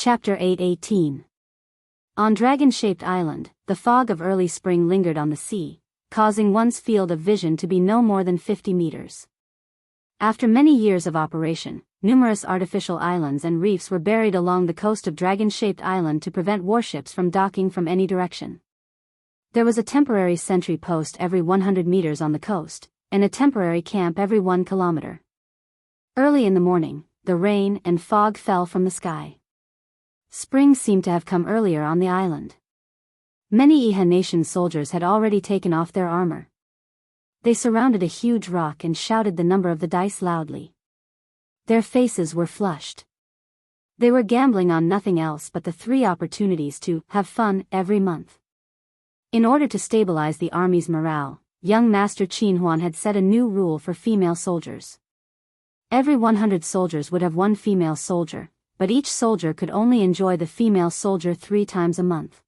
Chapter 8:18. On dragon-shaped island, the fog of early spring lingered on the sea, causing one's field of vision to be no more than 50 meters. After many years of operation, numerous artificial islands and reefs were buried along the coast of dragon-shaped island to prevent warships from docking from any direction. There was a temporary sentry post every 100 meters on the coast, and a temporary camp every 1 kilometer. Early in the morning, the rain and fog fell from the sky. Spring seemed to have come earlier on the island. Many Iha Nation soldiers had already taken off their armor. They surrounded a huge rock and shouted the number of the dice loudly. Their faces were flushed. They were gambling on nothing else but the 3 opportunities to have fun every month. In order to stabilize the army's morale, young Master Qin Huan had set a new rule for female soldiers. Every 100 soldiers would have 1 female soldier, but each soldier could only enjoy the female soldier 3 times a month.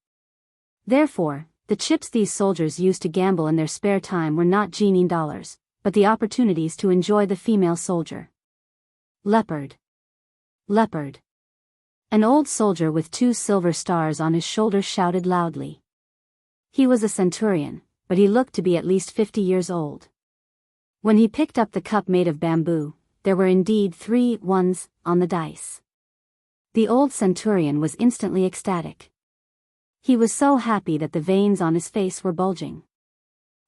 Therefore, the chips these soldiers used to gamble in their spare time were not genie dollars, but the opportunities to enjoy the female soldier. Leopard. Leopard. An old soldier with 2 silver stars on his shoulders shouted loudly. He was a centurion, but he looked to be at least 50 years old. When he picked up the cup made of bamboo, there were indeed 3 ones on the dice. The old centurion was instantly ecstatic. He was so happy that the veins on his face were bulging.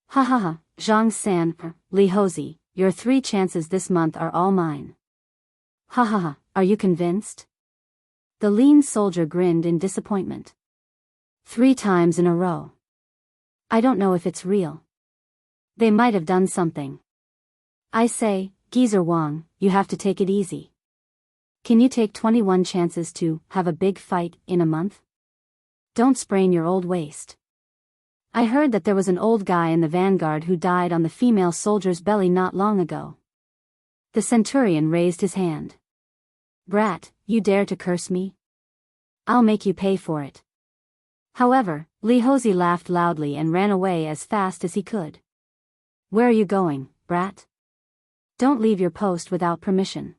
Ha ha ha, Zhang San, Li Hozi, your 3 chances this month are all mine. Ha ha ha, are you convinced? The lean soldier grinned in disappointment. 3 times in a row. I don't know if it's real. They might have done something. I say, Geezer Wang, you have to take it easy. Can you take 21 chances to have a big fight in a month? Don't sprain your old waist. I heard that there was an old guy in the vanguard who died on the female soldier's belly not long ago. The centurion raised his hand. Brat, you dare to curse me? I'll make you pay for it. However, Li Hozi laughed loudly and ran away as fast as he could. Where are you going, brat? Don't leave your post without permission.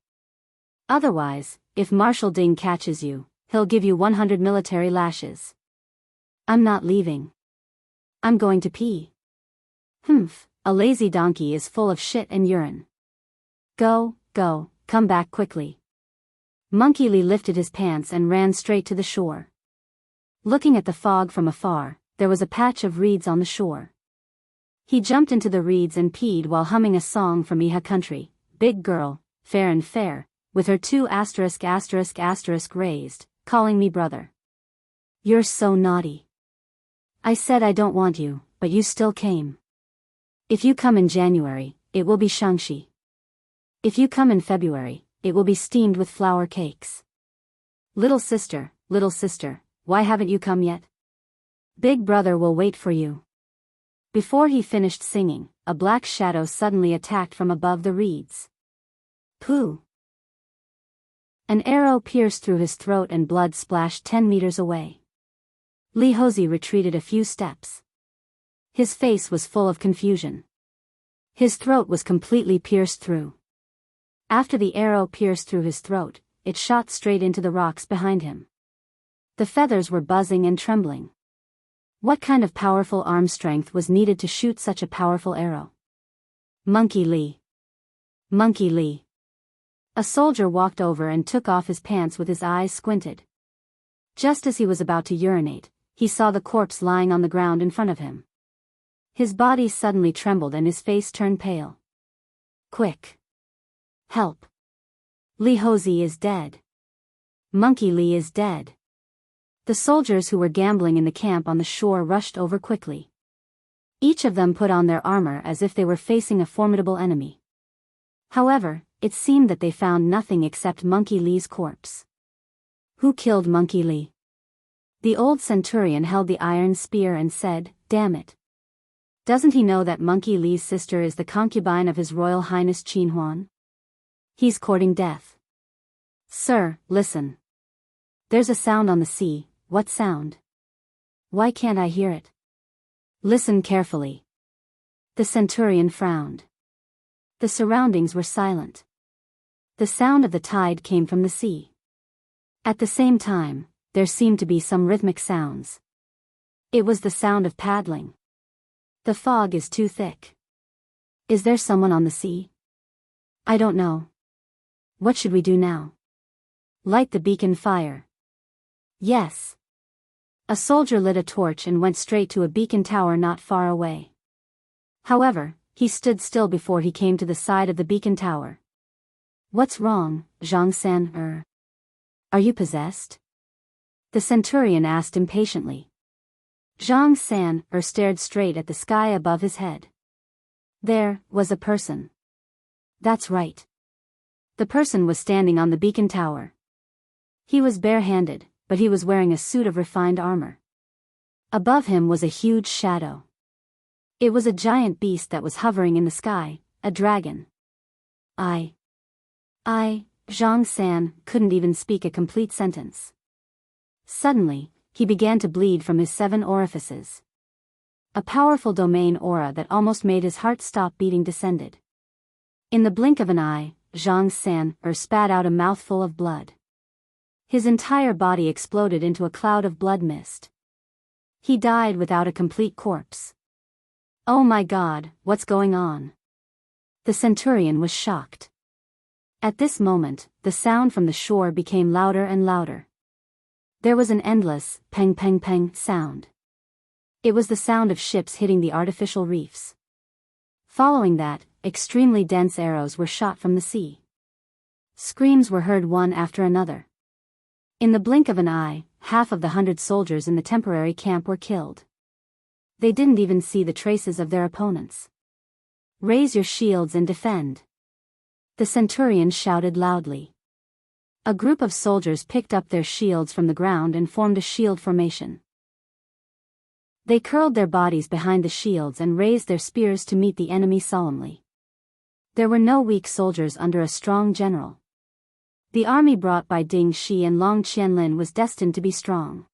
Otherwise, if Marshal Ding catches you, he'll give you 100 military lashes. I'm not leaving. I'm going to pee. Humph, a lazy donkey is full of shit and urine. Go, go, come back quickly. Monkey Lee lifted his pants and ran straight to the shore. Looking at the fog from afar, there was a patch of reeds on the shore. He jumped into the reeds and peed while humming a song from Iha country, Big Girl, Fair and Fair, with her 2 **** raised, calling me brother. You're so naughty. I said I don't want you, but you still came. If you come in January, it will be Shangxi. If you come in February, it will be steamed with flour cakes. Little sister, why haven't you come yet? Big brother will wait for you. Before he finished singing, a black shadow suddenly attacked from above the reeds. Pooh! An arrow pierced through his throat and blood splashed 10 meters away. Li Hozi retreated a few steps. His face was full of confusion. His throat was completely pierced through. After the arrow pierced through his throat, it shot straight into the rocks behind him. The feathers were buzzing and trembling. What kind of powerful arm strength was needed to shoot such a powerful arrow? Monkey Lee. Monkey Lee. A soldier walked over and took off his pants with his eyes squinted. Just as he was about to urinate, he saw the corpse lying on the ground in front of him. His body suddenly trembled and his face turned pale. Quick! Help! Li Hozi is dead. Monkey Lee is dead. The soldiers who were gambling in the camp on the shore rushed over quickly. Each of them put on their armor as if they were facing a formidable enemy. However, it seemed that they found nothing except Monkey Lee's corpse. Who killed Monkey Lee? The old centurion held the iron spear and said, Damn it. Doesn't he know that Monkey Lee's sister is the concubine of His Royal Highness Qin Huan? He's courting death. Sir, listen. There's a sound on the sea. What sound? Why can't I hear it? Listen carefully. The centurion frowned. The surroundings were silent. The sound of the tide came from the sea. At the same time, there seemed to be some rhythmic sounds. It was the sound of paddling. The fog is too thick. Is there someone on the sea? I don't know. What should we do now? Light the beacon fire. Yes. A soldier lit a torch and went straight to a beacon tower not far away. However, he stood still before he came to the side of the beacon tower. What's wrong, Zhang-san? Are you possessed? The centurion asked impatiently. Zhang-san stared straight at the sky above his head. There was a person. That's right. The person was standing on the beacon tower. He was barehanded, but he was wearing a suit of refined armor. Above him was a huge shadow. It was a giant beast that was hovering in the sky, a dragon. Zhang-san couldn't even speak a complete sentence. Suddenly, he began to bleed from his 7 orifices. A powerful domain aura that almost made his heart stop beating descended. In the blink of an eye, Zhang-san spat out a mouthful of blood. His entire body exploded into a cloud of blood mist. He died without a complete corpse. Oh my God, what's going on? The centurion was shocked. At this moment, the sound from the shore became louder and louder. There was an endless peng peng peng sound. It was the sound of ships hitting the artificial reefs. Following that, extremely dense arrows were shot from the sea. Screams were heard one after another. In the blink of an eye, half of the 100 soldiers in the temporary camp were killed. They didn't even see the traces of their opponents. Raise your shields and defend. The centurion shouted loudly. A group of soldiers picked up their shields from the ground and formed a shield formation. They curled their bodies behind the shields and raised their spears to meet the enemy solemnly. There were no weak soldiers under a strong general. The army brought by Ding Shi and Long Qianlin was destined to be strong.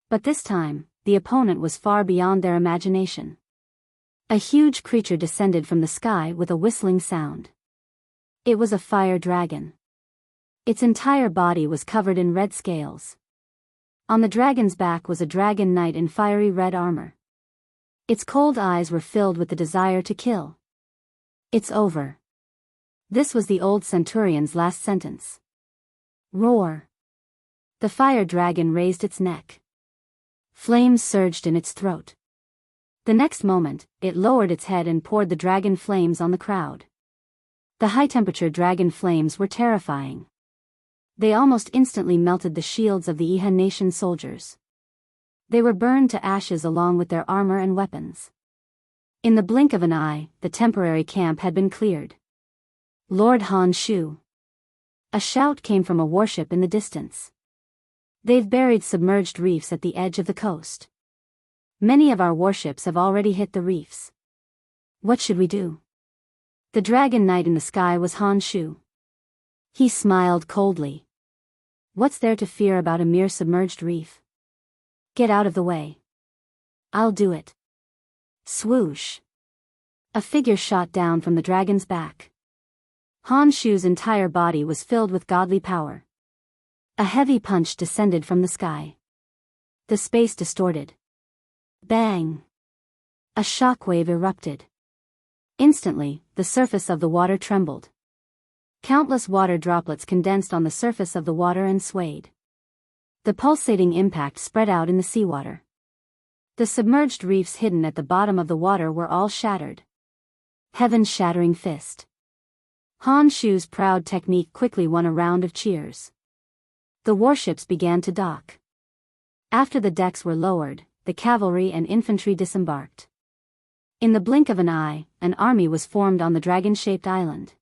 But this time, the opponent was far beyond their imagination. A huge creature descended from the sky with a whistling sound. It was a fire dragon. Its entire body was covered in red scales. On the dragon's back was a dragon knight in fiery red armor. Its cold eyes were filled with the desire to kill. It's over. This was the old centurion's last sentence. Roar. The fire dragon raised its neck. Flames surged in its throat. The next moment, it lowered its head and poured the dragon flames on the crowd. The high-temperature dragon flames were terrifying. They almost instantly melted the shields of the Ihan nation soldiers. They were burned to ashes along with their armor and weapons. In the blink of an eye, the temporary camp had been cleared. Lord Han Shu. A shout came from a warship in the distance. They've buried submerged reefs at the edge of the coast. Many of our warships have already hit the reefs. What should we do? The dragon knight in the sky was Han Shu. He smiled coldly. What's there to fear about a mere submerged reef? Get out of the way. I'll do it. Swoosh. A figure shot down from the dragon's back. Han Shu's entire body was filled with godly power. A heavy punch descended from the sky. The space distorted. Bang! A shockwave erupted. Instantly, the surface of the water trembled. Countless water droplets condensed on the surface of the water and swayed. The pulsating impact spread out in the seawater. The submerged reefs hidden at the bottom of the water were all shattered. Heaven's shattering fist. Han Shu's proud technique quickly won a round of cheers. The warships began to dock. After the decks were lowered, the cavalry and infantry disembarked. In the blink of an eye, an army was formed on the dragon-shaped island.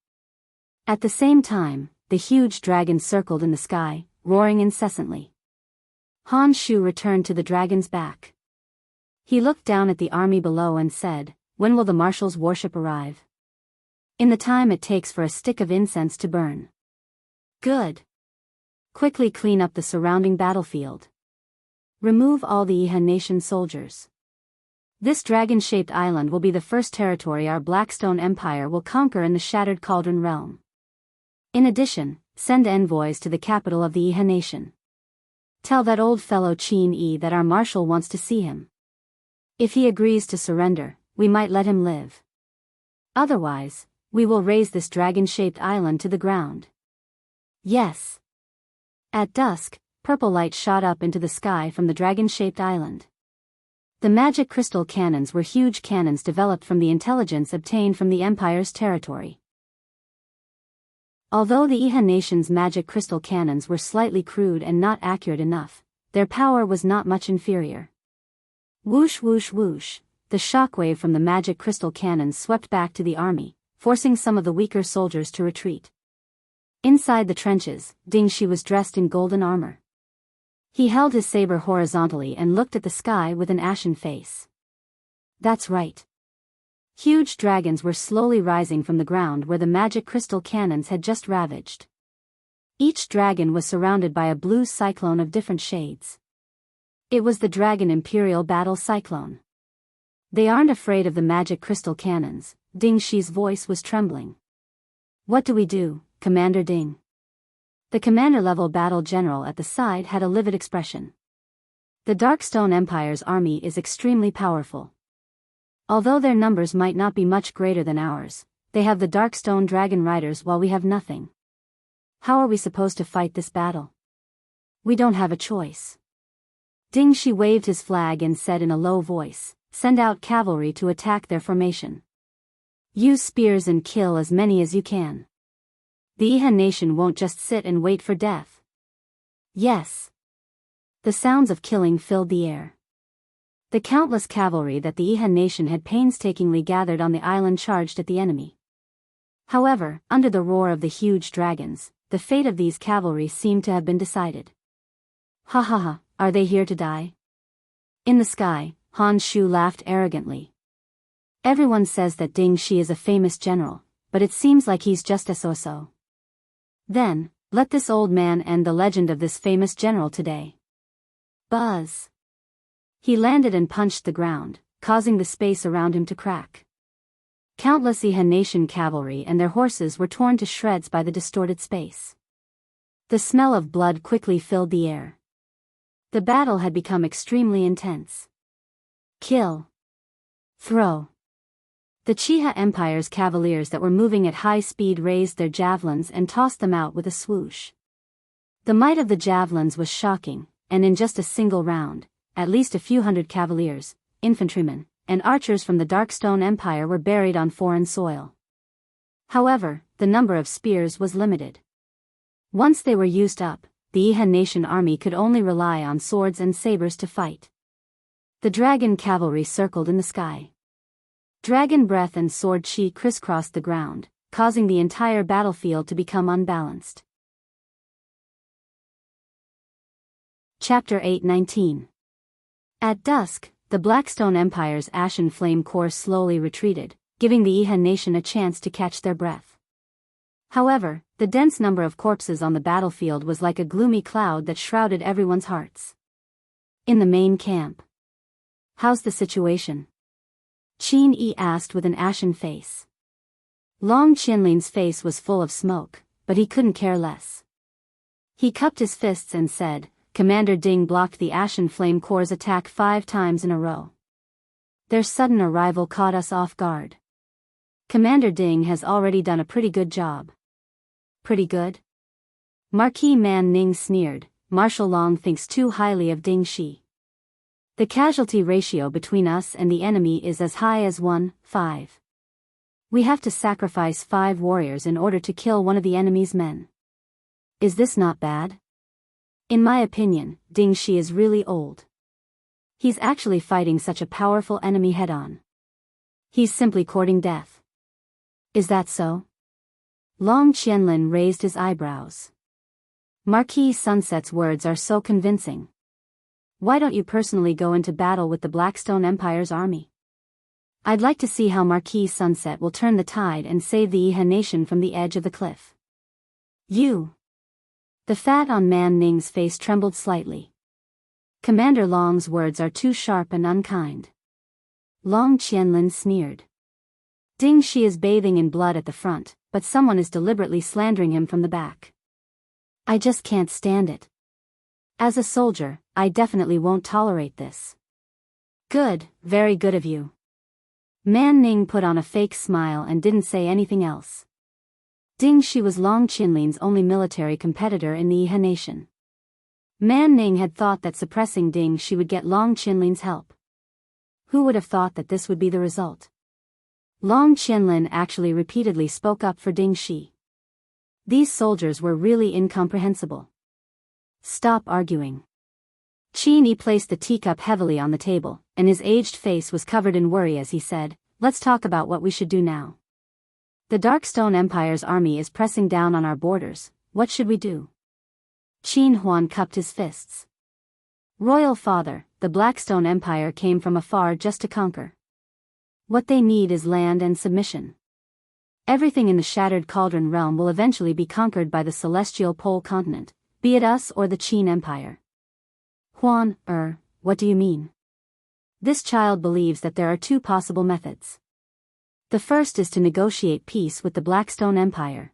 At the same time, the huge dragon circled in the sky, roaring incessantly. Han Shu returned to the dragon's back. He looked down at the army below and said, "When will the marshal's warship arrive?" "In the time it takes for a stick of incense to burn." "Good. Quickly clean up the surrounding battlefield. Remove all the Ihan nation soldiers. This dragon-shaped island will be the first territory our Blackstone Empire will conquer in the Shattered Cauldron realm. In addition, send envoys to the capital of the Iha nation. Tell that old fellow Qin Yi that our marshal wants to see him. If he agrees to surrender, we might let him live. Otherwise, we will raze this dragon-shaped island to the ground. Yes. At dusk, purple light shot up into the sky from the dragon-shaped island. The magic crystal cannons were huge cannons developed from the intelligence obtained from the Empire's territory. Although the Iha nation's magic crystal cannons were slightly crude and not accurate enough, their power was not much inferior. Whoosh whoosh whoosh, the shockwave from the magic crystal cannons swept back to the army, forcing some of the weaker soldiers to retreat. Inside the trenches, Ding Shi was dressed in golden armor. He held his saber horizontally and looked at the sky with an ashen face. That's right. Huge dragons were slowly rising from the ground where the magic crystal cannons had just ravaged. Each dragon was surrounded by a blue cyclone of different shades. It was the Dragon Imperial Battle Cyclone. They aren't afraid of the magic crystal cannons. Ding Shi's voice was trembling. What do we do, Commander Ding? The commander-level battle general at the side had a livid expression. The Darkstone Empire's army is extremely powerful. Although their numbers might not be much greater than ours, they have the Darkstone Dragon Riders while we have nothing. How are we supposed to fight this battle? We don't have a choice. Ding Shi waved his flag and said in a low voice, "Send out cavalry to attack their formation. Use spears and kill as many as you can. The Iha nation won't just sit and wait for death." Yes. The sounds of killing filled the air. The countless cavalry that the Iha nation had painstakingly gathered on the island charged at the enemy. However, under the roar of the huge dragons, the fate of these cavalry seemed to have been decided. Ha ha ha, are they here to die? In the sky, Han Shu laughed arrogantly. Everyone says that Ding Shi is a famous general, but it seems like he's just a so-so. Then, let this old man end the legend of this famous general today. Buzz. He landed and punched the ground, causing the space around him to crack. Countless Iha nation cavalry and their horses were torn to shreds by the distorted space. The smell of blood quickly filled the air. The battle had become extremely intense. Kill. Throw. The Chiha Empire's cavaliers that were moving at high speed raised their javelins and tossed them out with a swoosh. The might of the javelins was shocking, and in just a single round, at least a few hundred cavaliers, infantrymen, and archers from the Darkstone Empire were buried on foreign soil. However, the number of spears was limited. Once they were used up, the Iha nation army could only rely on swords and sabers to fight. The dragon cavalry circled in the sky. Dragon breath and sword chi crisscrossed the ground, causing the entire battlefield to become unbalanced. Chapter 8:19. At dusk, the Blackstone Empire's Ashen Flame Corps slowly retreated, giving the Iha nation a chance to catch their breath. However, the dense number of corpses on the battlefield was like a gloomy cloud that shrouded everyone's hearts. In the main camp. How's the situation? Qin Yi asked with an ashen face. Long Qianlin's face was full of smoke, but he couldn't care less. He cupped his fists and said, "Commander Ding blocked the Ashen Flame Corps' attack 5 times in a row. Their sudden arrival caught us off guard. Commander Ding has already done a pretty good job." Pretty good? Marquis Man Ning sneered. Marshal Long thinks too highly of Ding Shi. The casualty ratio between us and the enemy is as high as 1:5. We have to sacrifice 5 warriors in order to kill one of the enemy's men. Is this not bad? In my opinion, Ding Shi is really old. He's actually fighting such a powerful enemy head-on. He's simply courting death. Is that so? Long Qianlin raised his eyebrows. Marquis Sunset's words are so convincing. Why don't you personally go into battle with the Blackstone Empire's army? I'd like to see how Marquis Sunset will turn the tide and save the Iha nation from the edge of the cliff. You. The fat on Man Ning's face trembled slightly. Commander Long's words are too sharp and unkind. Long Qianlin sneered. Ding Shi is bathing in blood at the front, but someone is deliberately slandering him from the back. I just can't stand it. As a soldier, I definitely won't tolerate this. Good, very good of you. Man Ning put on a fake smile and didn't say anything else. Ding Shi was Long Qinlin's only military competitor in the Iha nation. Man Ning had thought that suppressing Ding Shi would get Long Qinlin's help. Who would have thought that this would be the result? Long Qinlin actually repeatedly spoke up for Ding Shi. These soldiers were really incomprehensible. Stop arguing. Qin Yi placed the teacup heavily on the table, and his aged face was covered in worry as he said, "Let's talk about what we should do now. The Darkstone Empire's army is pressing down on our borders. What should we do?" Qin Huan cupped his fists. "Royal Father, the Blackstone Empire came from afar just to conquer. What they need is land and submission. Everything in the Shattered Cauldron realm will eventually be conquered by the Celestial Pole continent, be it us or the Qin Empire." Huan, what do you mean? This child believes that there are two possible methods. The first is to negotiate peace with the Blackstone Empire.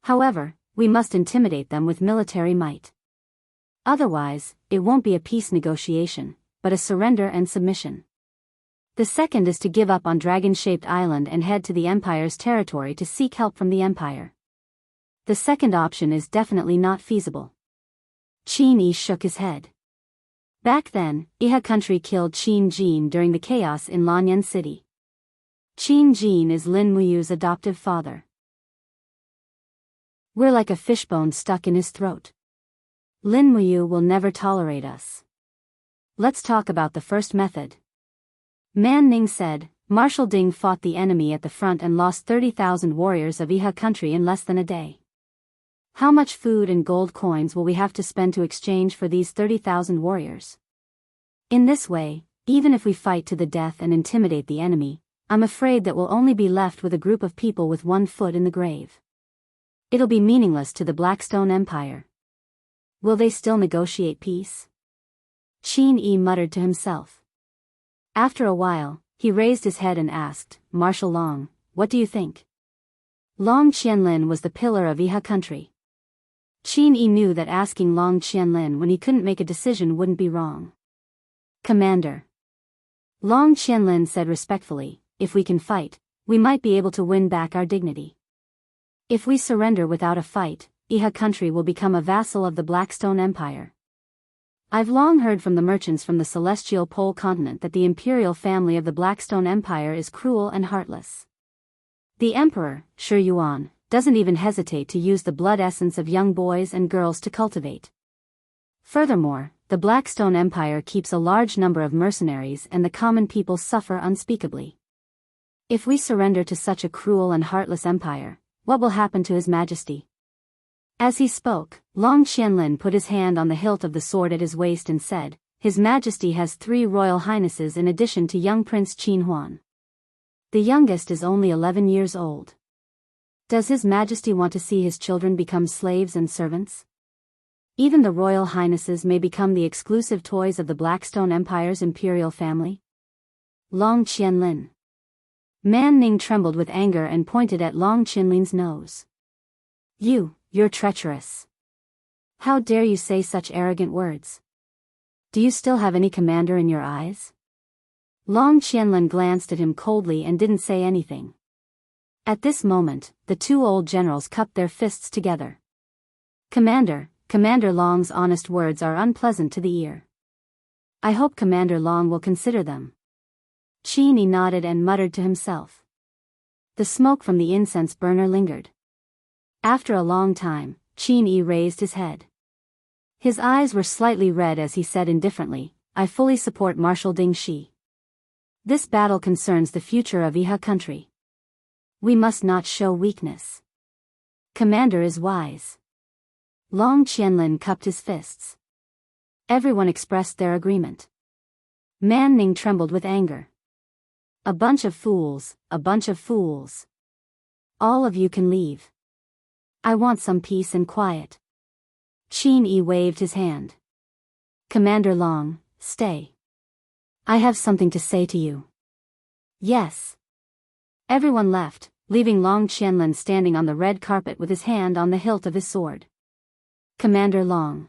However, we must intimidate them with military might. Otherwise, it won't be a peace negotiation, but a surrender and submission. The second is to give up on Dragon-Shaped Island and head to the Empire's territory to seek help from the Empire. The second option is definitely not feasible. Qin Yi shook his head. Back then, Iha country killed Qin Jin during the chaos in Lanyan City. Qin Jin is Lin Muyu's adoptive father. We're like a fishbone stuck in his throat. Lin Muyu will never tolerate us. Let's talk about the first method. Man Ning said, Marshal Ding fought the enemy at the front and lost 30,000 warriors of Iha country in less than a day. How much food and gold coins will we have to spend to exchange for these 30,000 warriors? In this way, even if we fight to the death and intimidate the enemy, I'm afraid that we'll only be left with a group of people with one foot in the grave. It'll be meaningless to the Blackstone Empire. Will they still negotiate peace? Qin Yi muttered to himself. After a while, he raised his head and asked, Marshal Long, what do you think? Long Qianlin was the pillar of Iha country. Qin Yi knew that asking Long Qianlin when he couldn't make a decision wouldn't be wrong. Commander. Long Qianlin said respectfully, if we can fight, we might be able to win back our dignity. If we surrender without a fight, Iha country will become a vassal of the Blackstone Empire. I've long heard from the merchants from the Celestial Pole continent that the imperial family of the Blackstone Empire is cruel and heartless. The Emperor, Shi Yuan, doesn't even hesitate to use the blood essence of young boys and girls to cultivate. Furthermore, the Blackstone Empire keeps a large number of mercenaries and the common people suffer unspeakably. If we surrender to such a cruel and heartless empire, what will happen to His Majesty? As he spoke, Long Qianlin put his hand on the hilt of the sword at his waist and said, His Majesty has 3 royal highnesses in addition to young Prince Qin Huan. The youngest is only 11 years old. Does His Majesty want to see his children become slaves and servants? Even the royal highnesses may become the exclusive toys of the Blackstone Empire's imperial family? Long Qianlin. Man Ning trembled with anger and pointed at Long Qianlin's nose. You're treacherous. How dare you say such arrogant words? Do you still have any commander in your eyes? Long Qianlin glanced at him coldly and didn't say anything. At this moment, the 2 old generals cupped their fists together. Commander Long's honest words are unpleasant to the ear. I hope Commander Long will consider them. Qin Yi nodded and muttered to himself. The smoke from the incense burner lingered. After a long time, Qin Yi raised his head. His eyes were slightly red as he said indifferently, I fully support Marshal Ding Shi. This battle concerns the future of Iha country. We must not show weakness. Commander is wise. Long Qianlin cupped his fists. Everyone expressed their agreement. Man Ning trembled with anger. A bunch of fools, a bunch of fools. All of you can leave. I want some peace and quiet. Qin Yi waved his hand. Commander Long, stay. I have something to say to you. Yes. Everyone left, leaving Long Qianlin standing on the red carpet with his hand on the hilt of his sword. Commander Long.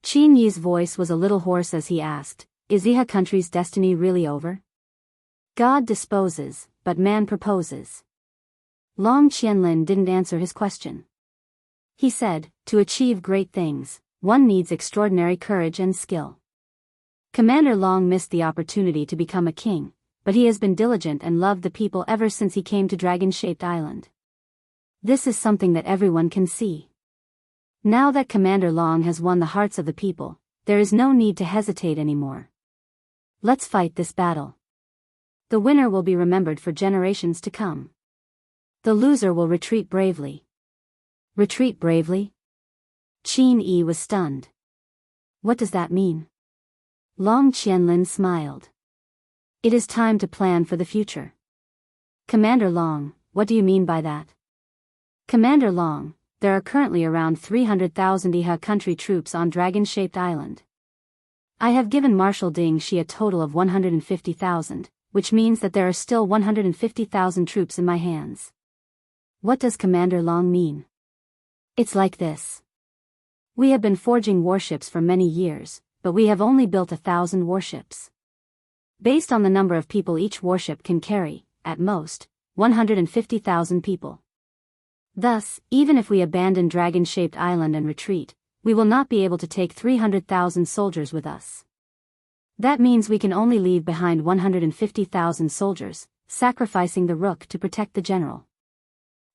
Qin Yi's voice was a little hoarse as he asked, "Is Iha country's destiny really over?" "God disposes, but man proposes." Long Qianlin didn't answer his question. He said, "To achieve great things, one needs extraordinary courage and skill." Commander Long missed the opportunity to become a king, but he has been diligent and loved the people ever since he came to Dragon-Shaped Island. This is something that everyone can see. Now that Commander Long has won the hearts of the people, there is no need to hesitate anymore. Let's fight this battle. The winner will be remembered for generations to come. The loser will retreat bravely. Retreat bravely? Qin Yi was stunned. What does that mean? Long Qianlin smiled. It is time to plan for the future. Commander Long, what do you mean by that? Commander Long, there are currently around 300,000 Iha country troops on Dragon-Shaped Island. I have given Marshal Ding Shi a total of 150,000, which means that there are still 150,000 troops in my hands. What does Commander Long mean? It's like this. We have been forging warships for many years, but we have only built 1,000 warships. Based on the number of people each warship can carry, at most, 150,000 people. Thus, even if we abandon Dragon-Shaped Island and retreat, we will not be able to take 300,000 soldiers with us. That means we can only leave behind 150,000 soldiers, sacrificing the rook to protect the general.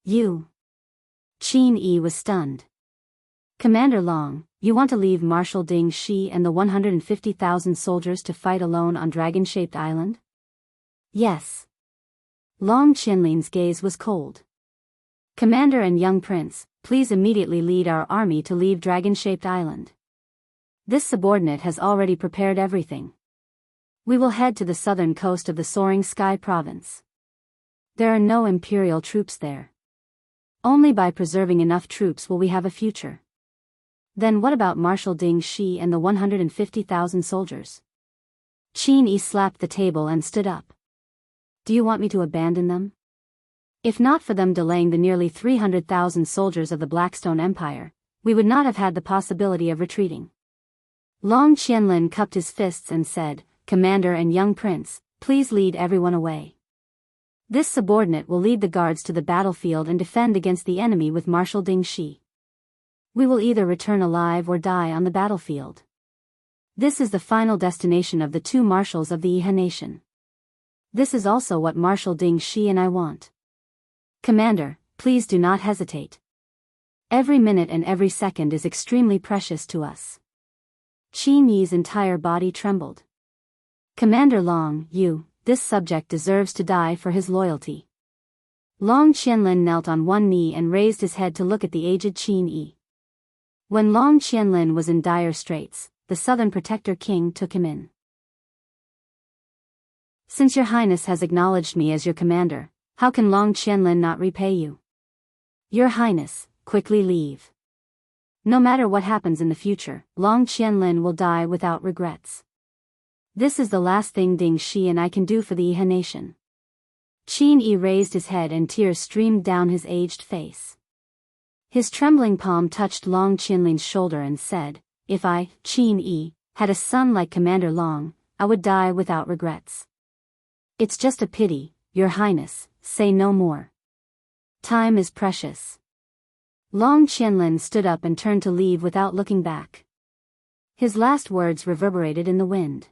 You. Qin Yi was stunned. Commander Long, you want to leave Marshal Ding Shi and the 150,000 soldiers to fight alone on Dragon-Shaped Island? Yes. Long Qianlin's gaze was cold. Commander and young prince, please immediately lead our army to leave Dragon-Shaped Island. This subordinate has already prepared everything. We will head to the southern coast of the Soaring Sky province. There are no imperial troops there. Only by preserving enough troops will we have a future. Then what about Marshal Ding Shi and the 150,000 soldiers? Qin Yi slapped the table and stood up. Do you want me to abandon them? If not for them delaying the nearly 300,000 soldiers of the Blackstone Empire, we would not have had the possibility of retreating. Long Qianlin cupped his fists and said, Commander and young prince, please lead everyone away. This subordinate will lead the guards to the battlefield and defend against the enemy with Marshal Ding Shi. We will either return alive or die on the battlefield. This is the final destination of the two marshals of the Iha nation. This is also what Marshal Ding Shi and I want. Commander, please do not hesitate. Every minute and every second is extremely precious to us. Qin Yi's entire body trembled. Commander Long, this subject deserves to die for his loyalty. Long Qianlin knelt on one knee and raised his head to look at the aged Qin Yi. When Long Qianlin was in dire straits, the Southern Protector King took him in. Since your Highness has acknowledged me as your commander, how can Long Qianlin not repay you? Your Highness, quickly leave. No matter what happens in the future, Long Qianlin will die without regrets. This is the last thing Ding Shi and I can do for the Iha nation. Qin Yi raised his head and tears streamed down his aged face. His trembling palm touched Long Qianlin's shoulder and said, If I, Qin Yi, had a son like Commander Long, I would die without regrets. It's just a pity, Your Highness, say no more. Time is precious. Long Qianlin stood up and turned to leave without looking back. His last words reverberated in the wind.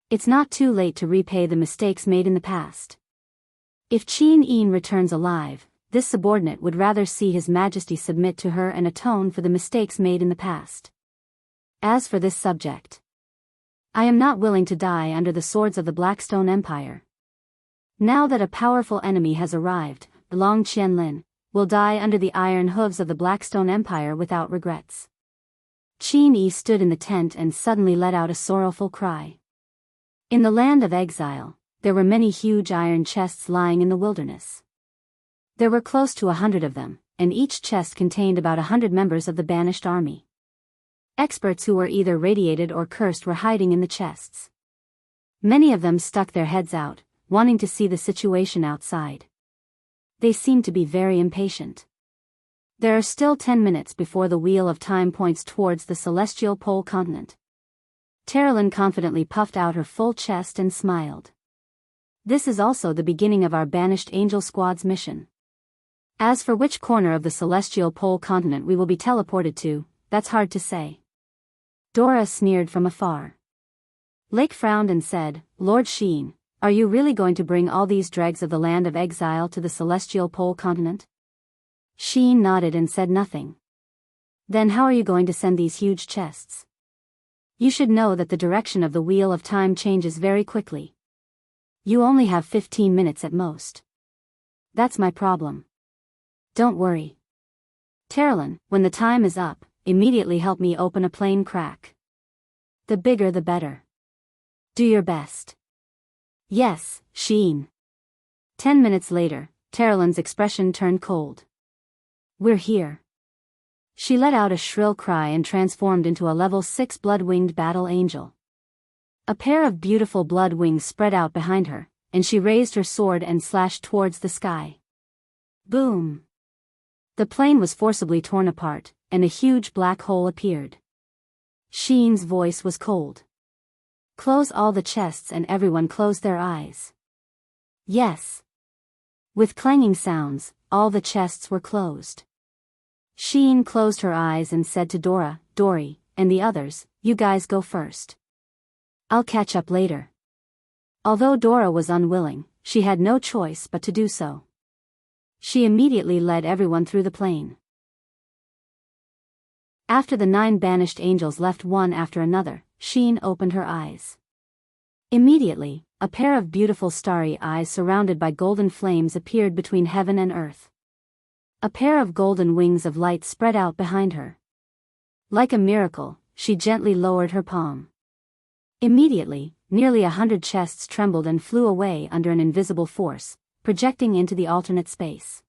It's not too late to repay the mistakes made in the past. If Qin Yi returns alive, this subordinate would rather see His Majesty submit to her and atone for the mistakes made in the past. As for this subject, I am not willing to die under the swords of the Blackstone Empire. Now that a powerful enemy has arrived, Long Qianlin will die under the iron hooves of the Blackstone Empire without regrets. Qin Yi stood in the tent and suddenly let out a sorrowful cry. In the land of exile, there were many huge iron chests lying in the wilderness. There were close to 100 of them, and each chest contained about 100 members of the banished army. Experts who were either radiated or cursed were hiding in the chests. Many of them stuck their heads out, wanting to see the situation outside. They seemed to be very impatient. There are still 10 minutes before the wheel of time points towards the celestial pole continent. Terilyn confidently puffed out her full chest and smiled. This is also the beginning of our banished angel squad's mission. As for which corner of the celestial pole continent we will be teleported to, that's hard to say. Dora sneered from afar. Lake frowned and said, Lord Sheen, are you really going to bring all these dregs of the land of exile to the celestial pole continent? Sheen nodded and said nothing. Then how are you going to send these huge chests? You should know that the direction of the wheel of time changes very quickly. You only have 15 minutes at most. That's my problem. Don't worry. Terilyn, when the time is up, immediately help me open a plane crack. The bigger the better. Do your best. Yes, Sheen. 10 minutes later, Terilyn's expression turned cold. We're here. She let out a shrill cry and transformed into a level 6 blood-winged battle angel. A pair of beautiful blood wings spread out behind her, and she raised her sword and slashed towards the sky. Boom! The plane was forcibly torn apart, and a huge black hole appeared. Sheen's voice was cold. Close all the chests, and everyone closed their eyes. Yes. With clanging sounds, all the chests were closed. Sheen closed her eyes and said to Dora, Dory, and the others, you guys go first. I'll catch up later. Although Dora was unwilling, she had no choice but to do so. She immediately led everyone through the plane. After the 9 banished angels left one after another, Sheen opened her eyes. Immediately, a pair of beautiful starry eyes surrounded by golden flames appeared between heaven and earth. A pair of golden wings of light spread out behind her. Like a miracle, she gently lowered her palm. Immediately, nearly 100 chests trembled and flew away under an invisible force, projecting into the alternate space.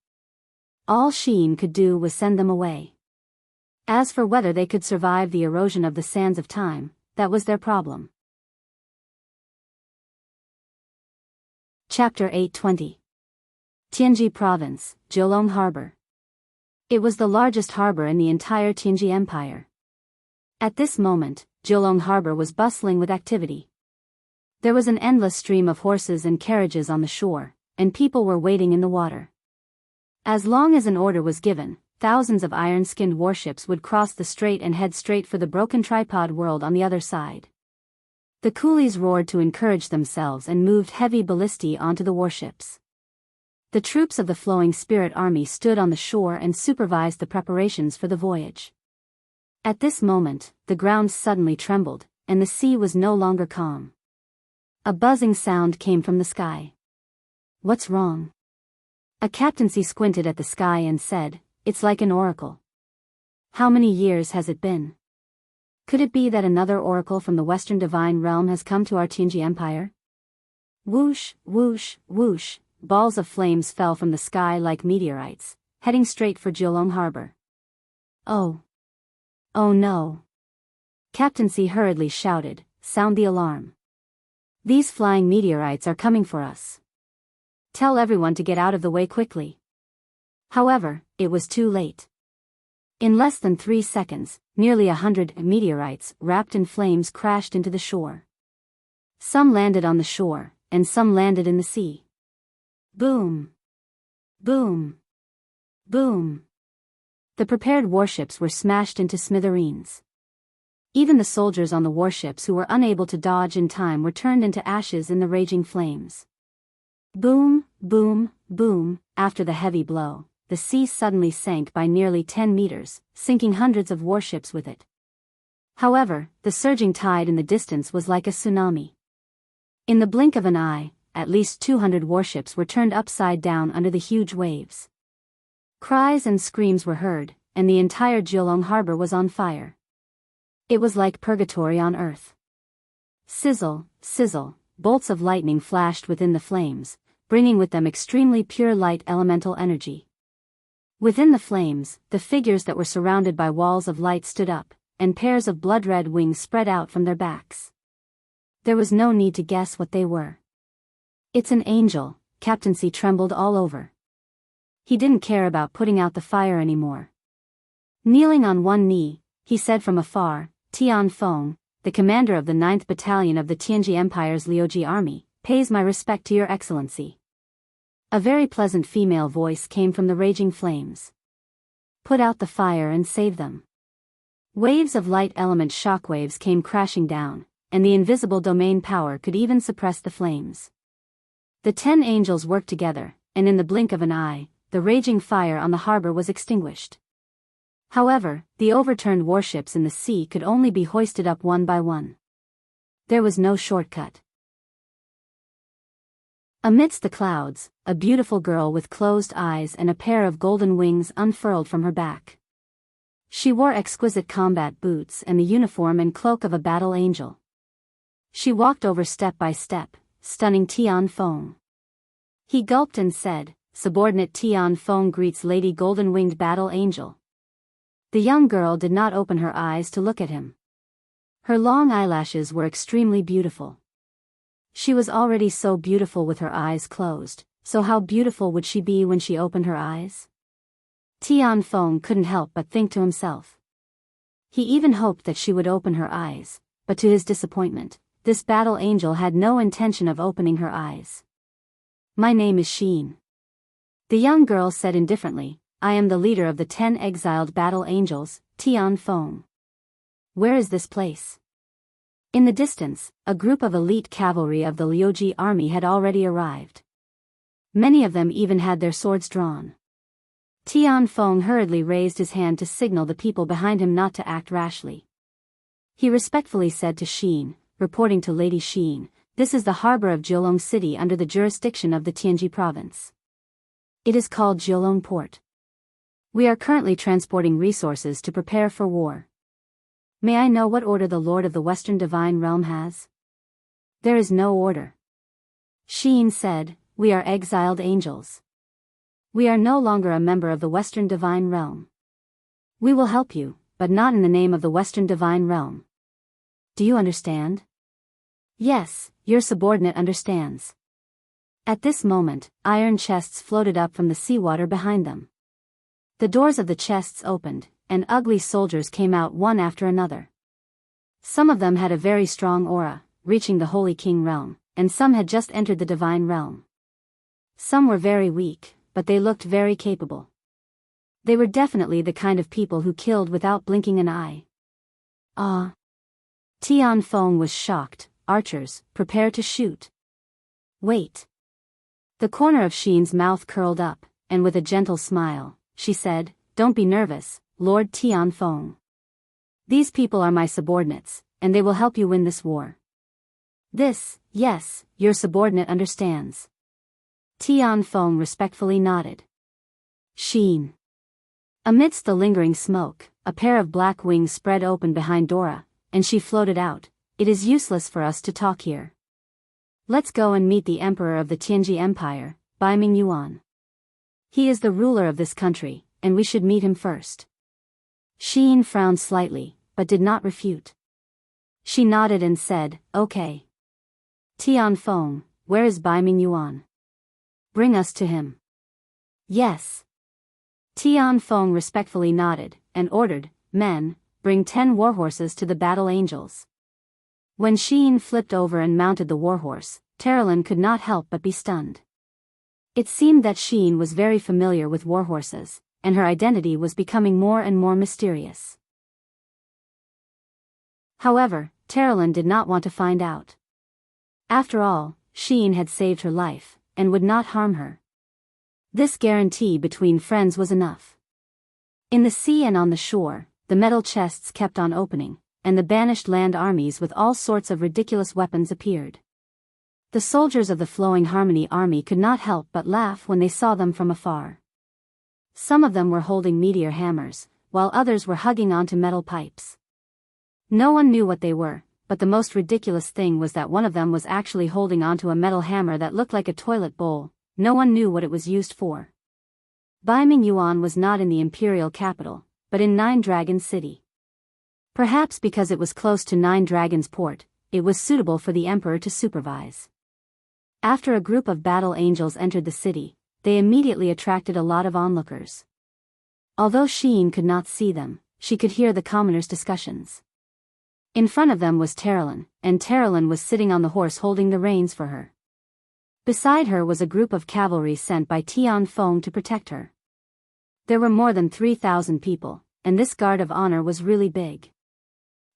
All Sheen could do was send them away. As for whether they could survive the erosion of the sands of time, that was their problem. Chapter 820. Tianji Province, Jiulong Harbor. It was the largest harbor in the entire Tianji Empire. At this moment, Jiulong Harbor was bustling with activity. There was an endless stream of horses and carriages on the shore, and people were waiting in the water. As long as an order was given, thousands of iron-skinned warships would cross the strait and head straight for the broken tripod world on the other side. The coolies roared to encourage themselves and moved heavy ballistae onto the warships. The troops of the Flowing Spirit Army stood on the shore and supervised the preparations for the voyage. At this moment, the ground suddenly trembled, and the sea was no longer calm. A buzzing sound came from the sky. What's wrong? A captaincy squinted at the sky and said, It's like an oracle. How many years has it been? Could it be that another oracle from the Western Divine Realm has come to our Tianji Empire? Whoosh, whoosh, whoosh. Balls of flames fell from the sky like meteorites, heading straight for Jiulong Harbor. Oh. Oh no. Captaincy hurriedly shouted, Sound the alarm. These flying meteorites are coming for us. Tell everyone to get out of the way quickly. However, it was too late. In less than 3 seconds, nearly 100 meteorites wrapped in flames crashed into the shore. Some landed on the shore, and some landed in the sea. Boom! Boom! Boom! The prepared warships were smashed into smithereens. Even the soldiers on the warships who were unable to dodge in time were turned into ashes in the raging flames. Boom, boom, boom. After the heavy blow, the sea suddenly sank by nearly 10 meters, sinking hundreds of warships with it. However, the surging tide in the distance was like a tsunami. In the blink of an eye, at least 200 warships were turned upside down under the huge waves. Cries and screams were heard, and the entire Jiulong Harbor was on fire. It was like purgatory on earth. Sizzle, sizzle, bolts of lightning flashed within the flames, bringing with them extremely pure light elemental energy. Within the flames, the figures that were surrounded by walls of light stood up, and pairs of blood-red wings spread out from their backs. There was no need to guess what they were. It's an angel. Captaincy trembled all over. He didn't care about putting out the fire anymore. Kneeling on one knee, he said from afar, Tian Feng, the commander of the 9th Battalion of the Tianji Empire's Liuji army, pays my respect to your excellency. A very pleasant female voice came from the raging flames. Put out the fire and save them. Waves of light element shockwaves came crashing down, and the invisible domain power could even suppress the flames. The 10 angels worked together, and in the blink of an eye, the raging fire on the harbor was extinguished. However, the overturned warships in the sea could only be hoisted up one by one. There was no shortcut. Amidst the clouds, a beautiful girl with closed eyes and a pair of golden wings unfurled from her back. She wore exquisite combat boots and the uniform and cloak of a battle angel. She walked over step by step, stunning Tian Feng. He gulped and said, "Subordinate Tian Feng greets Lady Golden-Winged Battle Angel." The young girl did not open her eyes to look at him. Her long eyelashes were extremely beautiful. She was already so beautiful with her eyes closed, so how beautiful would she be when she opened her eyes? Tian Feng couldn't help but think to himself. He even hoped that she would open her eyes, but to his disappointment, this battle angel had no intention of opening her eyes. "My name is Xin," the young girl said indifferently. "I am the leader of the 10 exiled battle angels, Tian Feng." "Where is this place?" In the distance, a group of elite cavalry of the Liuji army had already arrived. Many of them even had their swords drawn. Tian Feng hurriedly raised his hand to signal the people behind him not to act rashly. He respectfully said to Xin, reporting to Lady Xin, "This is the harbor of Jiulong City under the jurisdiction of the Tianji province. It is called Jiulong Port. We are currently transporting resources to prepare for war. May I know what order the Lord of the Western Divine Realm has?" "There is no order," Xin said. "We are exiled angels. We are no longer a member of the Western Divine Realm. We will help you, but not in the name of the Western Divine Realm. Do you understand?" "Yes, your subordinate understands." At this moment, iron chests floated up from the seawater behind them. The doors of the chests opened, and ugly soldiers came out one after another. Some of them had a very strong aura, reaching the Holy King realm, and some had just entered the Divine realm. Some were very weak, but they looked very capable. They were definitely the kind of people who killed without blinking an eye. Ah! Tian Feng was shocked. "Archers, prepare to shoot." "Wait." The corner of Xin's mouth curled up, and with a gentle smile, she said, "Don't be nervous, Lord Tian Feng. These people are my subordinates, and they will help you win this war." Yes, your subordinate understands." Tian Feng respectfully nodded. Xin. Amidst the lingering smoke, a pair of black wings spread open behind Dora, and she floated out. "It is useless for us to talk here. Let's go and meet the Emperor of the Tianji Empire, Baiming Yuan. He is the ruler of this country, and we should meet him first." Xin frowned slightly, but did not refute. She nodded and said, "Okay. Tian Feng, where is Baiming Yuan? Bring us to him." "Yes." Tian Feng respectfully nodded, and ordered, "Men, bring 10 warhorses to the battle angels." When Xin flipped over and mounted the warhorse, Terralyn could not help but be stunned. It seemed that Xin was very familiar with warhorses, and her identity was becoming more and more mysterious. However, Terralyn did not want to find out. After all, Xin had saved her life, and would not harm her. This guarantee between friends was enough. In the sea and on the shore, the metal chests kept on opening, and the banished land armies with all sorts of ridiculous weapons appeared. The soldiers of the Flowing Harmony army could not help but laugh when they saw them from afar. Some of them were holding meteor hammers, while others were hugging onto metal pipes. No one knew what they were, but the most ridiculous thing was that one of them was actually holding onto a metal hammer that looked like a toilet bowl. No one knew what it was used for. Baiming Yuan was not in the imperial capital, but in Nine Dragons City. Perhaps because it was close to Nine Dragons Port, it was suitable for the emperor to supervise. After a group of battle angels entered the city, they immediately attracted a lot of onlookers. Although Sheen could not see them, she could hear the commoners' discussions. In front of them was Terralyn, and Terralyn was sitting on the horse holding the reins for her. Beside her was a group of cavalry sent by Tian Feng to protect her. There were more than 3,000 people, and this guard of honor was really big.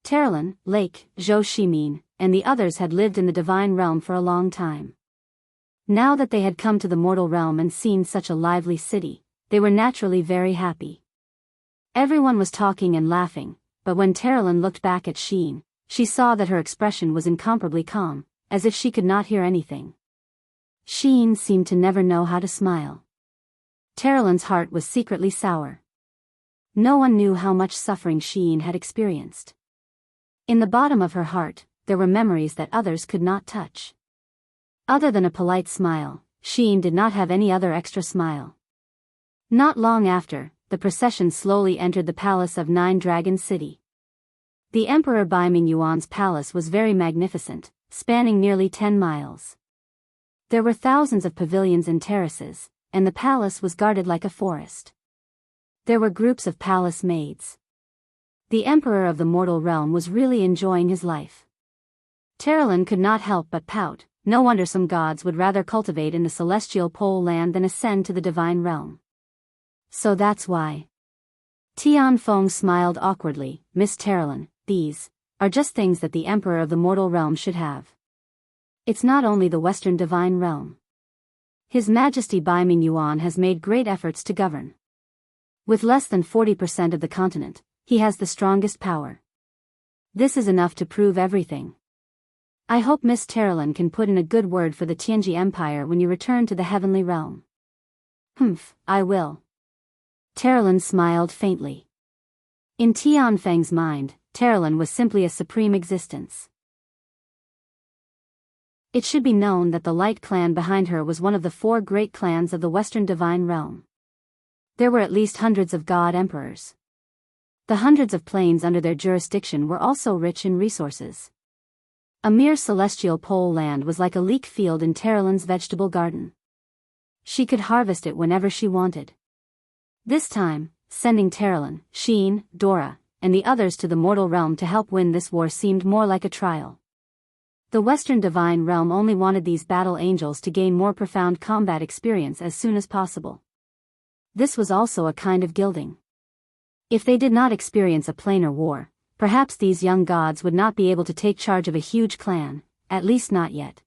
Terralyn, Lake, Zhou Shimin, and the others had lived in the divine realm for a long time. Now that they had come to the mortal realm and seen such a lively city, they were naturally very happy. Everyone was talking and laughing, but when Terralyn looked back at Sheen, she saw that her expression was incomparably calm, as if she could not hear anything. Sheen seemed to never know how to smile. Terralyn's heart was secretly sour. No one knew how much suffering Sheen had experienced. In the bottom of her heart, there were memories that others could not touch. Other than a polite smile, Sheen did not have any other extra smile. Not long after, the procession slowly entered the palace of Nine Dragon City. The Emperor Baiming Yuan's palace was very magnificent, spanning nearly 10 miles. There were thousands of pavilions and terraces, and the palace was guarded like a forest. There were groups of palace maids. The Emperor of the mortal realm was really enjoying his life. Terralyn could not help but pout. No wonder some gods would rather cultivate in the celestial pole land than ascend to the divine realm. So that's why. Tian Feng smiled awkwardly. Miss Terralyn, these are just things that the Emperor of the mortal realm should have. It's not only the Western divine realm. His Majesty Baiming Yuan has made great efforts to govern. With less than 40% of the continent, he has the strongest power. This is enough to prove everything. I hope Miss Terralyn can put in a good word for the Tianji Empire when you return to the heavenly realm. I will. Terralyn smiled faintly. In Tian Feng's mind, Terralyn was simply a supreme existence. It should be known that the Light Clan behind her was one of the 4 great clans of the Western divine realm. There were at least hundreds of god emperors. The hundreds of plains under their jurisdiction were also rich in resources. A mere celestial pole land was like a leek field in Terralyn's vegetable garden. She could harvest it whenever she wanted. This time, sending Terralyn, Sheen, Dora, and the others to the mortal realm to help win this war seemed more like a trial. The Western divine realm only wanted these battle angels to gain more profound combat experience as soon as possible. This was also a kind of gilding. If they did not experience a planar war, perhaps these young gods would not be able to take charge of a huge clan, at least not yet.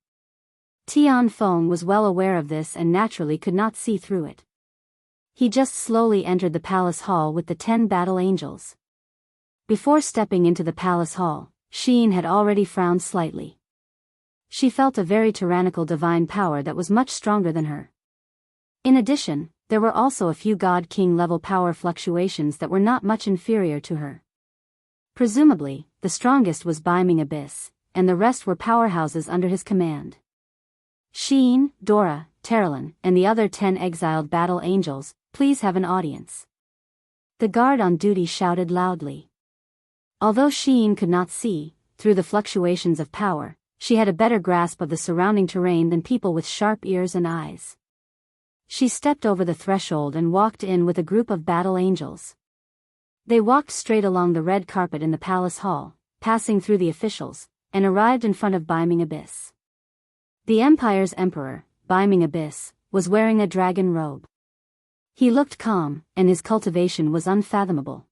Tian Feng was well aware of this and naturally could not see through it. He just slowly entered the palace hall with the 10 battle angels. Before stepping into the palace hall, Sheen had already frowned slightly. She felt a very tyrannical divine power that was much stronger than her. In addition, there were also a few god-king level power fluctuations that were not much inferior to her. Presumably, the strongest was Baiming Abyss, and the rest were powerhouses under his command. Sheen, Dora, Terralyn, and the other 10 exiled battle angels, please have an audience. The guard on duty shouted loudly. Although Sheen could not see, through the fluctuations of power, she had a better grasp of the surrounding terrain than people with sharp ears and eyes. She stepped over the threshold and walked in with a group of battle angels. They walked straight along the red carpet in the palace hall, passing through the officials, and arrived in front of Baiming Abyss. The Empire's emperor, Baiming Abyss, was wearing a dragon robe. He looked calm, and his cultivation was unfathomable.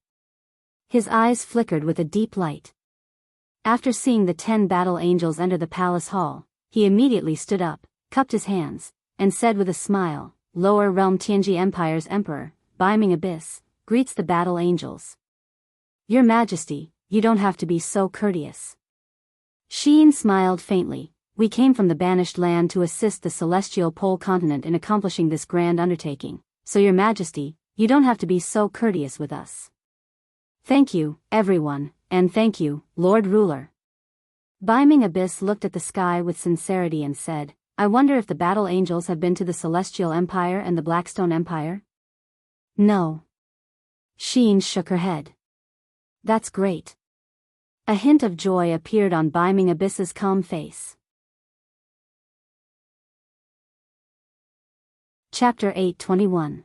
His eyes flickered with a deep light. After seeing the 10 battle angels enter the palace hall, he immediately stood up, cupped his hands, and said with a smile, "Lower Realm Tianji Empire's emperor, Baiming Abyss, greets the battle angels. Your Majesty, you don't have to be so courteous." Sheen smiled faintly. "We came from the banished land to assist the celestial pole continent in accomplishing this grand undertaking, so Your Majesty, you don't have to be so courteous with us." "Thank you, everyone, and thank you, Lord Ruler." Baiming Abyss looked at the sky with sincerity and said, "I wonder if the battle angels have been to the Celestial Empire and the Blackstone Empire?" "No." Sheen shook her head. "That's great." A hint of joy appeared on Baiming Abyss's calm face. Chapter 8:21.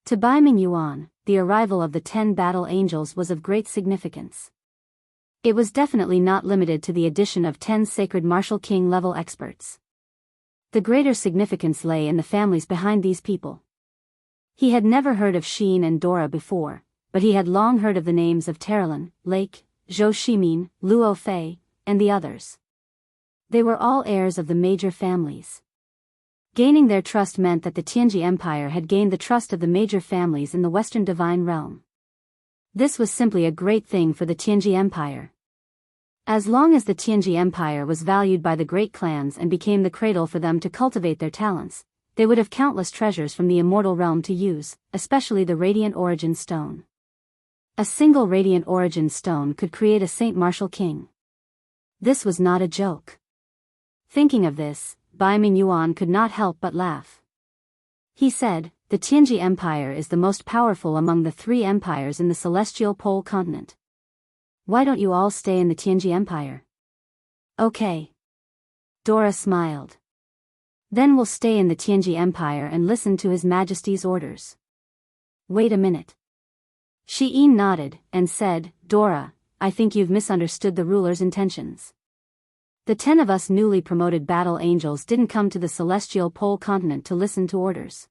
To Baiming Yuan, the arrival of the 10 battle angels was of great significance. It was definitely not limited to the addition of 10 sacred martial king level experts. The greater significance lay in the families behind these people. He had never heard of Sheen and Dora before, but he had long heard of the names of Terralin, Lake, Zhou Shimin, Luo Fei, and the others. They were all heirs of the major families. Gaining their trust meant that the Tianji Empire had gained the trust of the major families in the Western Divine Realm. This was simply a great thing for the Tianji Empire. As long as the Tianji Empire was valued by the great clans and became the cradle for them to cultivate their talents, they would have countless treasures from the immortal realm to use, especially the Radiant Origin Stone. A single Radiant Origin Stone could create a Saint Martial King. This was not a joke. Thinking of this, Bai Mingyuan could not help but laugh. He said, "The Tianji Empire is the most powerful among the 3 empires in the Celestial Pole continent. Why don't you all stay in the Tianji Empire?" "Okay." Dora smiled. "Then we'll stay in the Tianji Empire and listen to His Majesty's orders." "Wait a minute." Sheen nodded, and said, "Dora, I think you've misunderstood the ruler's intentions. The 10 of us newly promoted battle angels didn't come to the Celestial Pole continent to listen to orders.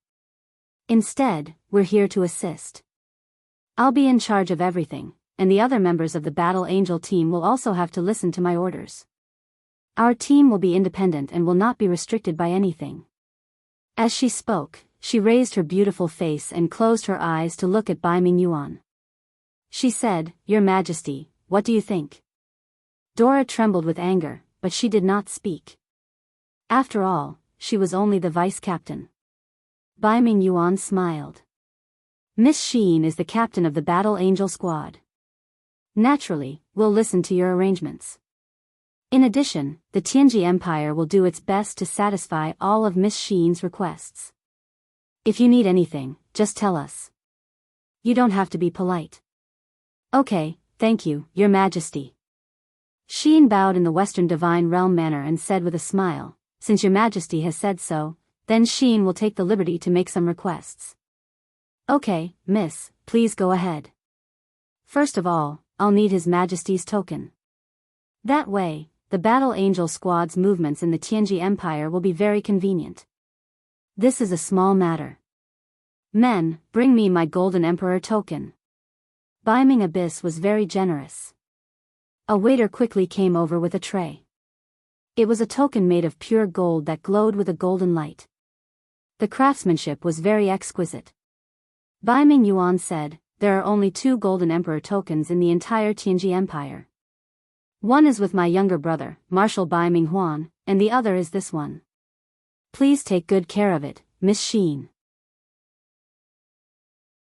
Instead, we're here to assist. I'll be in charge of everything, and the other members of the battle angel team will also have to listen to my orders. Our team will be independent and will not be restricted by anything." As she spoke, she raised her beautiful face and closed her eyes to look at Bai Mingyuan. She said, "Your Majesty, what do you think?" Dora trembled with anger, but she did not speak. After all, she was only the vice captain. Bai Mingyuan smiled. "Miss Sheen is the captain of the Battle Angel Squad. Naturally, we'll listen to your arrangements. In addition, the Tianji Empire will do its best to satisfy all of Miss Sheen's requests. If you need anything, just tell us. You don't have to be polite." "Okay, thank you, Your Majesty." Sheen bowed in the Western Divine Realm manner and said with a smile, "Since Your Majesty has said so, then Sheen will take the liberty to make some requests." "Okay, miss, please go ahead. First of all, I'll need His Majesty's token. That way, the Battle Angel Squad's movements in the Tianji Empire will be very convenient. This is a small matter. Men, bring me my Golden Emperor token." Bai Ming Abyss was very generous. A waiter quickly came over with a tray. It was a token made of pure gold that glowed with a golden light. The craftsmanship was very exquisite. Bai Mingyuan said, "There are only 2 Golden Emperor tokens in the entire Tianji Empire. One is with my younger brother, Marshal Bai Minghuan, and the other is this one. Please take good care of it, Miss Sheen."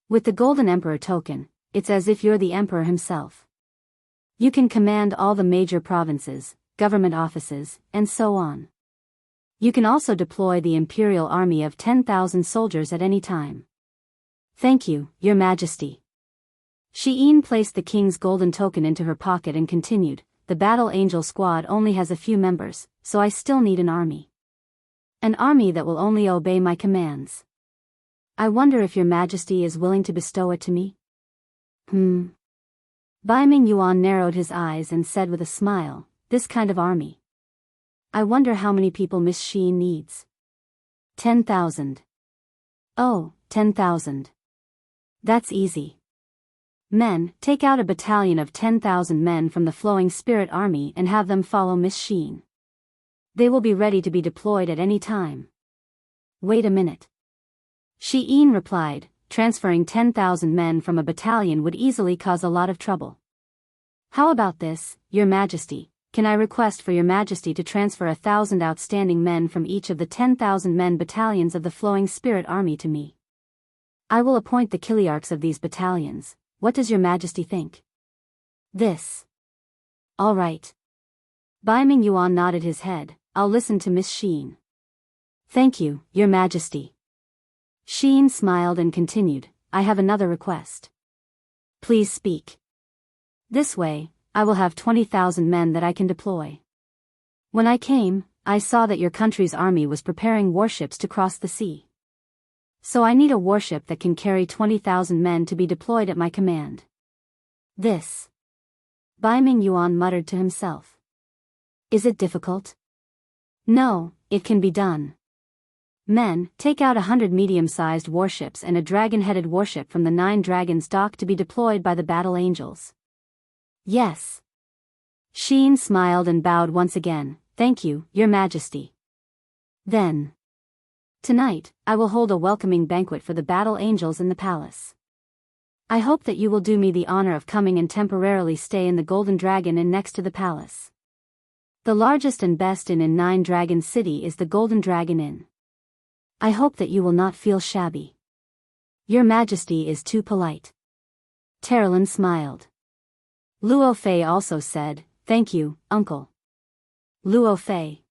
With the Golden Emperor token, it's as if you're the Emperor himself. You can command all the major provinces, government offices, and so on. You can also deploy the Imperial Army of 10,000 soldiers at any time. "Thank you, Your Majesty." Sheen placed the king's golden token into her pocket and continued, "The Battle Angel Squad only has a few members, so I still need an army. An army that will only obey my commands. I wonder if Your Majesty is willing to bestow it to me?" Bai Mingyuan narrowed his eyes and said with a smile, "This kind of army. I wonder how many people Miss Sheen needs." 10,000. "Oh, 10,000. That's easy. Men, take out a battalion of 10,000 men from the Flowing Spirit Army and have them follow Miss Sheen. They will be ready to be deployed at any time." "Wait a minute." Sheen replied, "Transferring 10,000 men from a battalion would easily cause a lot of trouble. How about this, Your Majesty? Can I request for Your Majesty to transfer 1,000 outstanding men from each of the 10,000 men battalions of the Flowing Spirit Army to me? I will appoint the Kiliarchs of these battalions. What does Your Majesty think?" "This. All right." Bai Mingyuan nodded his head, "I'll listen to Miss Sheen." "Thank you, Your Majesty." Sheen smiled and continued, "I have another request. Please speak. This way, I will have 20,000 men that I can deploy. When I came, I saw that your country's army was preparing warships to cross the sea. So I need a warship that can carry 20,000 men to be deployed at my command. This. Bai Ming Yuan muttered to himself. Is it difficult? No, it can be done. Men, take out 100 medium-sized warships and a dragon-headed warship from the 9 dragons dock to be deployed by the battle angels. Yes. Sheen smiled and bowed once again. Thank you, Your Majesty. Then. Tonight, I will hold a welcoming banquet for the battle angels in the palace. I hope that you will do me the honor of coming and temporarily stay in the Golden Dragon Inn next to the palace. The largest and best inn in 9 Dragon City is the Golden Dragon Inn. I hope that you will not feel shabby. Your Majesty is too polite. Terralyn smiled. Luo Fei also said, Thank you, Uncle. Luo Fei.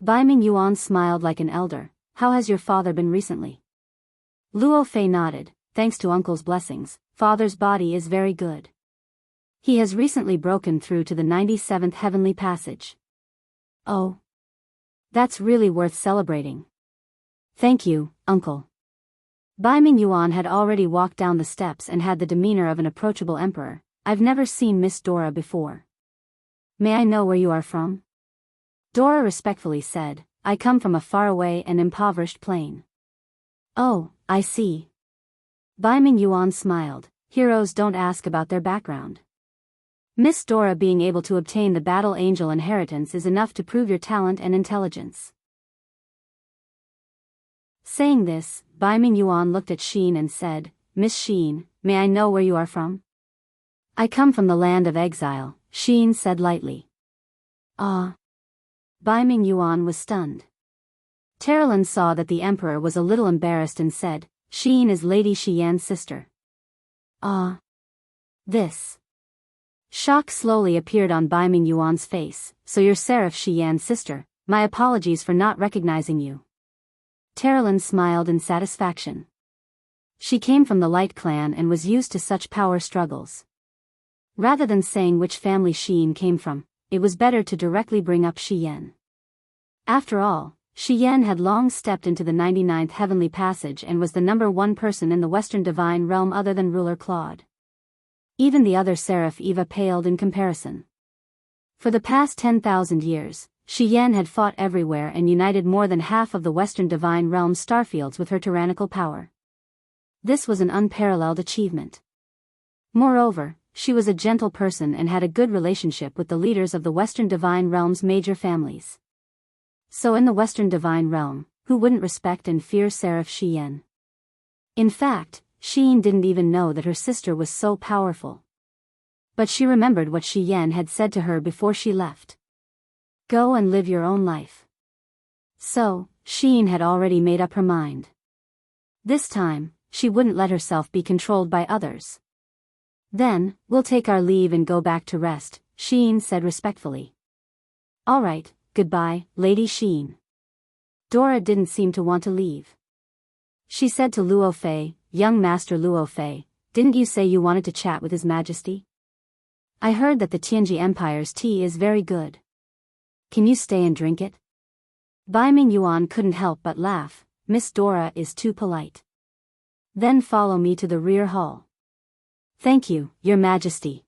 Bai Ming Yuan smiled like an elder. How has your father been recently? Luo Fei nodded. Thanks to Uncle's blessings, Father's body is very good. He has recently broken through to the 97th heavenly passage. Oh. That's really worth celebrating. Thank you, Uncle. Bai Ming Yuan had already walked down the steps and had the demeanor of an approachable emperor. I've never seen Miss Dora before. May I know where you are from? Dora respectfully said, I come from a faraway and impoverished plain. Oh, I see. Bai Ming Yuan smiled. Heroes don't ask about their background. Miss Dora being able to obtain the Battle Angel inheritance is enough to prove your talent and intelligence. Saying this, Bai Ming Yuan looked at Sheen and said, Miss Sheen, may I know where you are from? I come from the land of exile, Sheen said lightly. Ah. Bai Ming Yuan was stunned. Terralyn saw that the emperor was a little embarrassed and said, Sheen is Lady Shiyan's sister. Ah. This. Shock slowly appeared on Bai Ming Yuan's face. So you're Seraph Shiyan's sister. My apologies for not recognizing you. Terralyn smiled in satisfaction. She came from the Light Clan and was used to such power struggles. Rather than saying which family Sheen came from, it was better to directly bring up Shiyan. After all, Shiyan had long stepped into the 99th heavenly passage and was the #1 person in the Western Divine Realm other than ruler Claude. Even the other Seraph Eva paled in comparison. For the past 10,000 years, Shiyan had fought everywhere and united more than half of the Western Divine Realm's starfields with her tyrannical power. This was an unparalleled achievement. Moreover, she was a gentle person and had a good relationship with the leaders of the Western Divine Realm's major families. So in the Western Divine Realm, who wouldn't respect and fear Seraph Shiyan? In fact, Sheen didn't even know that her sister was so powerful. But she remembered what Shiyan had said to her before she left. Go and live your own life. So, Sheen had already made up her mind. This time, she wouldn't let herself be controlled by others. Then, we'll take our leave and go back to rest, Sheen said respectfully. All right, goodbye, Lady Sheen. Dora didn't seem to want to leave. She said to Luo Fei, Young Master Luo Fei, didn't you say you wanted to chat with His Majesty? I heard that the Tianji Empire's tea is very good. Can you stay and drink it? Bai Ming Yuan couldn't help but laugh. Miss Dora is too polite. Then follow me to the rear hall. Thank you, Your Majesty.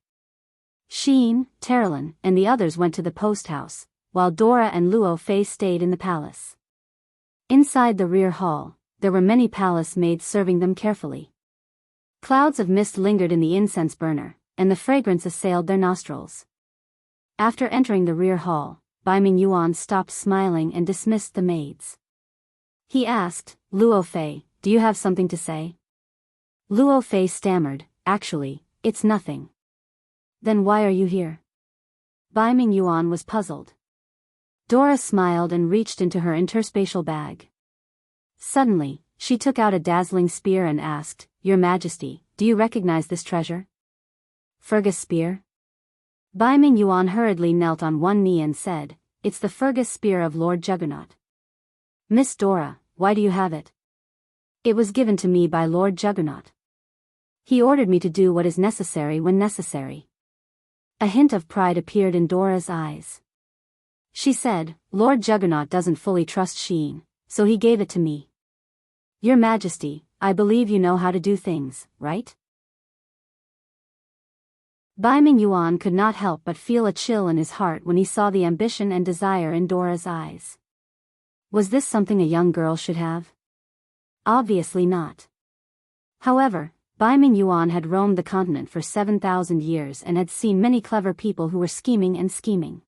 Sheen, Terralyn, and the others went to the post house, while Dora and Luo Fei stayed in the palace. Inside the rear hall, there were many palace maids serving them carefully. Clouds of mist lingered in the incense burner, and the fragrance assailed their nostrils. After entering the rear hall, Bai Ming Yuan stopped smiling and dismissed the maids. He asked, Luo Fei, do you have something to say? Luo Fei stammered, actually, it's nothing. Then why are you here? Bai Ming Yuan was puzzled. Dora smiled and reached into her interspatial bag. Suddenly, she took out a dazzling spear and asked, Your Majesty, do you recognize this treasure? Fergus spear? Bai Ming Yuan hurriedly knelt on one knee and said, It's the Fergus spear of Lord Juggernaut. Miss Dora, why do you have it? It was given to me by Lord Juggernaut. He ordered me to do what is necessary when necessary. A hint of pride appeared in Dora's eyes. She said, Lord Juggernaut doesn't fully trust Sheen, so he gave it to me. Your Majesty, I believe you know how to do things, right? Bai Ming Yuan could not help but feel a chill in his heart when he saw the ambition and desire in Dora's eyes. Was this something a young girl should have? Obviously not. However, Bai Ming Yuan had roamed the continent for 7,000 years and had seen many clever people who were scheming and scheming.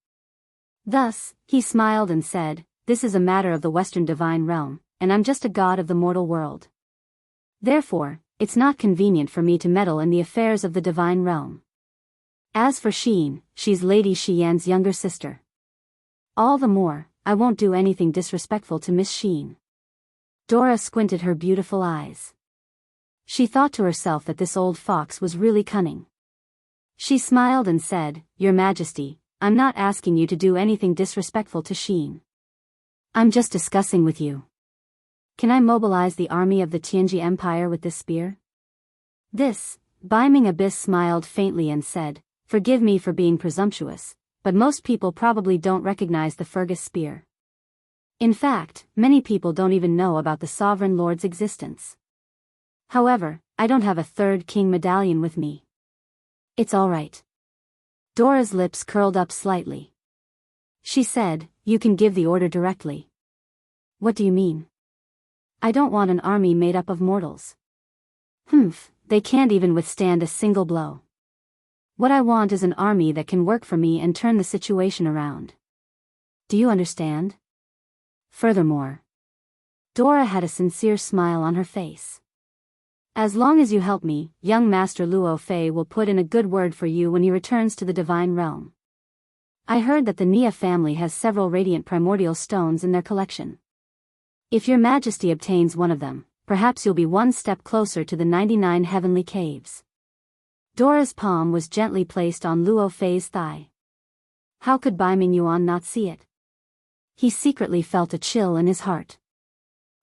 Thus, he smiled and said, "This is a matter of the Western divine realm, and I'm just a god of the mortal world. Therefore, it's not convenient for me to meddle in the affairs of the divine realm. As for Xin, she's Lady Xian's younger sister. All the more, I won't do anything disrespectful to Miss Xin." Dora squinted her beautiful eyes. She thought to herself that this old fox was really cunning. She smiled and said, "Your Majesty, I'm not asking you to do anything disrespectful to Xin. I'm just discussing with you. Can I mobilize the army of the Tianji Empire with this spear?" This, Bai Ming Abyss smiled faintly and said, "Forgive me for being presumptuous, but most people probably don't recognize the Fergus spear. In fact, many people don't even know about the Sovereign Lord's existence. However, I don't have a third king medallion with me." "It's all right." Dora's lips curled up slightly. She said, "You can give the order directly." "What do you mean?" "I don't want an army made up of mortals. Humph, they can't even withstand a single blow. What I want is an army that can work for me and turn the situation around. Do you understand?" Furthermore, Dora had a sincere smile on her face. "As long as you help me, young Master Luo Fei will put in a good word for you when he returns to the divine realm. I heard that the Nia family has several radiant primordial stones in their collection. If your Majesty obtains one of them, perhaps you'll be one step closer to the 99 heavenly caves." Dora's palm was gently placed on Luo Fei's thigh. How could Bai Ming Yuan not see it? He secretly felt a chill in his heart.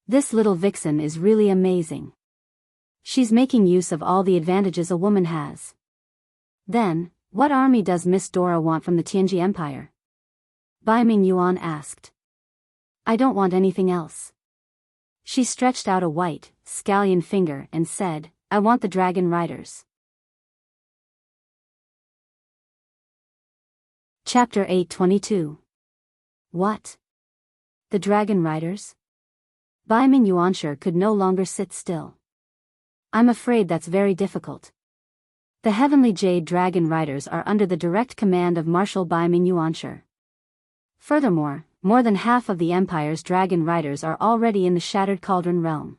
This little vixen is really amazing. She's making use of all the advantages a woman has. Then, what army does Miss Dora want from the Tianji Empire? Bai Ming Yuan asked. "I don't want anything else." She stretched out a white, scallion finger and said, "I want the dragon riders." Chapter 822. What? The dragon riders? Bai Ming Yuanshi could no longer sit still. "I'm afraid that's very difficult. The heavenly jade dragon riders are under the direct command of Marshal Bai Ming Yuanshi. Furthermore, more than half of the Empire's dragon riders are already in the Shattered Cauldron realm.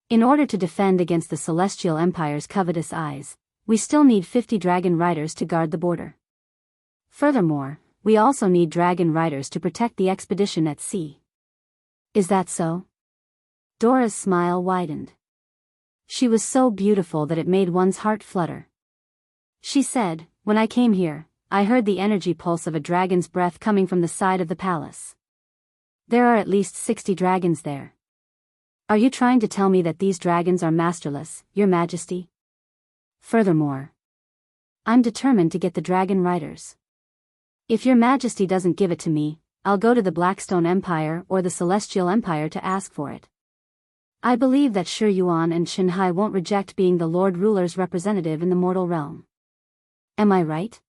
In order to defend against the Celestial Empire's covetous eyes, we still need 50 dragon riders to guard the border. Furthermore, we also need dragon riders to protect the expedition at sea." "Is that so?" Dora's smile widened. She was so beautiful that it made one's heart flutter. She said, "When I came here, I heard the energy pulse of a dragon's breath coming from the side of the palace. There are at least 60 dragons there. Are you trying to tell me that these dragons are masterless, Your Majesty? Furthermore, I'm determined to get the dragon riders. If Your Majesty doesn't give it to me, I'll go to the Blackstone Empire or the Celestial Empire to ask for it. I believe that Shi Yuan and Shanghai won't reject being the Lord Ruler's representative in the mortal realm. Am I right?"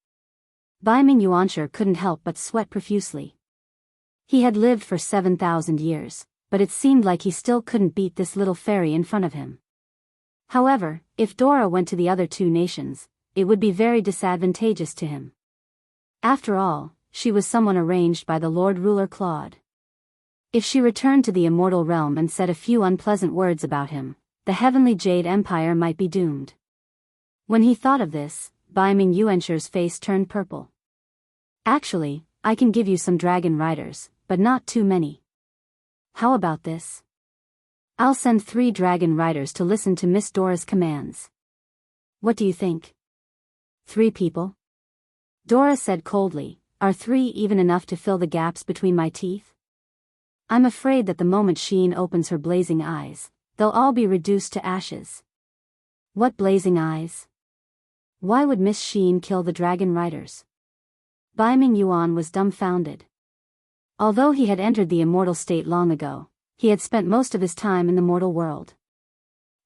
Bai Ming Yuanshi couldn't help but sweat profusely. He had lived for 7,000 years, but it seemed like he still couldn't beat this little fairy in front of him. However, if Dora went to the other two nations, it would be very disadvantageous to him. After all, she was someone arranged by the Lord Ruler Claude. If she returned to the immortal realm and said a few unpleasant words about him, the Heavenly Jade Empire might be doomed. When he thought of this, Bai Ming Yuanshi's face turned purple. "Actually, I can give you some dragon riders, but not too many. How about this? I'll send 3 dragon riders to listen to Miss Dora's commands. What do you think?" "3 people?" Dora said coldly, "Are 3 even enough to fill the gaps between my teeth? I'm afraid that the moment Sheen opens her blazing eyes, they'll all be reduced to ashes." "What blazing eyes? Why would Miss Sheen kill the dragon riders?" Bai Ming Yuan was dumbfounded. Although he had entered the immortal state long ago, he had spent most of his time in the mortal world.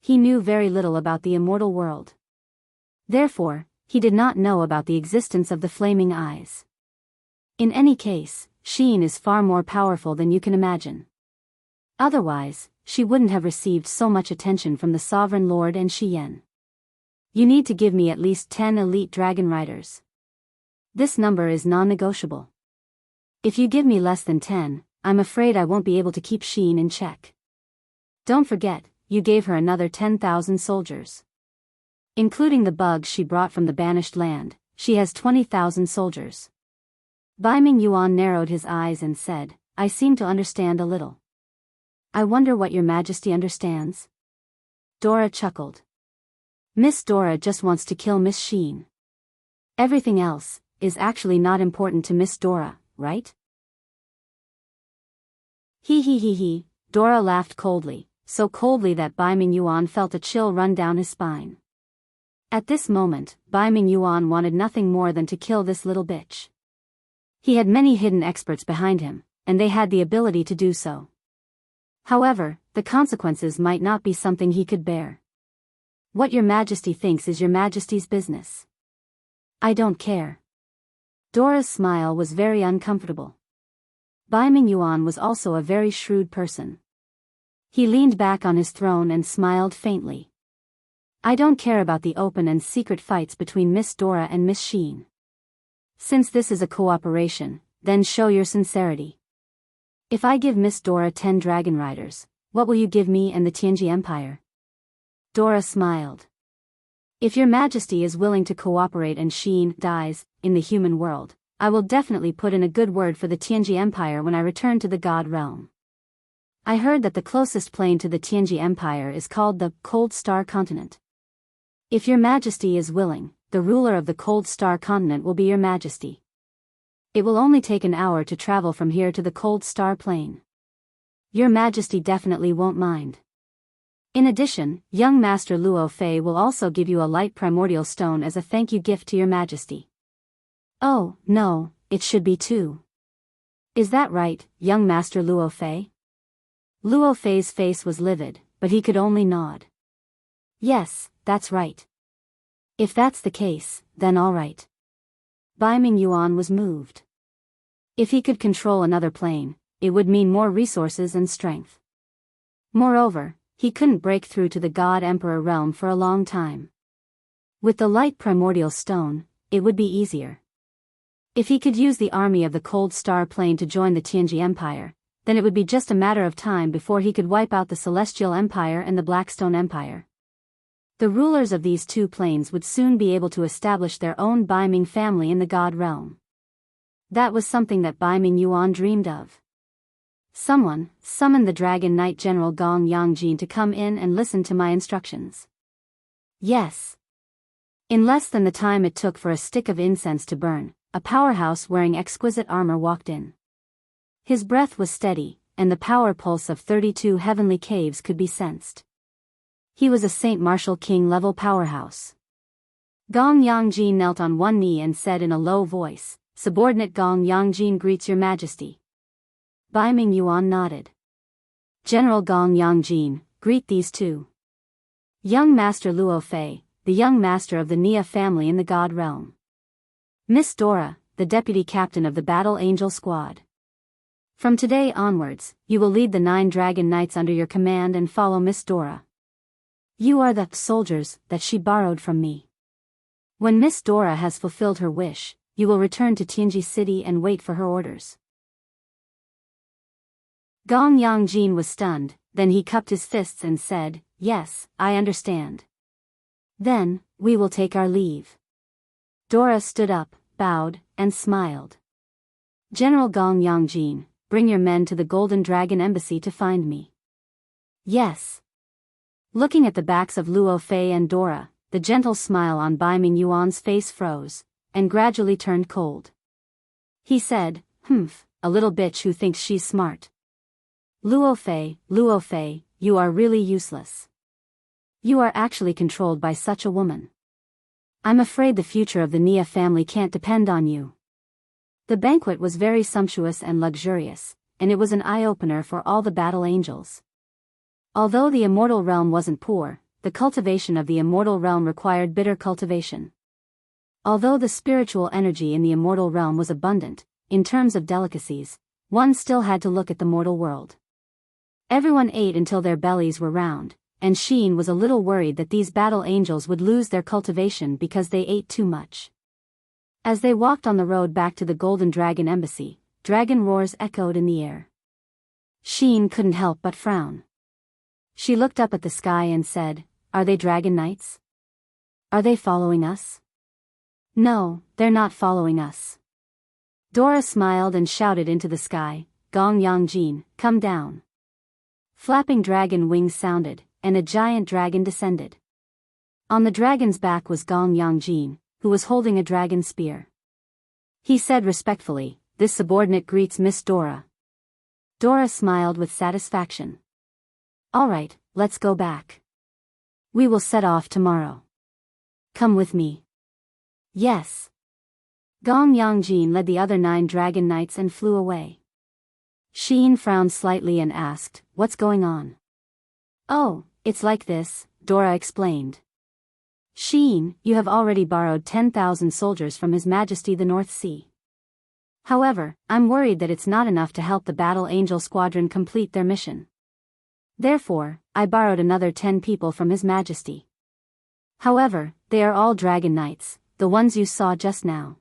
He knew very little about the immortal world. Therefore, he did not know about the existence of the flaming eyes. In any case, Sheen is far more powerful than you can imagine. Otherwise, she wouldn't have received so much attention from the Sovereign Lord and Shiyen. You need to give me at least 10 elite dragon riders. This number is non-negotiable. If you give me less than 10, I'm afraid I won't be able to keep Sheen in check. Don't forget, you gave her another 10,000 soldiers. Including the bugs she brought from the banished land, she has 20,000 soldiers. Baiming Yuan narrowed his eyes and said, I seem to understand a little. I wonder what your majesty understands? Dora chuckled. Miss Dora just wants to kill Miss Sheen. Everything else is actually not important to Miss Dora, right? He, Dora laughed coldly, so coldly that Baiming Yuan felt a chill run down his spine. At this moment, Baiming Yuan wanted nothing more than to kill this little bitch. He had many hidden experts behind him, and they had the ability to do so. However, the consequences might not be something he could bear. What your majesty thinks is your majesty's business. I don't care. Dora's smile was very uncomfortable. Baiming Yuan was also a very shrewd person. He leaned back on his throne and smiled faintly. I don't care about the open and secret fights between Miss Dora and Miss Sheen. Since this is a cooperation, then show your sincerity. If I give Miss Dora 10 dragon riders, what will you give me and the Tianji Empire? Dora smiled. If your majesty is willing to cooperate and Sheen dies in the human world, I will definitely put in a good word for the Tianji Empire when I return to the God Realm. I heard that the closest plane to the Tianji Empire is called the Cold Star Continent. If your majesty is willing, the ruler of the Cold Star Continent will be your majesty. It will only take an hour to travel from here to the Cold Star Plain. Your majesty definitely won't mind. In addition, young Master Luo Fei will also give you a light primordial stone as a thank you gift to your majesty. Oh, no, it should be 2. Is that right, young Master Luo Fei? Luo Fei's face was livid, but he could only nod. Yes, that's right. If that's the case, then all right. Baiming Yuan was moved. If he could control another plane, it would mean more resources and strength. Moreover, he couldn't break through to the God Emperor realm for a long time. With the light primordial stone, it would be easier. If he could use the army of the Cold Star Plain to join the Tianji Empire, then it would be just a matter of time before he could wipe out the Celestial Empire and the Blackstone Empire. The rulers of these 2 planes would soon be able to establish their own Baiming family in the God Realm. That was something that Baiming Yuan dreamed of. Someone, summon the Dragon Knight General Gong Yangjin to come in and listen to my instructions. Yes. In less than the time it took for a stick of incense to burn, a powerhouse wearing exquisite armor walked in. His breath was steady, and the power pulse of 32 heavenly caves could be sensed. He was a Saint Martial King level powerhouse. Gong Yangjin knelt on one knee and said in a low voice, Subordinate Gong Yangjin greets your majesty. Baiming Yuan nodded. General Gong Yangjin, greet these 2. Young Master Luo Fei, the young master of the Nia family in the God Realm. Miss Dora, the deputy captain of the Battle Angel Squad. From today onwards, you will lead the 9 Dragon Knights under your command and follow Miss Dora. You are the soldiers that she borrowed from me. When Miss Dora has fulfilled her wish, you will return to Tianji City and wait for her orders. Gong Yangjin was stunned, then he cupped his fists and said, Yes, I understand. Then, we will take our leave. Dora stood up, bowed, and smiled. General Gong Yangjin, bring your men to the Golden Dragon Embassy to find me. Yes. Looking at the backs of Luo Fei and Dora, the gentle smile on Baiming Yuan's face froze, and gradually turned cold. He said, a little bitch who thinks she's smart. Luo Fei, you are really useless. You are actually controlled by such a woman. I'm afraid the future of the Nia family can't depend on you. The banquet was very sumptuous and luxurious, and it was an eye-opener for all the battle angels. Although the immortal realm wasn't poor, the cultivation of the immortal realm required bitter cultivation. Although the spiritual energy in the immortal realm was abundant, in terms of delicacies, one still had to look at the mortal world. Everyone ate until their bellies were round, and Sheen was a little worried that these battle angels would lose their cultivation because they ate too much. As they walked on the road back to the Golden Dragon Embassy, dragon roars echoed in the air. Sheen couldn't help but frown. She looked up at the sky and said, "Are they dragon knights? Are they following us?" "No, they're not following us." Dora smiled and shouted into the sky, "Gong Yang Jin, come down." Flapping dragon wings sounded, and a giant dragon descended. On the dragon's back was Gong Yang Jin, who was holding a dragon spear. He said respectfully, "This subordinate greets Miss Dora." Dora smiled with satisfaction. "All right, let's go back. We will set off tomorrow. Come with me." "Yes." Gong Yang Jin led the other 9 dragon knights and flew away. Sheen frowned slightly and asked, "What's going on?" "Oh, it's like this," Dora explained. "Sheen, you have already borrowed 10,000 soldiers from His Majesty the North Sea. However, I'm worried that it's not enough to help the Battle Angel Squadron complete their mission. Therefore, I borrowed another 10 people from His Majesty. However, they are all dragon knights, the ones you saw just now."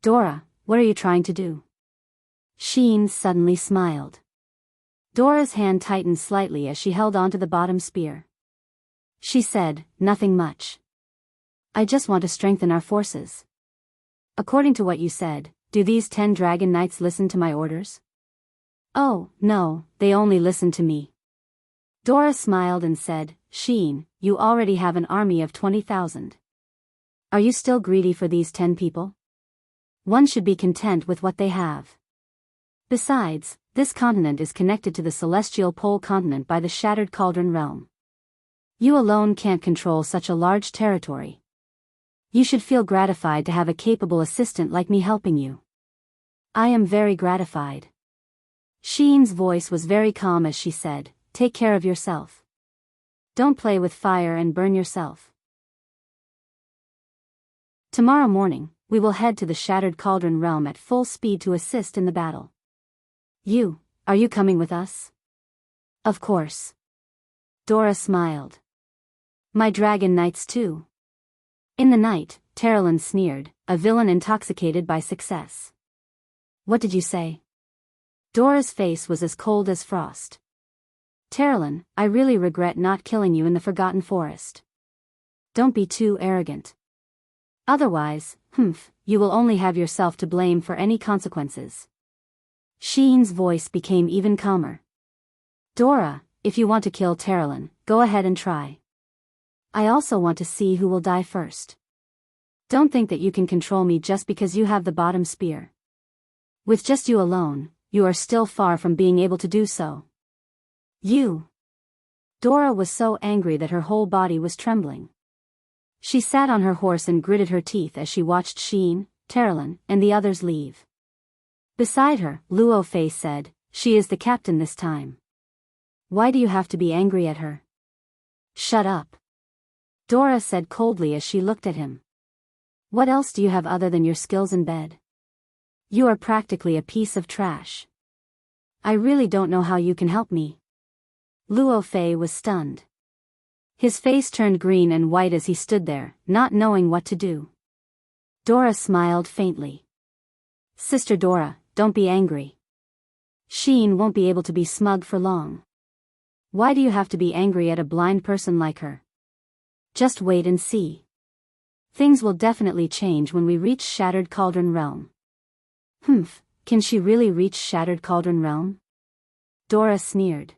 "Dora, what are you trying to do?" Sheen suddenly smiled. Dora's hand tightened slightly as she held onto the bottom spear. She said, "Nothing much. I just want to strengthen our forces. According to what you said, do these 10 dragon knights listen to my orders?" "Oh, no, they only listen to me." Dora smiled and said, "Sheen, you already have an army of 20,000. Are you still greedy for these 10 people? One should be content with what they have. Besides, this continent is connected to the celestial pole continent by the Shattered Cauldron realm. You alone can't control such a large territory. You should feel gratified to have a capable assistant like me helping you." "I am very gratified." Sheen's voice was very calm as she said, "Take care of yourself. Don't play with fire and burn yourself. Tomorrow morning, we will head to the Shattered Cauldron realm at full speed to assist in the battle. Are you coming with us?" "Of course." Dora smiled. "My dragon knights too." In the night, Terrelin sneered, a villain intoxicated by success. "What did you say?" Dora's face was as cold as frost. "Terrelin, I really regret not killing you in the Forgotten Forest. Don't be too arrogant. Otherwise, you will only have yourself to blame for any consequences." Sheen's voice became even calmer. "Dora, if you want to kill Terrelin, go ahead and try. I also want to see who will die first. Don't think that you can control me just because you have the bottom spear. With just you alone, you are still far from being able to do so." Dora was so angry that her whole body was trembling. She sat on her horse and gritted her teeth as she watched Sheen, Terrelin, and the others leave. Beside her, Luo Fei said, "She is the captain this time. Why do you have to be angry at her?" "Shut up," Dora said coldly as she looked at him. "What else do you have other than your skills in bed? You are practically a piece of trash. I really don't know how you can help me." Luo Fei was stunned. His face turned green and white as he stood there, not knowing what to do. Dora smiled faintly. "Sister Dora, don't be angry. Sheen won't be able to be smug for long. Why do you have to be angry at a blind person like her? Just wait and see. Things will definitely change when we reach Shattered Cauldron Realm." Can she really reach Shattered Cauldron Realm?" Dora sneered.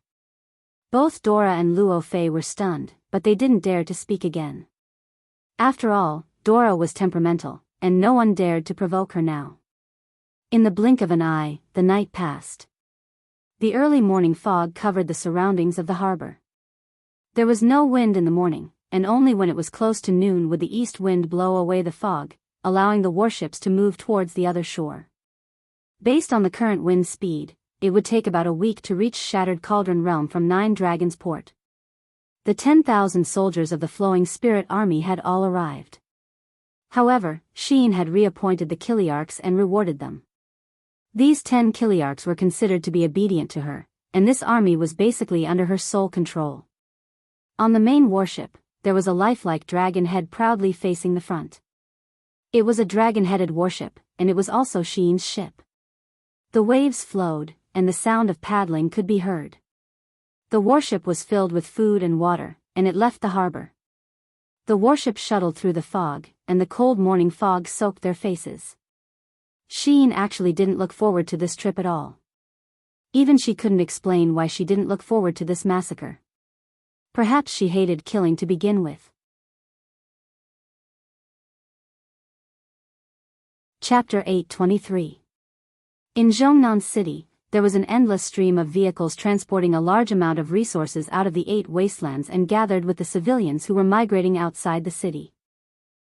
Both Dora and Luo Fei were stunned, but they didn't dare to speak again. After all, Dora was temperamental, and no one dared to provoke her now. In the blink of an eye, the night passed. The early morning fog covered the surroundings of the harbor. There was no wind in the morning, and only when it was close to noon would the east wind blow away the fog, allowing the warships to move towards the other shore. Based on the current wind speed, it would take about a week to reach Shattered Cauldron Realm from Nine Dragons Port. The 10,000 soldiers of the Flowing Spirit Army had all arrived. However, Sheen had reappointed the Kiliarchs and rewarded them. These 10 Kiliarchs were considered to be obedient to her, and this army was basically under her sole control. On the main warship, there was a lifelike dragon head proudly facing the front. It was a dragon-headed warship, and it was also Sheen's ship. The waves flowed, and the sound of paddling could be heard. The warship was filled with food and water, and it left the harbor. The warship shuttled through the fog, and the cold morning fog soaked their faces. Sheen actually didn't look forward to this trip at all. Even she couldn't explain why she didn't look forward to this massacre. Perhaps she hated killing to begin with. Chapter 823. In Zhongnan City, there was an endless stream of vehicles transporting a large amount of resources out of the 8 wastelands and gathered with the civilians who were migrating outside the city.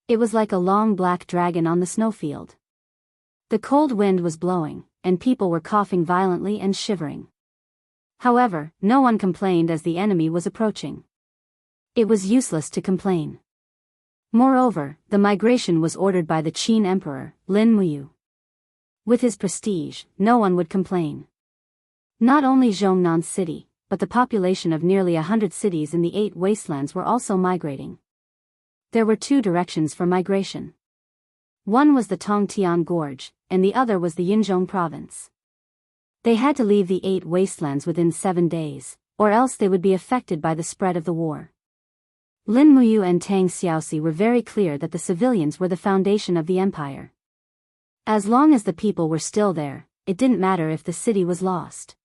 It was like a long black dragon on the snowfield. The cold wind was blowing, and people were coughing violently and shivering. However, no one complained as the enemy was approaching. It was useless to complain. Moreover, the migration was ordered by the Qin Emperor, Lin Muyu. With his prestige, no one would complain. Not only Zhongnan City, but the population of nearly 100 cities in the 8 wastelands were also migrating. There were 2 directions for migration. One was the Tongtian Gorge, and the other was the Yinzhong province. They had to leave the 8 wastelands within 7 days, or else they would be affected by the spread of the war. Lin Muyu and Tang Xiaoxi were very clear that the civilians were the foundation of the empire. As long as the people were still there, it didn't matter if the city was lost.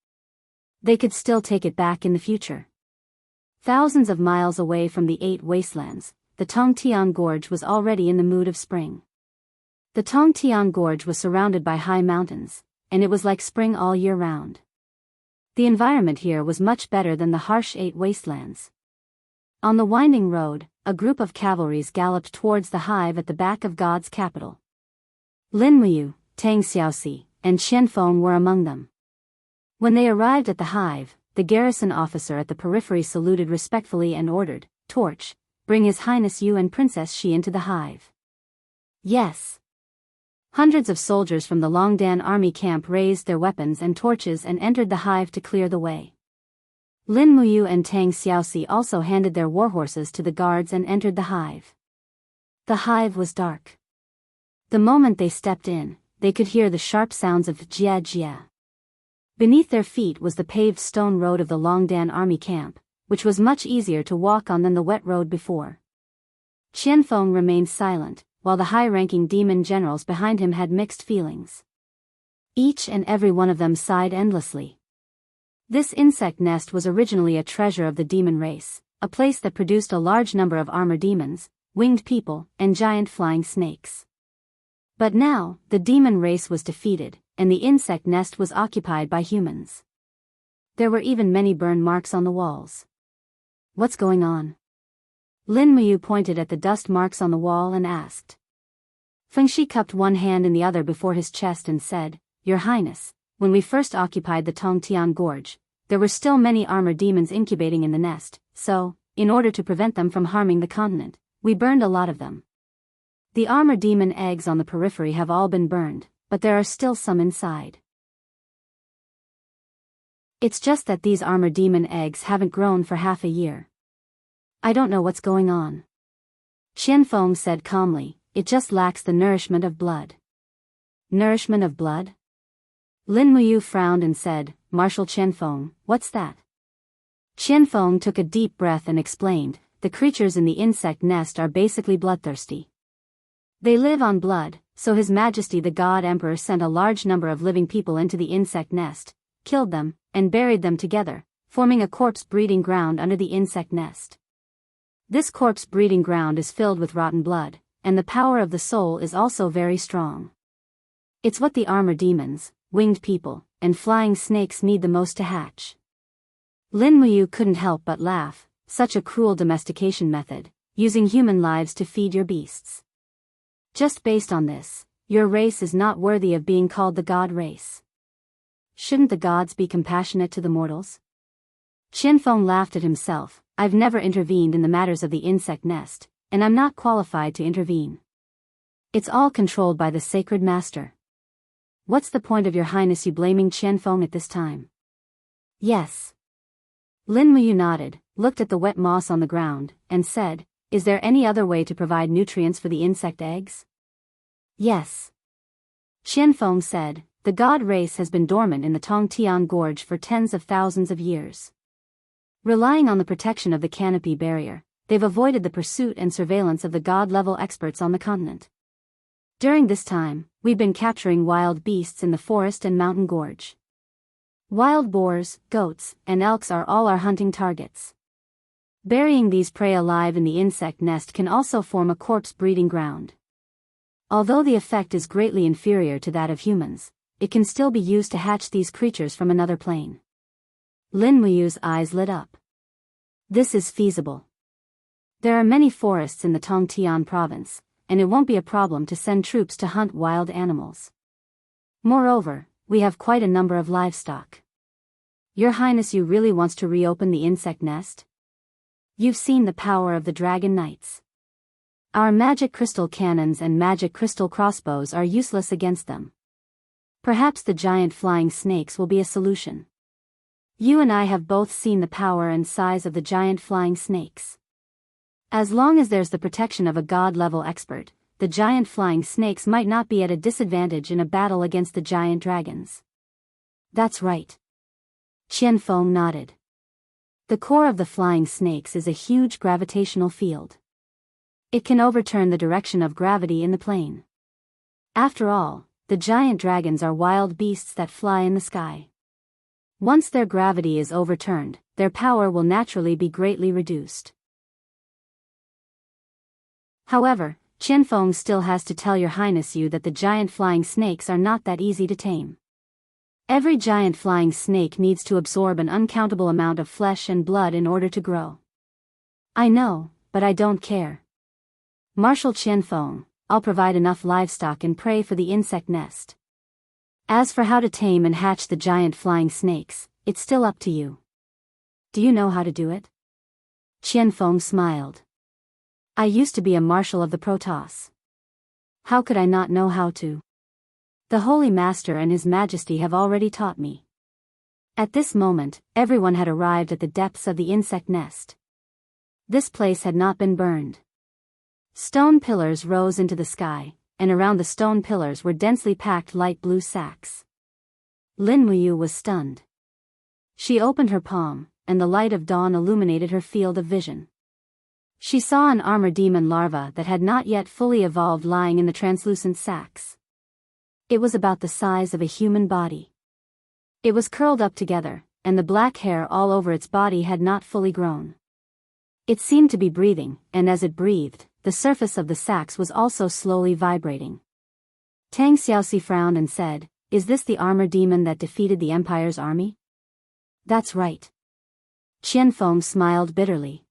They could still take it back in the future. Thousands of miles away from the 8 wastelands, the Tongtian Gorge was already in the mood of spring. The Tongtian Gorge was surrounded by high mountains, and it was like spring all year round. The environment here was much better than the harsh 8 wastelands. On the winding road, a group of cavalries galloped towards the hive at the back of God's capital. Lin Muyu, Tang Xiaoxi, and Qianfeng were among them. When they arrived at the hive, the garrison officer at the periphery saluted respectfully and ordered, "Torch, bring His Highness Yu and Princess Xi into the hive." Yes. Hundreds of soldiers from the Longdan army camp raised their weapons and torches and entered the hive to clear the way. Lin Muyu and Tang Xiaoxi also handed their warhorses to the guards and entered the hive. The hive was dark. The moment they stepped in, they could hear the sharp sounds of jia jia. Beneath their feet was the paved stone road of the Longdan army camp, which was much easier to walk on than the wet road before. Qianfeng remained silent, while the high-ranking demon generals behind him had mixed feelings. Each and every one of them sighed endlessly. This insect nest was originally a treasure of the demon race, a place that produced a large number of armor demons, winged people, and giant flying snakes. But now, the demon race was defeated, and the insect nest was occupied by humans. There were even many burn marks on the walls. What's going on? Lin Muyu pointed at the dust marks on the wall and asked. Fengshi cupped one hand in the other before his chest and said, "Your Highness, when we first occupied the Tongtian Gorge, there were still many armor demons incubating in the nest, so, in order to prevent them from harming the continent, we burned a lot of them. The armor demon eggs on the periphery have all been burned, but there are still some inside. It's just that these armor demon eggs haven't grown for half a year. I don't know what's going on." Qianfeng said calmly, "It just lacks the nourishment of blood." Nourishment of blood? Lin Muyu frowned and said, "Marshal Qianfeng, what's that?" Qianfeng took a deep breath and explained, "The creatures in the insect nest are basically bloodthirsty. They live on blood, so His Majesty the God Emperor sent a large number of living people into the insect nest, killed them, and buried them together, forming a corpse breeding ground under the insect nest. This corpse breeding ground is filled with rotten blood, and the power of the soul is also very strong. It's what the armor demons, winged people, and flying snakes need the most to hatch." Lin Muyu couldn't help but laugh. Such a cruel domestication method, using human lives to feed your beasts. Just based on this, your race is not worthy of being called the god race. shouldn't the gods be compassionate to the mortals? Qianfeng laughed at himself. I've never intervened in the matters of the insect nest, and I'm not qualified to intervene. It's all controlled by the sacred master. What's the point of your highness you blaming Qianfeng at this time? Yes. Lin Muyu nodded, looked at the wet moss on the ground, and said, is there any other way to provide nutrients for the insect eggs? Yes. Qianfeng said, the god race has been dormant in the Tongtian Gorge for tens of thousands of years. Relying on the protection of the canopy barrier, they've avoided the pursuit and surveillance of the god-level experts on the continent. During this time, we've been capturing wild beasts in the forest and mountain gorge. Wild boars, goats, and elks are all our hunting targets. Burying these prey alive in the insect nest can also form a corpse breeding ground. Although the effect is greatly inferior to that of humans, it can still be used to hatch these creatures from another plane. Lin Muyu's eyes lit up. This is feasible. There are many forests in the Tongtian province, and it won't be a problem to send troops to hunt wild animals. Moreover, we have quite a number of livestock. Your Highness, you really wants to reopen the insect nest? You've seen the power of the Dragon Knights. Our magic crystal cannons and magic crystal crossbows are useless against them. Perhaps the giant flying snakes will be a solution. You and I have both seen the power and size of the giant flying snakes. As long as there's the protection of a god-level expert, the giant flying snakes might not be at a disadvantage in a battle against the giant dragons. That's right. Qianfeng nodded. The core of the flying snakes is a huge gravitational field. It can overturn the direction of gravity in the plane. After all, the giant dragons are wild beasts that fly in the sky. Once their gravity is overturned, their power will naturally be greatly reduced. However, Qianfeng still has to tell your Highness you that the giant flying snakes are not that easy to tame. Every giant flying snake needs to absorb an uncountable amount of flesh and blood in order to grow. I know, but I don't care. Marshal Qianfeng, I'll provide enough livestock and prey for the insect nest. As for how to tame and hatch the giant flying snakes, it's still up to you. Do you know how to do it? Qianfeng smiled. I used to be a marshal of the Protoss. How could I not know how to? The Holy Master and His Majesty have already taught me. At this moment, everyone had arrived at the depths of the insect nest. This place had not been burned. Stone pillars rose into the sky, and around the stone pillars were densely packed light blue sacks. Lin Muyu was stunned. She opened her palm, and the light of dawn illuminated her field of vision. She saw an armor demon larva that had not yet fully evolved lying in the translucent sacks. It was about the size of a human body. It was curled up together, and the black hair all over its body had not fully grown. It seemed to be breathing, and as it breathed, the surface of the sacks was also slowly vibrating. Tang Xiaoxi frowned and said, "Is this the armor demon that defeated the Empire's army?" "That's right." Qianfeng smiled bitterly.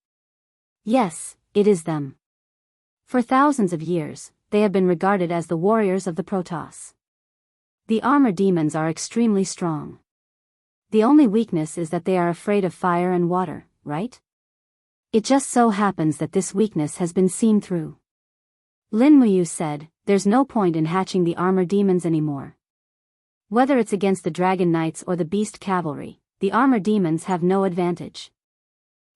"Yes, it is them. For thousands of years, they have been regarded as the warriors of the Protoss. The armor demons are extremely strong. The only weakness is that they are afraid of fire and water, right? It just so happens that this weakness has been seen through." Lin Muyu said, "There's no point in hatching the armor demons anymore. Whether it's against the Dragon Knights or the Beast Cavalry, the armor demons have no advantage.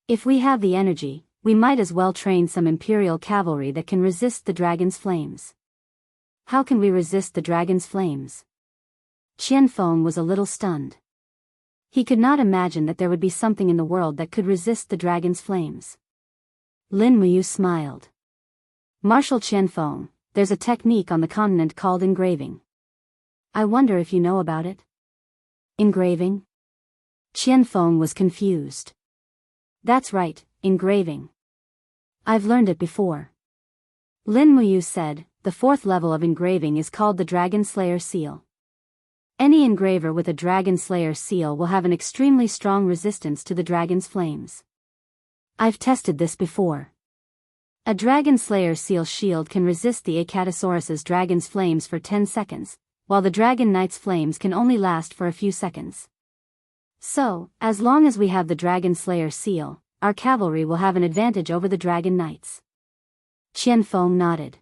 If we have the energy, we might as well train some Imperial cavalry that can resist the dragon's flames." "How can we resist the dragon's flames?" Qianfeng was a little stunned. He could not imagine that there would be something in the world that could resist the dragon's flames. Lin Muyu smiled. "Marshal Qianfeng, there's a technique on the continent called engraving. I wonder if you know about it?" "Engraving?" Qianfeng was confused. "That's right, engraving. I've learned it before." Lin Muyu said, "The fourth level of engraving is called the Dragon Slayer seal. Any engraver with a Dragon Slayer seal will have an extremely strong resistance to the dragon's flames. I've tested this before. A Dragon Slayer seal shield can resist the Acatosaurus's dragon's flames for 10 seconds, while the Dragon Knight's flames can only last for a few seconds. So, as long as we have the Dragon Slayer seal, our cavalry will have an advantage over the Dragon Knights. Qianfeng nodded.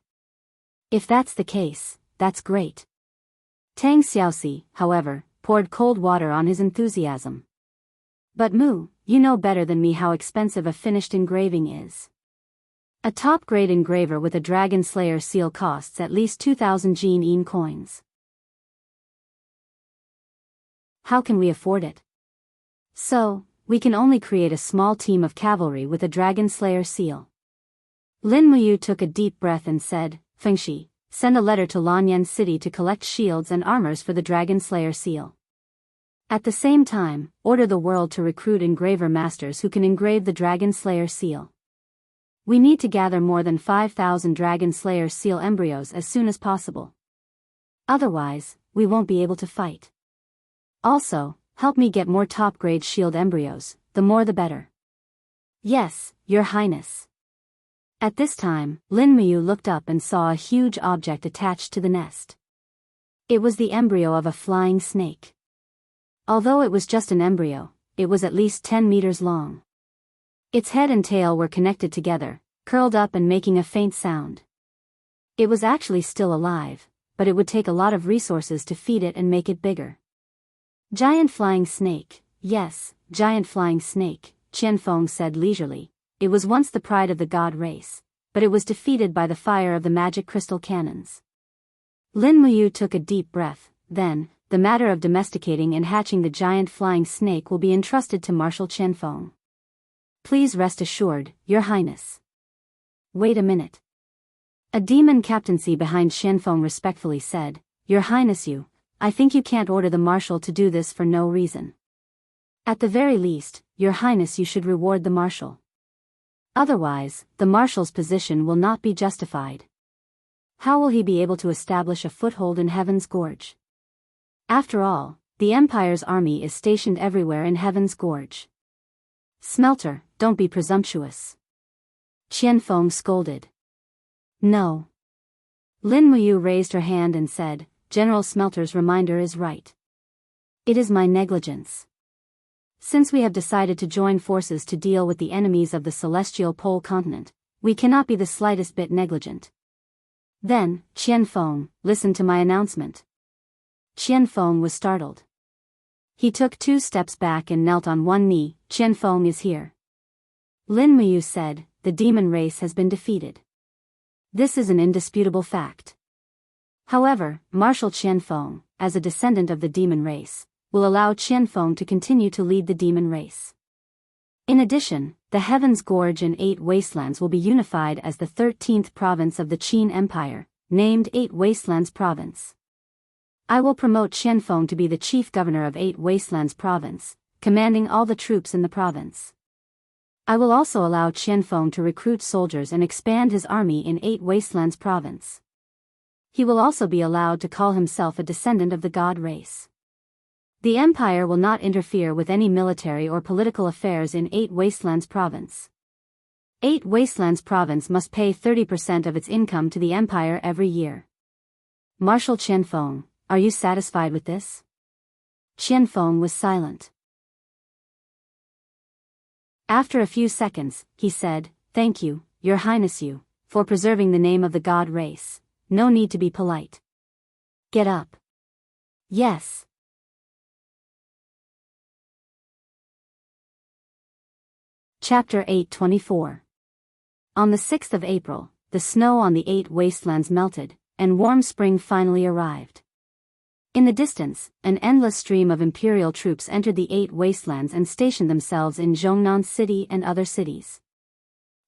If that's the case, that's great. Tang Xiaoxi, however, poured cold water on his enthusiasm. But Mu, you know better than me how expensive a finished engraving is. A top-grade engraver with a Dragon Slayer seal costs at least 2,000 Jin coins. How can we afford it? So, we can only create a small team of cavalry with a Dragon Slayer seal. Lin Muyu took a deep breath and said, Fengshi, send a letter to Lanyan City to collect shields and armors for the Dragon Slayer seal. At the same time, order the world to recruit engraver masters who can engrave the Dragon Slayer seal. We need to gather more than 5,000 Dragon Slayer seal embryos as soon as possible. Otherwise, we won't be able to fight. Also, help me get more top-grade shield embryos, the more the better. Yes, Your Highness. At this time, Lin Muyu looked up and saw a huge object attached to the nest. It was the embryo of a flying snake. Although it was just an embryo, it was at least 10 meters long. Its head and tail were connected together, curled up and making a faint sound. It was actually still alive, but it would take a lot of resources to feed it and make it bigger. Giant flying snake, yes, giant flying snake, Qianfeng said leisurely. It was once the pride of the god race, but it was defeated by the fire of the magic crystal cannons. Lin Muyu took a deep breath, then, the matter of domesticating and hatching the giant flying snake will be entrusted to Marshal Qianfeng. Please rest assured, Your Highness. Wait a minute. A demon captaincy behind Qianfeng respectfully said, Your Highness, I think you can't order the marshal to do this for no reason. At the very least, Your Highness, you should reward the marshal. Otherwise, the marshal's position will not be justified. How will he be able to establish a foothold in Heaven's Gorge? After all, the Empire's army is stationed everywhere in Heaven's Gorge. Smelter, don't be presumptuous. Qianfeng scolded. No. Lin Muyu raised her hand and said, General Smelter's reminder is right. It is my negligence. Since we have decided to join forces to deal with the enemies of the celestial pole continent, we cannot be the slightest bit negligent. Then, Qianfeng, listen to my announcement. Qianfeng was startled. He took 2 steps back and knelt on one knee. Qianfeng is here. Lin Muyu said, the demon race has been defeated. This is an indisputable fact. However, Marshal Qianfeng, as a descendant of the demon race, will allow Qianfeng to continue to lead the demon race. In addition, the Heaven's Gorge and 8 Wastelands will be unified as the 13th province of the Qin Empire, named 8 Wastelands Province. I will promote Qianfeng to be the chief governor of 8 Wastelands Province, commanding all the troops in the province. I will also allow Qianfeng to recruit soldiers and expand his army in 8 Wastelands Province. He will also be allowed to call himself a descendant of the god race. The Empire will not interfere with any military or political affairs in 8 Wastelands Province. 8 Wastelands Province must pay 30% of its income to the Empire every year. Marshal Qianfeng, are you satisfied with this? Qianfeng was silent. After a few seconds, he said, Thank you, Your Highness, for preserving the name of the god race. No need to be polite. Get up. Yes. Chapter 824. On the 6th of April, the snow on the 8 wastelands melted, and warm spring finally arrived. In the distance, an endless stream of imperial troops entered the 8 wastelands and stationed themselves in Zhongnan City and other cities.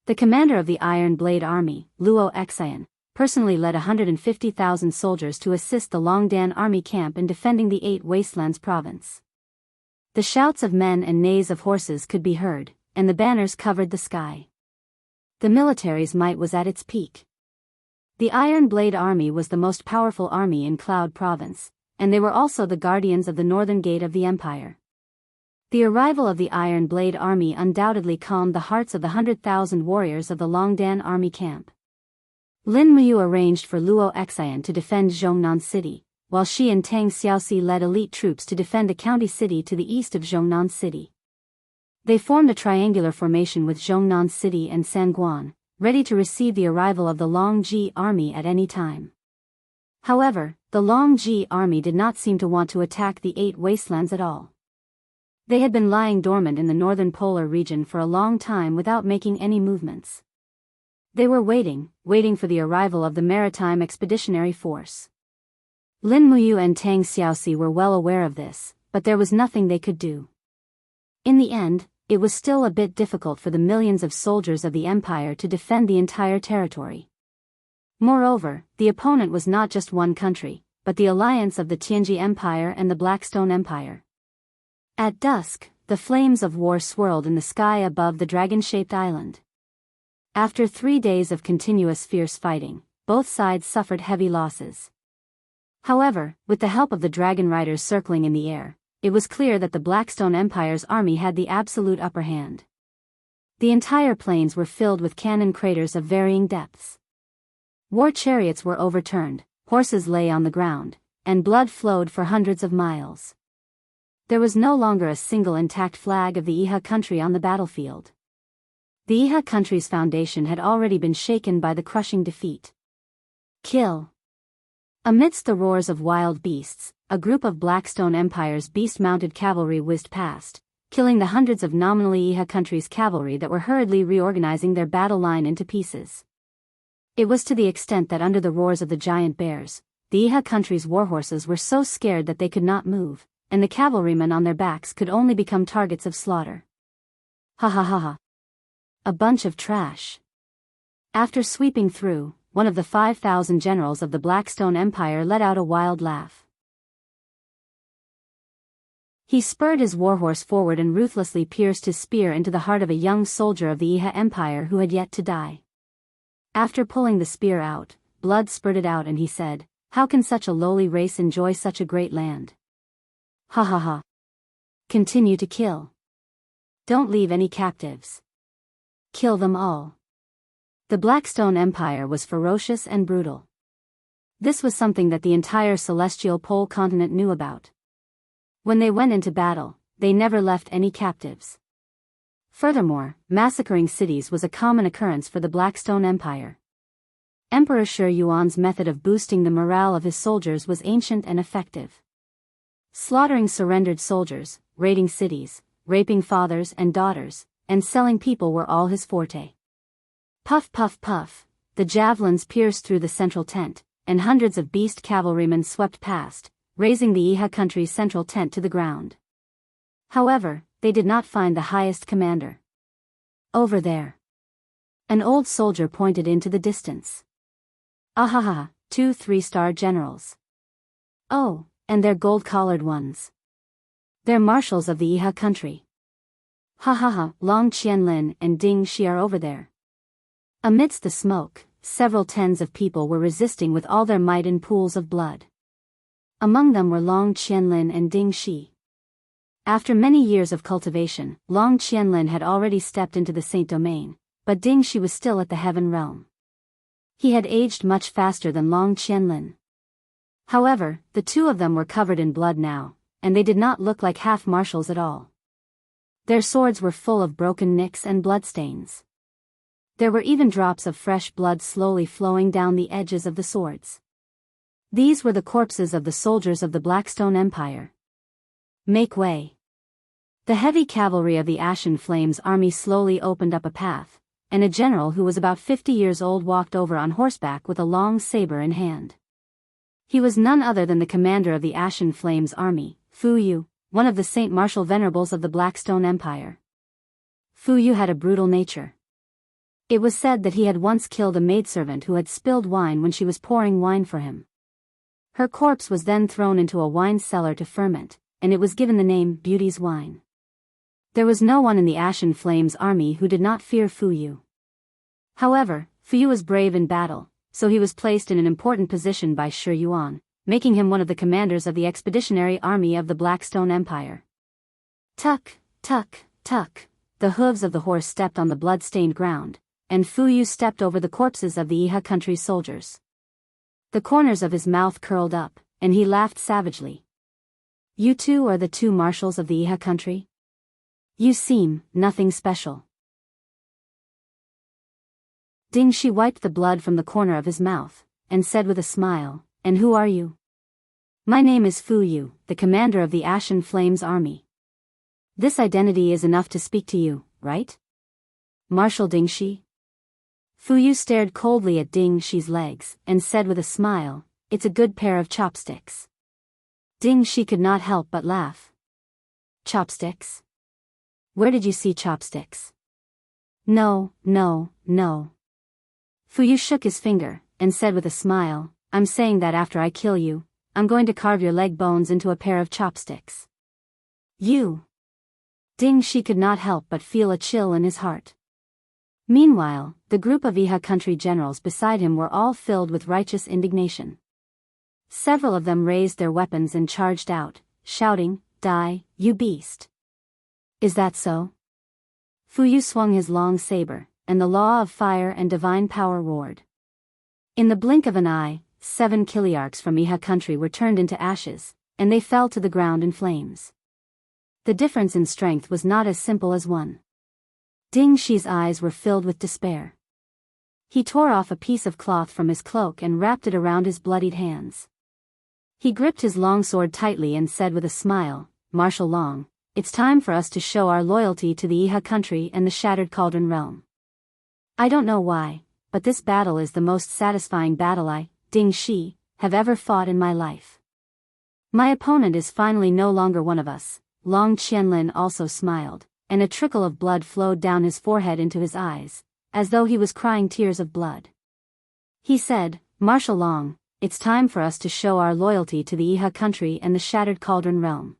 The commander of the Iron Blade Army, Luo Xian, personally led 150,000 soldiers to assist the Longdan army camp in defending the 8 wastelands province. The shouts of men and neighs of horses could be heard, and the banners covered the sky. The military's might was at its peak. The Iron Blade Army was the most powerful army in Cloud Province, and they were also the guardians of the northern gate of the Empire. The arrival of the Iron Blade Army undoubtedly calmed the hearts of the 100,000 warriors of the Longdan army camp. Lin Muyu arranged for Luo Xian to defend Zhongnan City, while she and Tang Xiaoxi led elite troops to defend a county city to the east of Zhongnan City. They formed a triangular formation with Zhongnan City and Sanguan, ready to receive the arrival of the Longji army at any time. However, the Longji army did not seem to want to attack the Eight Wastelands at all. They had been lying dormant in the northern polar region for a long time without making any movements. They were waiting for the arrival of the Maritime Expeditionary Force. Lin Muyu and Tang Xiaoxi were well aware of this, but there was nothing they could do. In the end, it was still a bit difficult for the millions of soldiers of the Empire to defend the entire territory. Moreover, the opponent was not just one country, but the alliance of the Tianji Empire and the Blackstone Empire. At dusk, the flames of war swirled in the sky above the dragon-shaped island. After 3 days of continuous fierce fighting, both sides suffered heavy losses. However, with the help of the dragon riders circling in the air, it was clear that the Blackstone Empire's army had the absolute upper hand. The entire plains were filled with cannon craters of varying depths. War chariots were overturned, horses lay on the ground, and blood flowed for hundreds of miles. There was no longer a single intact flag of the Iha country on the battlefield. The Iha country's foundation had already been shaken by the crushing defeat. Kill. Amidst the roars of wild beasts, a group of Blackstone Empire's beast-mounted cavalry whizzed past, killing the hundreds of nominally Iha country's cavalry that were hurriedly reorganizing their battle line into pieces. It was to the extent that under the roars of the giant bears, the Iha country's warhorses were so scared that they could not move, and the cavalrymen on their backs could only become targets of slaughter. Ha ha ha ha. A bunch of trash. After sweeping through, one of the 5,000 generals of the Blackstone Empire let out a wild laugh. He spurred his warhorse forward and ruthlessly pierced his spear into the heart of a young soldier of the Iha Empire who had yet to die. After pulling the spear out, blood spurted out and he said, "How can such a lowly race enjoy such a great land? Ha ha ha. Continue to kill. Don't leave any captives. Kill them all." The Blackstone Empire was ferocious and brutal. This was something that the entire celestial pole continent knew about. When they went into battle, they never left any captives. Furthermore, massacring cities was a common occurrence for the Blackstone Empire. Emperor Shi Yuan's method of boosting the morale of his soldiers was ancient and effective. Slaughtering surrendered soldiers, raiding cities, raping fathers and daughters, and selling people were all his forte. Puff puff puff, the javelins pierced through the central tent, and hundreds of beast cavalrymen swept past, razing the Iha country's central tent to the ground. However, they did not find the highest commander. Over there. An old soldier pointed into the distance. Ahaha, 2 3-star generals. Oh, and they're gold-collared ones. They're marshals of the Iha country. Ha ha ha, Long Qianlin and Ding Shi are over there. Amidst the smoke, several tens of people were resisting with all their might in pools of blood. Among them were Long Qianlin and Ding Shi. After many years of cultivation, Long Qianlin had already stepped into the Saint Domain, but Ding Shi was still at the Heaven Realm. He had aged much faster than Long Qianlin. However, the two of them were covered in blood now, and they did not look like half-marshals at all. Their swords were full of broken nicks and bloodstains. There were even drops of fresh blood slowly flowing down the edges of the swords. These were the corpses of the soldiers of the Blackstone Empire. Make way. The heavy cavalry of the Ashen Flames army slowly opened up a path, and a general who was about 50 years old walked over on horseback with a long saber in hand. He was none other than the commander of the Ashen Flames army, Fu Yu, one of the Saint Martial Venerables of the Blackstone Empire. Fu Yu had a brutal nature. It was said that he had once killed a maidservant who had spilled wine when she was pouring wine for him. Her corpse was then thrown into a wine cellar to ferment, and it was given the name Beauty's Wine. There was no one in the Ashen Flames army who did not fear Fu Yu. However, Fu Yu was brave in battle, so he was placed in an important position by Shi Yuan, making him one of the commanders of the expeditionary army of the Blackstone Empire. Tuck, tuck, tuck, the hooves of the horse stepped on the blood-stained ground, and Fu Yu stepped over the corpses of the Iha country soldiers. The corners of his mouth curled up, and he laughed savagely. You two are the two marshals of the Iha country? You seem nothing special. Ding Shi wiped the blood from the corner of his mouth, and said with a smile, and who are you? My name is Fu Yu, the commander of the Ashen Flames army. This identity is enough to speak to you, right? Marshal Ding Shi? Fu Yu stared coldly at Ding Shi's legs, and said with a smile, it's a good pair of chopsticks. Ding Shi could not help but laugh. Chopsticks? Where did you see chopsticks? No. Fu Yu shook his finger, and said with a smile, I'm saying that after I kill you, I'm going to carve your leg bones into a pair of chopsticks. You! Ding Shi could not help but feel a chill in his heart. Meanwhile, the group of Iha country generals beside him were all filled with righteous indignation. Several of them raised their weapons and charged out, shouting, Die, you beast! Is that so? Fu Yu swung his long saber, and the law of fire and divine power roared. In the blink of an eye, 7 Kiliarchs from Iha country were turned into ashes, and they fell to the ground in flames. The difference in strength was not as simple as one. Ding Shi's eyes were filled with despair. He tore off a piece of cloth from his cloak and wrapped it around his bloodied hands. He gripped his long sword tightly and said with a smile, Marshal Long, it's time for us to show our loyalty to the Iha country and the Shattered Cauldron realm. I don't know why, but this battle is the most satisfying battle I, Ding Shi, have ever fought in my life. My opponent is finally no longer one of us. Long Qianlin also smiled, and a trickle of blood flowed down his forehead into his eyes, as though he was crying tears of blood. He said, Marshal Long, it's time for us to show our loyalty to the Iha country and the Shattered Cauldron realm.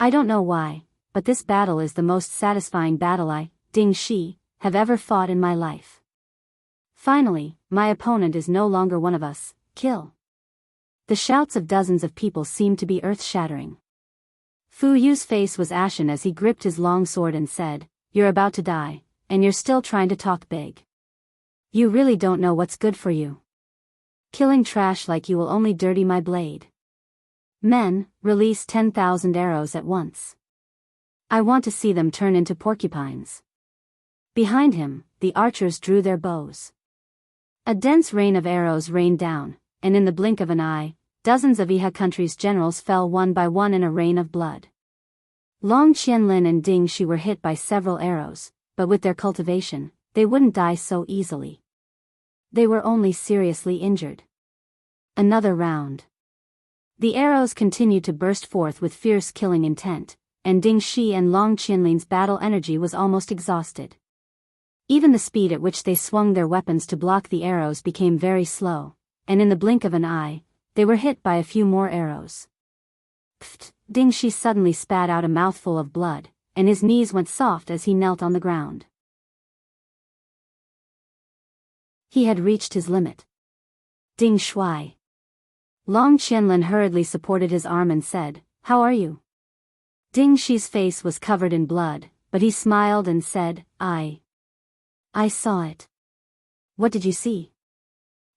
I don't know why, but this battle is the most satisfying battle I, Ding Shi, have ever fought in my life. Finally, my opponent is no longer one of us. Kill. The shouts of dozens of people seemed to be earth-shattering. Fu Yu's face was ashen as he gripped his long sword and said, You're about to die, and you're still trying to talk big. You really don't know what's good for you. Killing trash like you will only dirty my blade. Men, release 10,000 arrows at once. I want to see them turn into porcupines. Behind him, the archers drew their bows. A dense rain of arrows rained down, and in the blink of an eye, dozens of Iha country's generals fell one by one in a rain of blood. Long Qianlin and Ding Shi were hit by several arrows, but with their cultivation, they wouldn't die so easily. They were only seriously injured. Another round. The arrows continued to burst forth with fierce killing intent, and Ding Shi and Long Qianlin's battle energy was almost exhausted. Even the speed at which they swung their weapons to block the arrows became very slow, and in the blink of an eye, they were hit by a few more arrows. Pfft! Ding Shi suddenly spat out a mouthful of blood, and his knees went soft as he knelt on the ground. He had reached his limit. Ding Shui. Long Qianlin hurriedly supported his arm and said, How are you? Ding Shi's face was covered in blood, but he smiled and said, I saw it. What did you see?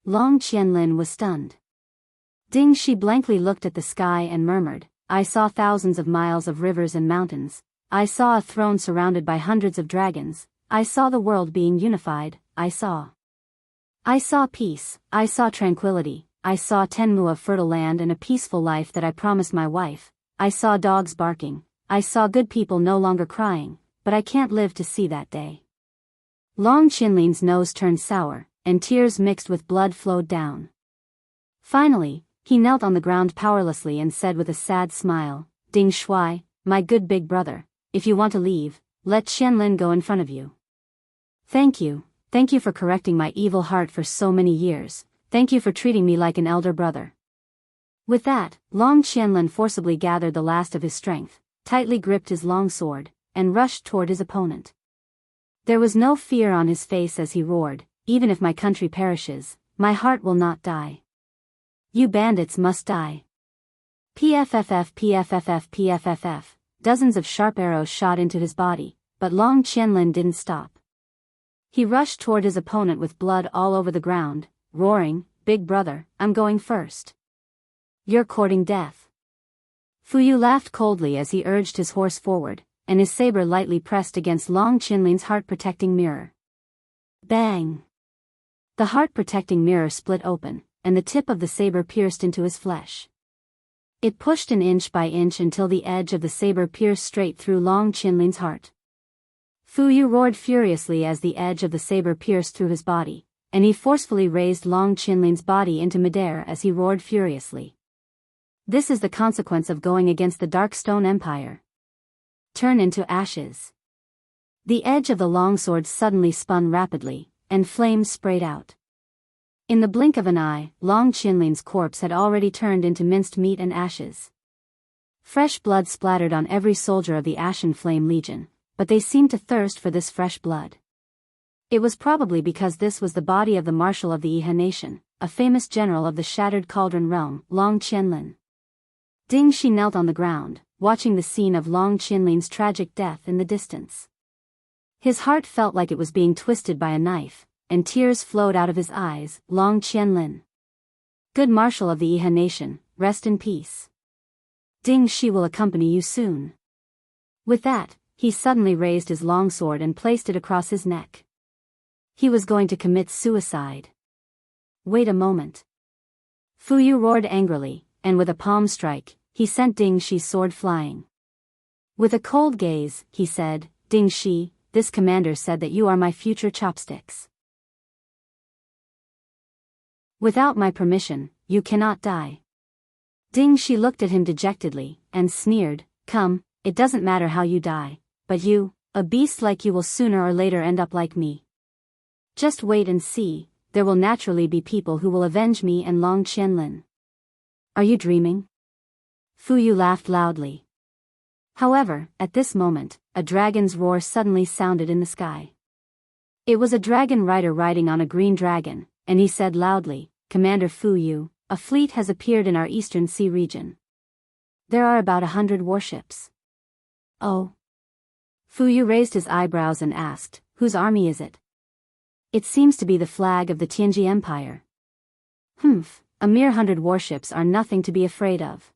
Long Qianlin was stunned. Ding Shi blankly looked at the sky and murmured, I saw thousands of miles of rivers and mountains. I saw a throne surrounded by hundreds of dragons. I saw the world being unified. I saw peace. I saw tranquility. I saw 10 mu of fertile land and a peaceful life that I promised my wife. I saw dogs barking. I saw good people no longer crying, but I can't live to see that day. Long Qianlin's nose turned sour, and tears mixed with blood flowed down. Finally, he knelt on the ground powerlessly and said with a sad smile, Ding Shui, my good big brother, if you want to leave, let Qianlin go in front of you. Thank you for correcting my evil heart for so many years. Thank you for treating me like an elder brother. With that, Long Qianlin forcibly gathered the last of his strength, tightly gripped his long sword, and rushed toward his opponent. There was no fear on his face as he roared, Even if my country perishes, my heart will not die. You bandits must die. PFFF PFFF PFFF. Dozens of sharp arrows shot into his body, but Long Qianlin didn't stop. He rushed toward his opponent with blood all over the ground, roaring, Big brother, I'm going first. You're courting death. Fuyu laughed coldly as he urged his horse forward, and his saber lightly pressed against Long Qinlin's heart-protecting mirror. Bang! The heart-protecting mirror split open, and the tip of the saber pierced into his flesh. It pushed an inch by inch until the edge of the saber pierced straight through Long Qinlin's heart. Fuyu roared furiously as the edge of the saber pierced through his body, and he forcefully raised Long Qinlin's body into midair as he roared furiously. This is the consequence of going against the Dark Stone Empire. Turn into ashes. The edge of the longsword suddenly spun rapidly, and flames sprayed out. In the blink of an eye, Long Qinlin's corpse had already turned into minced meat and ashes. Fresh blood splattered on every soldier of the Ashen Flame Legion, but they seemed to thirst for this fresh blood. It was probably because this was the body of the Marshal of the Iha Nation, a famous general of the Shattered Cauldron Realm, Long Qianlin. Ding Shi knelt on the ground, watching the scene of Long Qinlin's tragic death in the distance. His heart felt like it was being twisted by a knife, and tears flowed out of his eyes. Long Qianlin, good Marshal of the Iha Nation, rest in peace. Ding Shi will accompany you soon. With that, he suddenly raised his long sword and placed it across his neck. He was going to commit suicide. Wait a moment. Fuyu roared angrily, and with a palm strike, he sent Ding Shi's sword flying. With a cold gaze, he said, Ding Shi, this commander said that you are my future chopsticks. Without my permission, you cannot die. Ding Shi looked at him dejectedly, and sneered, come, it doesn't matter how you die, but you, a beast like you will sooner or later end up like me. Just wait and see, there will naturally be people who will avenge me and Long Qianlin. Are you dreaming? Fuyu laughed loudly. However, at this moment, a dragon's roar suddenly sounded in the sky. It was a dragon rider riding on a green dragon, and he said loudly, Commander Fuyu, a fleet has appeared in our eastern sea region. There are about 100 warships. Oh. Fuyu raised his eyebrows and asked, whose army is it? It seems to be the flag of the Tianji Empire. Humph, a mere 100 warships are nothing to be afraid of.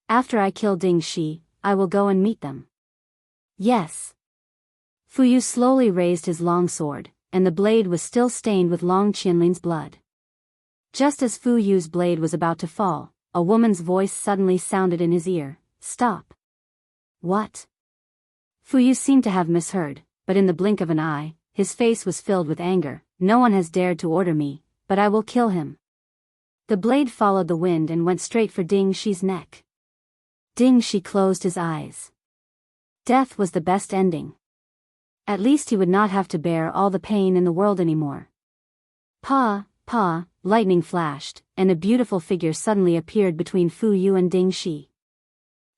After I kill Ding Shi, I will go and meet them. Yes. Fuyu slowly raised his long sword, and the blade was still stained with Long Qianlin's blood. Just as Fuyu's blade was about to fall, a woman's voice suddenly sounded in his ear, stop. What? Fuyu seemed to have misheard, but in the blink of an eye, his face was filled with anger. No one has dared to order me, but I will kill him. The blade followed the wind and went straight for Ding Shi's neck. Ding Shi closed his eyes. Death was the best ending. At least he would not have to bear all the pain in the world anymore. Pa, lightning flashed, and a beautiful figure suddenly appeared between Fuyu and Ding Shi.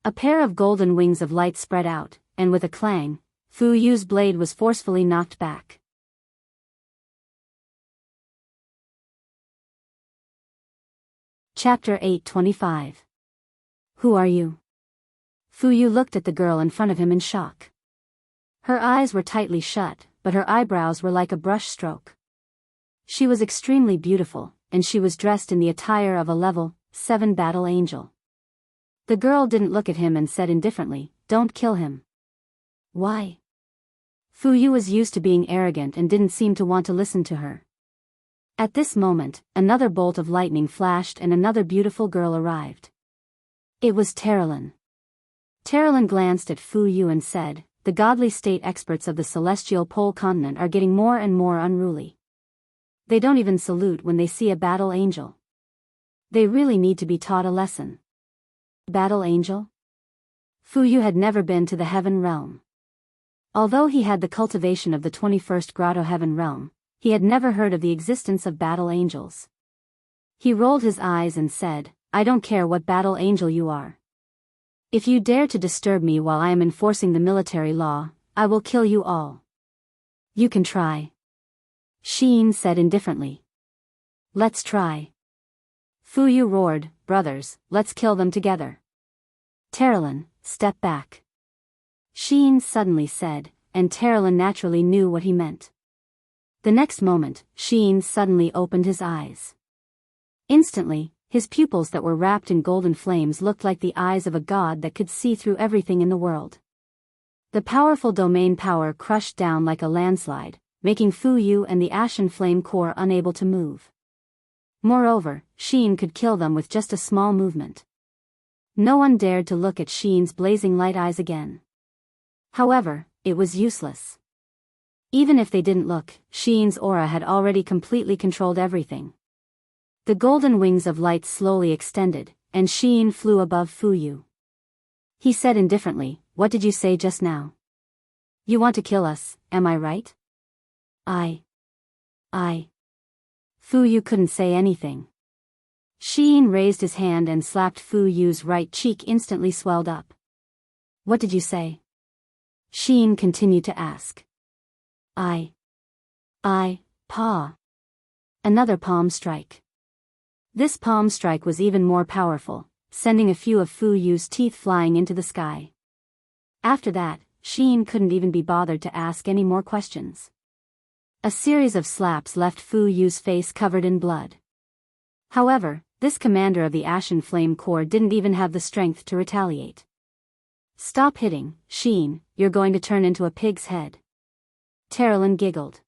A pair of golden wings of light spread out, and with a clang, Fuyu's blade was forcefully knocked back. Chapter 825. Who are you? Fuyu looked at the girl in front of him in shock. Her eyes were tightly shut, but her eyebrows were like a brush stroke. She was extremely beautiful, and she was dressed in the attire of a level 7 battle angel. The girl didn't look at him and said indifferently, don't kill him. Why? Fuyu was used to being arrogant and didn't seem to want to listen to her. At this moment, another bolt of lightning flashed and another beautiful girl arrived. It was Terralyn. Terralyn glanced at Fuyu and said, the godly state experts of the celestial pole continent are getting more and more unruly. They don't even salute when they see a battle angel. They really need to be taught a lesson. Battle angel? Fuyu had never been to the heaven realm. Although he had the cultivation of the 21st Grotto heaven realm, he had never heard of the existence of battle angels. He rolled his eyes and said, I don't care what battle angel you are. If you dare to disturb me while I am enforcing the military law, I will kill you all. You can try. Sheen said indifferently. Let's try. Fuyu roared, brothers, let's kill them together. Terralyn, step back. Sheen suddenly said, and Terralyn naturally knew what he meant. The next moment, Sheen suddenly opened his eyes. Instantly, His pupils that were wrapped in golden flames looked like the eyes of a god that could see through everything in the world. The powerful domain power crushed down like a landslide, making Fu Yu and the Ashen Flame Core unable to move. Moreover, Sheen could kill them with just a small movement. No one dared to look at Sheen's blazing light eyes again. However, it was useless. Even if they didn't look, Sheen's aura had already completely controlled everything. The golden wings of light slowly extended, and Sheen flew above Fu Yu. He said indifferently, "What did you say just now? You want to kill us, am I right?" I. Fu Yu couldn't say anything. Sheen raised his hand and slapped Fu Yu's right cheek, instantly swelled up. "What did you say?" Sheen continued to ask. Paw. Another palm strike. This palm strike was even more powerful, sending a few of Fu Yu's teeth flying into the sky. After that, Sheen couldn't even be bothered to ask any more questions. A series of slaps left Fu Yu's face covered in blood. However, this commander of the Ashen Flame Corps didn't even have the strength to retaliate. "Stop hitting, Sheen, you're going to turn into a pig's head." Terrelin giggled.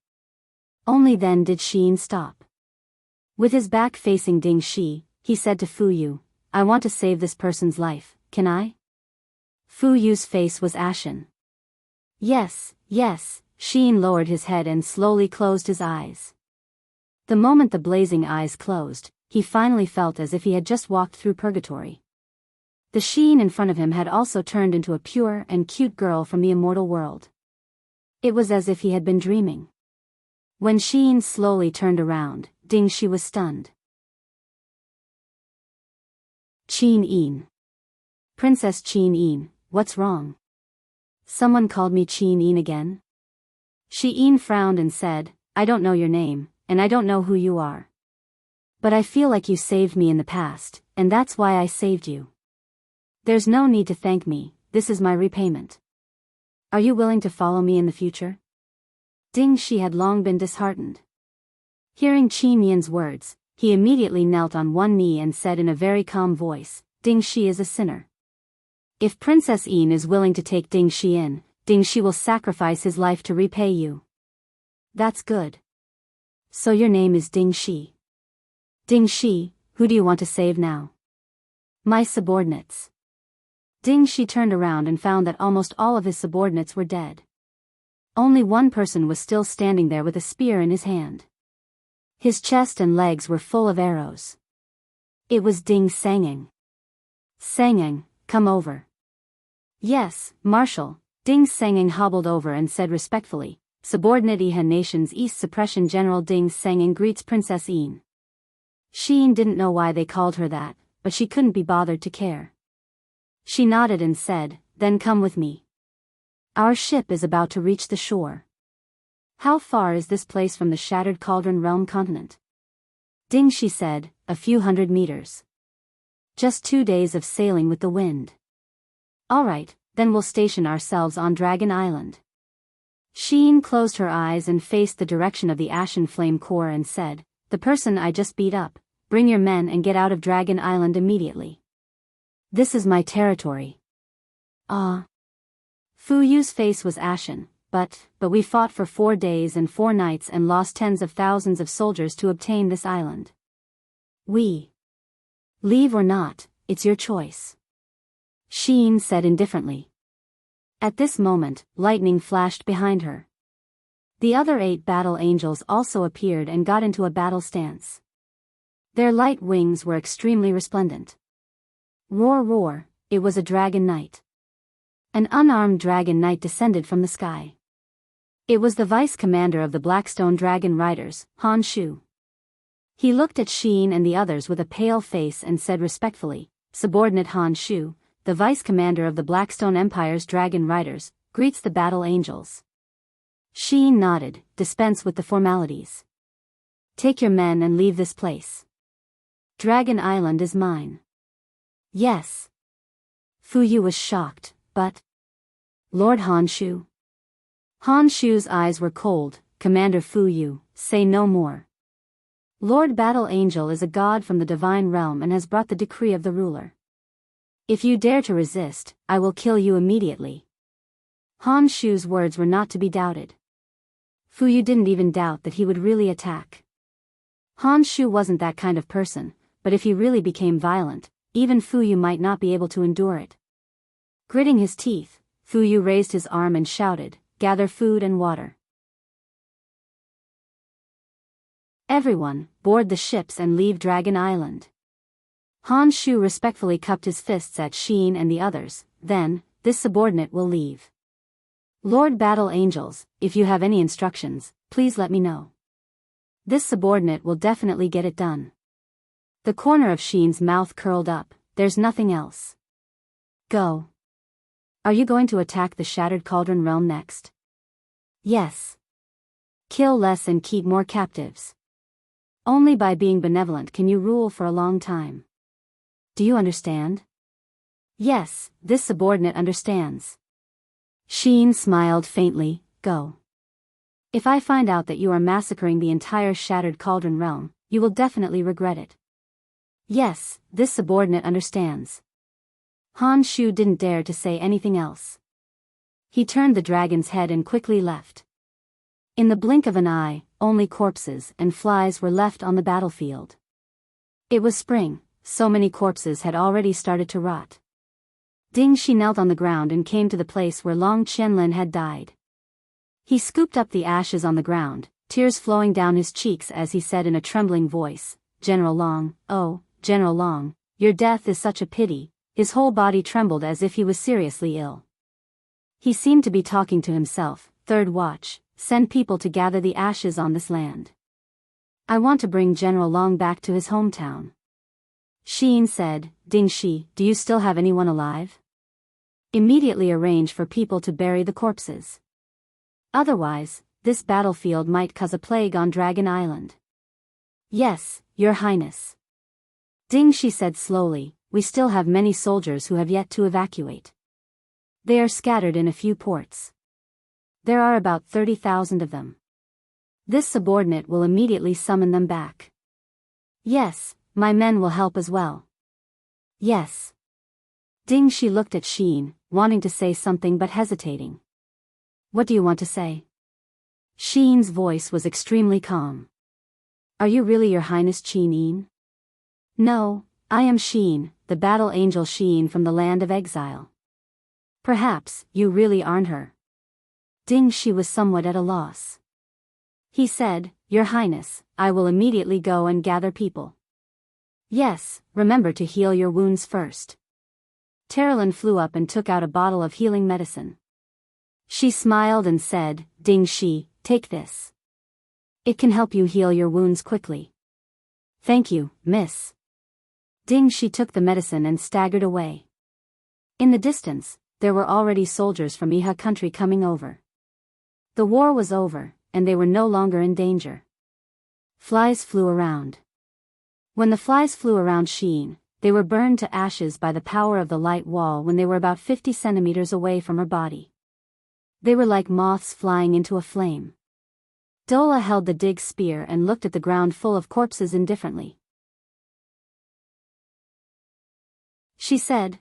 Only then did Sheen stop. With his back facing Ding Shi, he said to Fu Yu, "I want to save this person's life, can I?" Fu Yu's face was ashen. Yes. Sheen lowered his head and slowly closed his eyes. The moment the blazing eyes closed, he finally felt as if he had just walked through purgatory. The Sheen in front of him had also turned into a pure and cute girl from the immortal world. It was as if he had been dreaming. When Sheen slowly turned around, Ding Shi was stunned. "Qin Yin. Princess Qin Yin, what's wrong? Someone called me Qin Yin again?" Shi Yin frowned and said, "I don't know your name, and I don't know who you are. But I feel like you saved me in the past, and that's why I saved you. There's no need to thank me, this is my repayment. Are you willing to follow me in the future?" Ding Shi had long been disheartened. Hearing Qin Yin's words, he immediately knelt on one knee and said in a very calm voice, "Ding Shi is a sinner. If Princess Yin is willing to take Ding Shi in, Ding Shi will sacrifice his life to repay you." "That's good. So your name is Ding Shi. Ding Shi, who do you want to save now?" "My subordinates." Ding Shi turned around and found that almost all of his subordinates were dead. Only one person was still standing there with a spear in his hand. His chest and legs were full of arrows. It was Ding Sangeng. "Sangeng, come over." "Yes, Marshal." Ding Sangeng hobbled over and said respectfully, "Subordinate Ihan Nation's East Suppression General Ding Sangeng greets Princess Yin." Sheen didn't know why they called her that, but she couldn't be bothered to care. She nodded and said, "Then come with me. Our ship is about to reach the shore." "How far is this place from the Shattered Cauldron Realm continent?" Ding Shi said, "A few hundred meters. Just 2 days of sailing with the wind." "All right, then we'll station ourselves on Dragon Island." Sheen closed her eyes and faced the direction of the Ashen Flame Core and said, "The person I just beat up, bring your men and get out of Dragon Island immediately. This is my territory." "Ah." Fu Yu's face was ashen, but we fought for 4 days and 4 nights and lost tens of thousands of soldiers to obtain this island. We leave or not, it's your choice," Sheen said indifferently. At this moment, lightning flashed behind her. The other 8 battle angels also appeared and got into a battle stance. Their light wings were extremely resplendent. Roar roar, it was a dragon knight. An unarmed dragon knight descended from the sky. It was the vice commander of the Blackstone Dragon Riders, Han Shu. He looked at Sheen and the others with a pale face and said respectfully, "Subordinate Han Shu, the vice commander of the Blackstone Empire's Dragon Riders, greets the battle angels." Sheen nodded, "Dispense with the formalities. Take your men and leave this place. Dragon Island is mine." "Yes." Fu Yu was shocked, but... "Lord Han Shu?" Han Shu's eyes were cold. "Commander Fu Yu, say no more. Lord Battle Angel is a god from the divine realm and has brought the decree of the ruler. If you dare to resist, I will kill you immediately. Han Shu's words were not to be doubted. Fu Yu didn't even doubt that he would really attack. Han Shu wasn't that kind of person, but if he really became violent, even Fu Yu might not be able to endure it. Gritting his teeth, Fu Yu raised his arm and shouted, "Gather food and water. Everyone, board the ships and leave Dragon Island." Han Shu respectfully cupped his fists at Sheen and the others. "Then, this subordinate will leave. Lord Battle Angels, if you have any instructions, please let me know. This subordinate will definitely get it done." The corner of Sheen's mouth curled up. "There's nothing else. Go." "Are you going to attack the Shattered Cauldron realm next?" "Yes. Kill less and keep more captives. Only by being benevolent can you rule for a long time. Do you understand?" "Yes, this subordinate understands." Sheen smiled faintly. "Go. If I find out that you are massacring the entire Shattered Cauldron realm, you will definitely regret it." "Yes, this subordinate understands." Han Shu didn't dare to say anything else. He turned the dragon's head and quickly left. In the blink of an eye, only corpses and flies were left on the battlefield. It was spring, so many corpses had already started to rot. Ding Shi knelt on the ground and came to the place where Long Qianlin had died. He scooped up the ashes on the ground, tears flowing down his cheeks as he said in a trembling voice, "General Long, oh, General Long, your death is such a pity." His whole body trembled as if he was seriously ill. He seemed to be talking to himself. "Third watch, send people to gather the ashes on this land. I want to bring General Long back to his hometown." Sheen said, "Ding Shi, do you still have anyone alive? Immediately arrange for people to bury the corpses. Otherwise, this battlefield might cause a plague on Dragon Island." "Yes, Your Highness." Ding Shi said slowly, "We still have many soldiers who have yet to evacuate. They are scattered in a few ports. There are about 30,000 of them. This subordinate will immediately summon them back." "Yes, my men will help as well." "Yes." Ding Shi looked at Sheen, wanting to say something but hesitating. "What do you want to say?" Sheen's voice was extremely calm. "Are you really Your Highness Qin? "No, I am Sheen, the battle angel Sheen from the land of exile." "Perhaps you really aren't her." Ding Shi was somewhat at a loss. He said, "Your Highness, I will immediately go and gather people." "Yes, remember to heal your wounds first." Terilyn flew up and took out a bottle of healing medicine. She smiled and said, "Ding Shi, take this. It can help you heal your wounds quickly." "Thank you, miss." Ding Shi took the medicine and staggered away. In the distance, there were already soldiers from Iha country coming over. The war was over, and they were no longer in danger. Flies flew around. When the flies flew around Sheen, they were burned to ashes by the power of the light wall when they were about 50 centimeters away from her body. They were like moths flying into a flame. Dola held the dig spear and looked at the ground full of corpses indifferently. She said,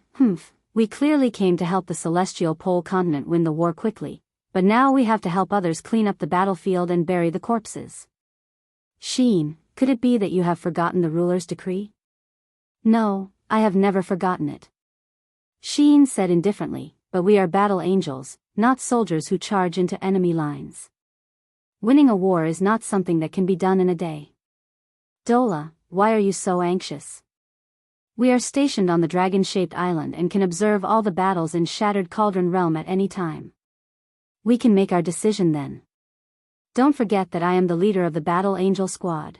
"We clearly came to help the celestial pole continent win the war quickly, but now we have to help others clean up the battlefield and bury the corpses." "Sheen, could it be that you have forgotten the ruler's decree?" "No, I have never forgotten it." Sheen said indifferently, "But we are battle angels, not soldiers who charge into enemy lines. Winning a war is not something that can be done in a day." "Dola, why are you so anxious?" "We are stationed on the dragon-shaped island and can observe all the battles in Shattered Cauldron Realm at any time. We can make our decision then. Don't forget that I am the leader of the Battle Angel Squad.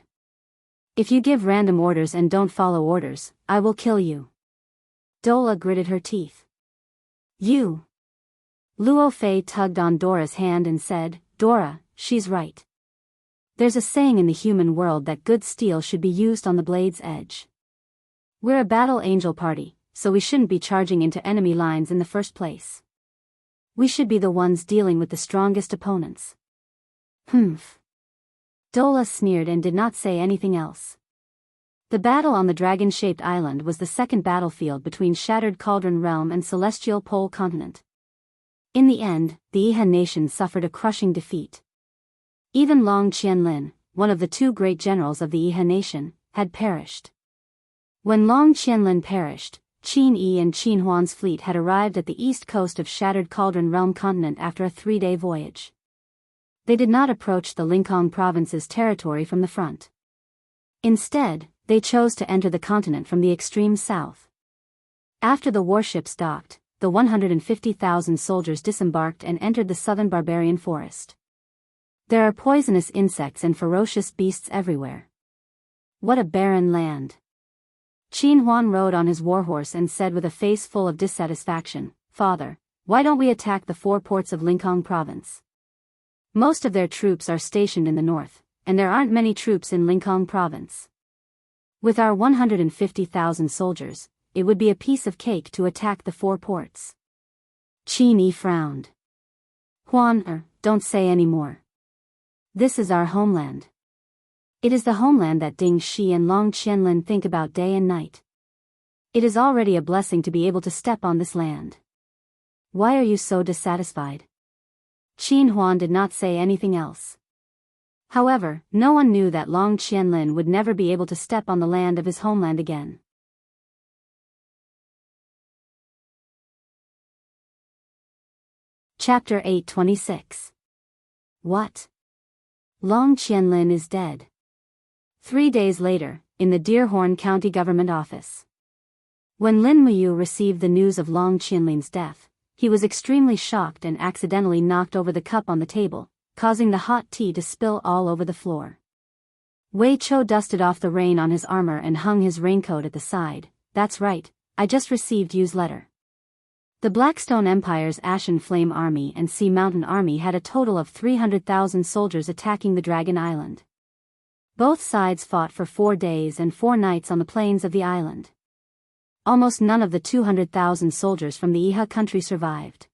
If you give random orders and don't follow orders, I will kill you." Dola gritted her teeth. "You." Luo Fei tugged on Dora's hand and said, "Dora, she's right. There's a saying in the human world that good steel should be used on the blade's edge. We're a battle angel party, so we shouldn't be charging into enemy lines in the first place. We should be the ones dealing with the strongest opponents." Dola sneered and did not say anything else. The battle on the dragon-shaped island was the second battlefield between Shattered Cauldron Realm and Celestial Pole Continent. In the end, the Iha nation suffered a crushing defeat. Even Long Qianlin, one of the two great generals of the Iha nation, had perished. When Long Qianlin perished, Qin Yi and Qin Huan's fleet had arrived at the east coast of Shattered Cauldron Realm continent after a 3-day voyage. They did not approach the Linkong province's territory from the front. Instead, they chose to enter the continent from the extreme south. After the warships docked, the 150,000 soldiers disembarked and entered the southern barbarian forest. There are poisonous insects and ferocious beasts everywhere. What a barren land. Qin Huan rode on his warhorse and said with a face full of dissatisfaction, "Father, why don't we attack the 4 ports of Linkong province? Most of their troops are stationed in the north, and there aren't many troops in Linkong province. With our 150,000 soldiers, it would be a piece of cake to attack the 4 ports." Qin Yi frowned. "Huan, don't say any more. This is our homeland. It is the homeland that Ding Shi and Long Qianlin think about day and night. It is already a blessing to be able to step on this land. Why are you so dissatisfied?" Qin Huan did not say anything else. However, no one knew that Long Qianlin would never be able to step on the land of his homeland again. Chapter 826. What? Long Qianlin is dead. 3 days later, in the Deerhorn County Government Office. When Lin Muyu received the news of Long Qianlin's death, he was extremely shocked and accidentally knocked over the cup on the table, causing the hot tea to spill all over the floor. Wei Chou dusted off the rain on his armor and hung his raincoat at the side. "That's right, I just received Yu's letter. The Blackstone Empire's Ashen Flame Army and Sea Mountain Army had a total of 300,000 soldiers attacking the Dragon Island. Both sides fought for 4 days and 4 nights on the plains of the island. Almost none of the 200,000 soldiers from the Iha country survived.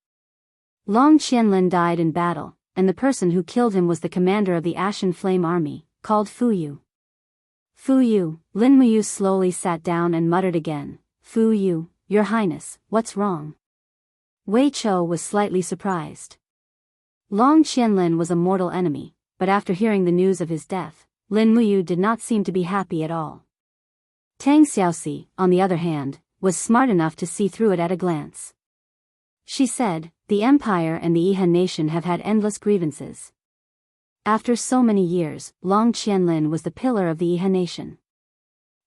Long Qianlin died in battle, and the person who killed him was the commander of the Ashen Flame Army, called Fu Yu." "Fu Yu," Lin Muyu slowly sat down and muttered again, "Fu Yu, Your Highness, what's wrong?" Wei Chou was slightly surprised. Long Qianlin was a mortal enemy, but after hearing the news of his death, Lin Muyu did not seem to be happy at all. Tang Xiaoxi, on the other hand, was smart enough to see through it at a glance. She said, "The Empire and the Iha nation have had endless grievances. After so many years, Long Qianlin was the pillar of the Iha nation.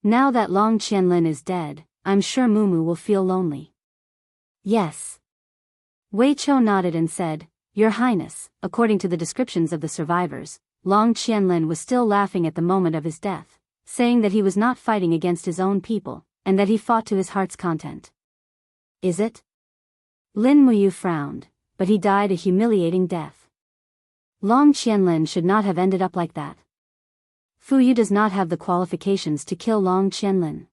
Now that Long Qianlin is dead, I'm sure Mumu will feel lonely." "Yes." Wei Chou nodded and said, "Your Highness, according to the descriptions of the survivors, Long Qianlin was still laughing at the moment of his death, saying that he was not fighting against his own people, and that he fought to his heart's content." "Is it?" Lin Muyu frowned, "But he died a humiliating death. Long Qianlin should not have ended up like that. Fu Yu does not have the qualifications to kill Long Qianlin.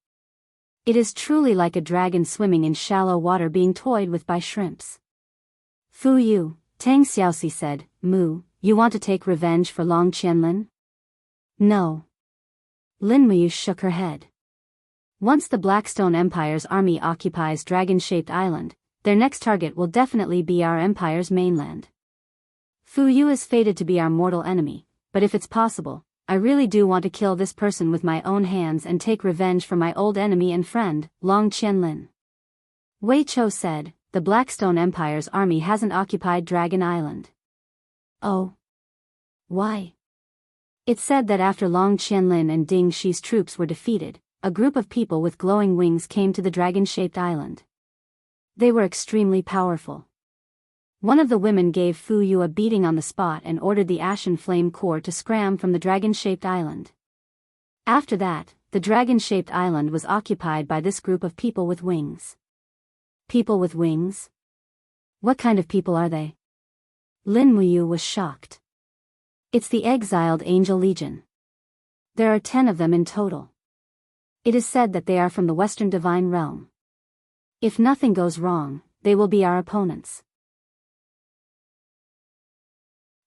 It is truly like a dragon swimming in shallow water being toyed with by shrimps." "Fu Yu," Tang Xiaoxi said, "Mu, you want to take revenge for Long Qianlin?" "No." Lin Muyu shook her head. "Once the Blackstone Empire's army occupies Dragon-shaped Island, their next target will definitely be our empire's mainland. Fu Yu is fated to be our mortal enemy, but if it's possible, I really do want to kill this person with my own hands and take revenge for my old enemy and friend, Long Qianlin." Wei Chou said, "The Blackstone Empire's army hasn't occupied Dragon Island." "Oh. Why?" "It's said that after Long Qianlin and Ding Shi's troops were defeated, a group of people with glowing wings came to the dragon-shaped island. They were extremely powerful. One of the women gave Fu Yu a beating on the spot and ordered the Ashen Flame Corps to scram from the dragon-shaped island. After that, the dragon-shaped island was occupied by this group of people with wings." "People with wings? What kind of people are they?" Lin Muyu was shocked. "It's the exiled Angel Legion. There are 10 of them in total. It is said that they are from the Western Divine Realm. If nothing goes wrong, they will be our opponents."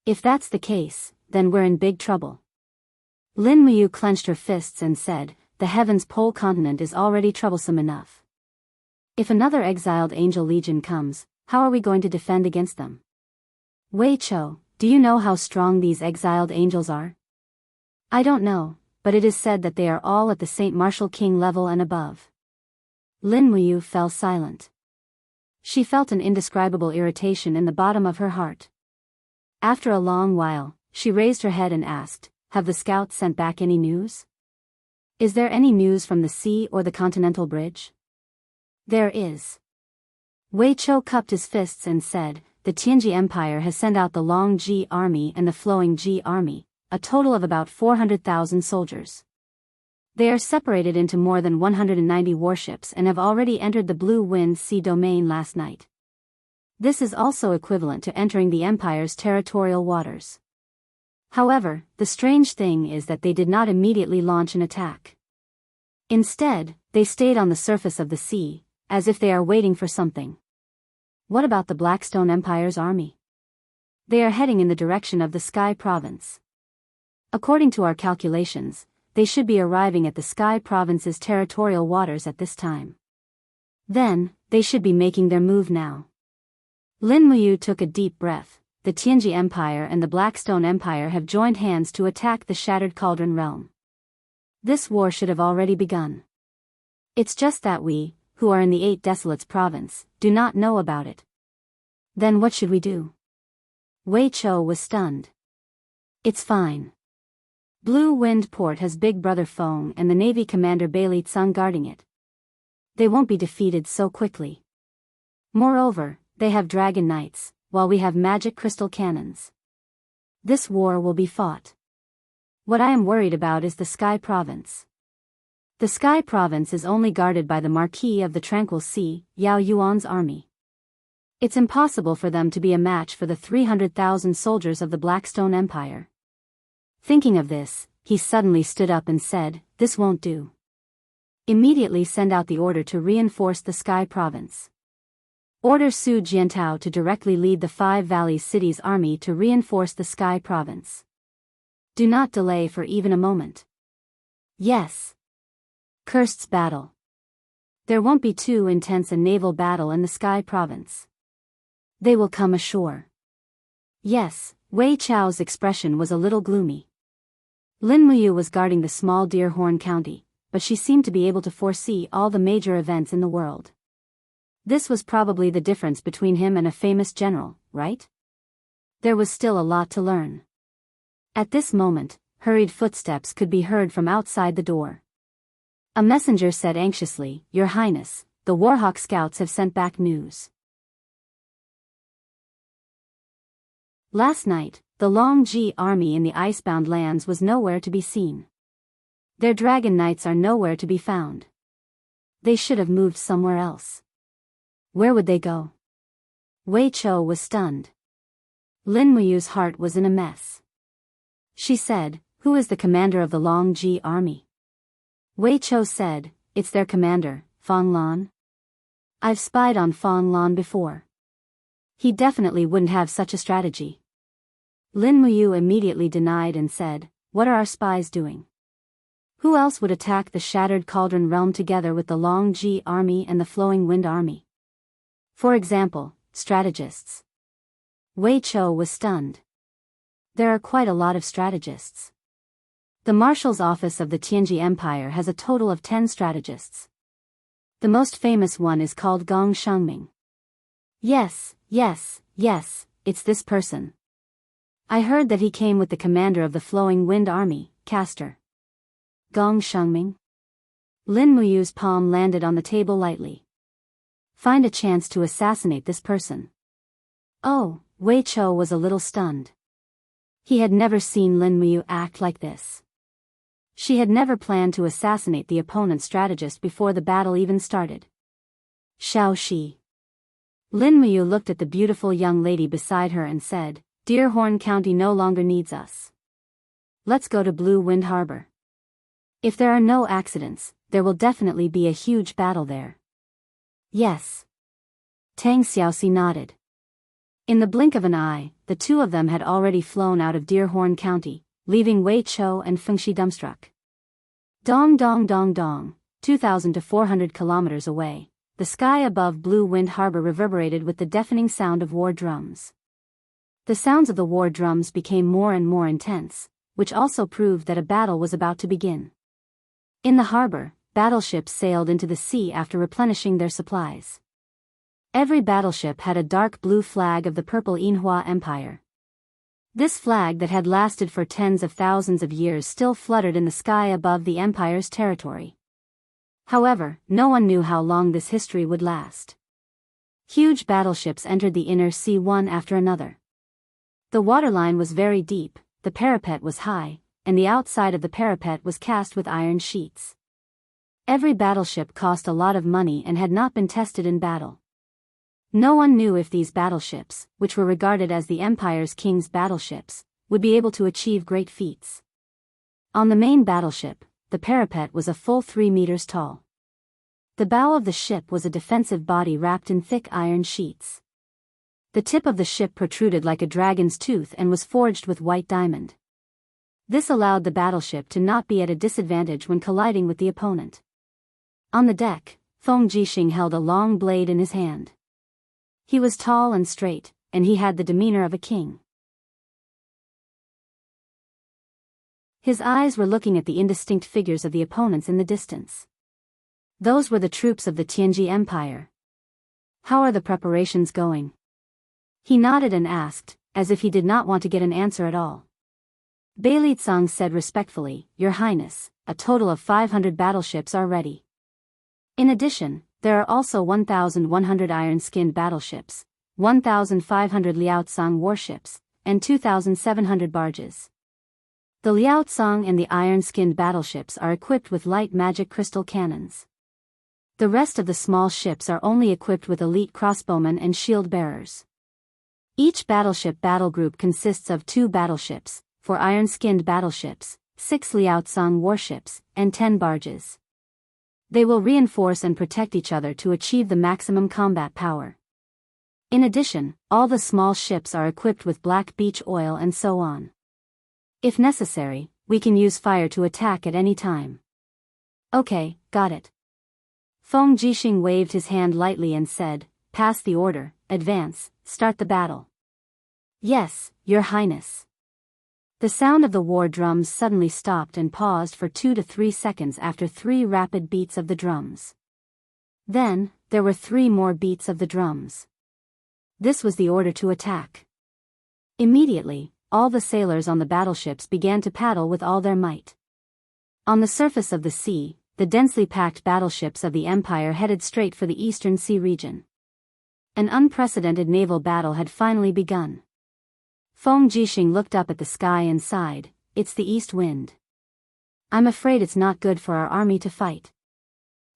"If that's the case, then we're in big trouble. Lin Muyu clenched her fists and said, the Heaven's Pole continent is already troublesome enough. If another exiled angel legion comes, how are we going to defend against them? Wei Chou, do you know how strong these exiled angels are? I don't know, but it is said that they are all at the Saint Martial King level and above. Lin Muyu fell silent. She felt an indescribable irritation in the bottom of her heart. After a long while, she raised her head and asked, have the scouts sent back any news? Is there any news from the sea or the Continental Bridge? There is. Wei Chou cupped his fists and said, the Tianji Empire has sent out the Long Ji Army and the Flowing Ji Army, a total of about 400,000 soldiers. They are separated into more than 190 warships and have already entered the Blue Wind Sea domain last night. This is also equivalent to entering the Empire's territorial waters. However, the strange thing is that they did not immediately launch an attack. Instead, they stayed on the surface of the sea, as if they are waiting for something. What about the Blackstone Empire's army? They are heading in the direction of the Sky Province. According to our calculations, they should be arriving at the Sky Province's territorial waters at this time. Then, they should be making their move now. Lin Muyu took a deep breath. The Tianji Empire and the Blackstone Empire have joined hands to attack the Shattered Cauldron Realm. This war should have already begun. It's just that we, who are in the Eight Desolates province, do not know about it. Then what should we do? Wei Chou was stunned. It's fine. Blue Wind Port has Big Brother Feng and the Navy Commander Bailey Tsung guarding it. They won't be defeated so quickly. Moreover, they have Dragon Knights, while we have magic crystal cannons. This war will be fought. What I am worried about is the Sky Province. The Sky Province is only guarded by the Marquis of the Tranquil Sea, Yao Yuan's army. It's impossible for them to be a match for the 300,000 soldiers of the Blackstone Empire. Thinking of this, he suddenly stood up and said, this won't do. Immediately send out the order to reinforce the Sky Province. Order Su Jiantao to directly lead the Five Valleys City's army to reinforce the Sky Province. Do not delay for even a moment. Yes. Cursed battle. There won't be too intense a naval battle in the Sky Province. They will come ashore. Yes, Wei Chou's expression was a little gloomy. Lin Muyu was guarding the small Deerhorn County, but she seemed to be able to foresee all the major events in the world. This was probably the difference between him and a famous general, right? There was still a lot to learn. At this moment, hurried footsteps could be heard from outside the door. A messenger said anxiously, Your Highness, the Warhawk Scouts have sent back news. Last night, the Long Ji army in the icebound lands was nowhere to be seen. Their Dragon Knights are nowhere to be found. They should have moved somewhere else. Where would they go? Wei Chou was stunned. Lin Muyu's heart was in a mess. She said, Who is the commander of the Long Ji army? Wei Chou said, It's their commander, Fang Lan. I've spied on Fang Lan before. He definitely wouldn't have such a strategy. Lin Muyu immediately denied and said, What are our spies doing? Who else would attack the Shattered Cauldron Realm together with the Long Ji army and the Flowing Wind army? For example, strategists. Wei Chou was stunned. There are quite a lot of strategists. The Marshal's office of the Tianji Empire has a total of 10 strategists. The most famous one is called Gong Shengming. Yes, it's this person. I heard that he came with the commander of the Flowing Wind army, Castor. Gong Shengming? Lin Muyu's palm landed on the table lightly. Find a chance to assassinate this person. Oh, Wei Chou was a little stunned. He had never seen Lin Muyu act like this. She had never planned to assassinate the opponent's strategist before the battle even started. Shao Shi. Lin Muyu looked at the beautiful young lady beside her and said, Deerhorn County no longer needs us. Let's go to Blue Wind Harbor. If there are no accidents, there will definitely be a huge battle there. Yes. Tang Xiaoxi nodded. In the blink of an eye, the two of them had already flown out of Deerhorn County, leaving Wei Chou and Fengxi dumbstruck. Dong dong dong dong, 2,000 to 400 kilometers away, the sky above Blue Wind Harbor reverberated with the deafening sound of war drums. The sounds of the war drums became more and more intense, which also proved that a battle was about to begin. In the harbor, battleships sailed into the sea after replenishing their supplies. Every battleship had a dark blue flag of the Purple Yinhua Empire. This flag that had lasted for tens of thousands of years still fluttered in the sky above the Empire's territory. However, no one knew how long this history would last. Huge battleships entered the inner sea one after another. The waterline was very deep, the parapet was high, and the outside of the parapet was cast with iron sheets. Every battleship cost a lot of money and had not been tested in battle. No one knew if these battleships, which were regarded as the Empire's king's battleships, would be able to achieve great feats. On the main battleship, the parapet was a full 3 meters tall. The bow of the ship was a defensive body wrapped in thick iron sheets. The tip of the ship protruded like a dragon's tooth and was forged with white diamond. This allowed the battleship to not be at a disadvantage when colliding with the opponent. On the deck, Feng Jixing held a long blade in his hand. He was tall and straight, and he had the demeanor of a king. His eyes were looking at the indistinct figures of the opponents in the distance. Those were the troops of the Tianji Empire. How are the preparations going? He nodded and asked, as if he did not want to get an answer at all. Beilitsang said respectfully, Your Highness, a total of 500 battleships are ready. In addition, there are also 1,100 iron-skinned battleships, 1,500 Liaotsang warships, and 2,700 barges. The Liaotsang and the iron-skinned battleships are equipped with light magic crystal cannons. The rest of the small ships are only equipped with elite crossbowmen and shield bearers. Each battleship battle group consists of 2 battleships, 4 iron-skinned battleships, 6 Liaotsang warships, and 10 barges. They will reinforce and protect each other to achieve the maximum combat power. In addition, all the small ships are equipped with black beach oil and so on. If necessary, we can use fire to attack at any time. Okay, got it. Feng Jixing waved his hand lightly and said, Pass the order, advance, start the battle. Yes, Your Highness. The sound of the war drums suddenly stopped and paused for 2 to 3 seconds after 3 rapid beats of the drums. Then, there were 3 more beats of the drums. This was the order to attack. Immediately, all the sailors on the battleships began to paddle with all their might. On the surface of the sea, the densely packed battleships of the Empire headed straight for the Eastern Sea region. An unprecedented naval battle had finally begun. Feng Jixing looked up at the sky and sighed, It's the east wind. I'm afraid it's not good for our army to fight.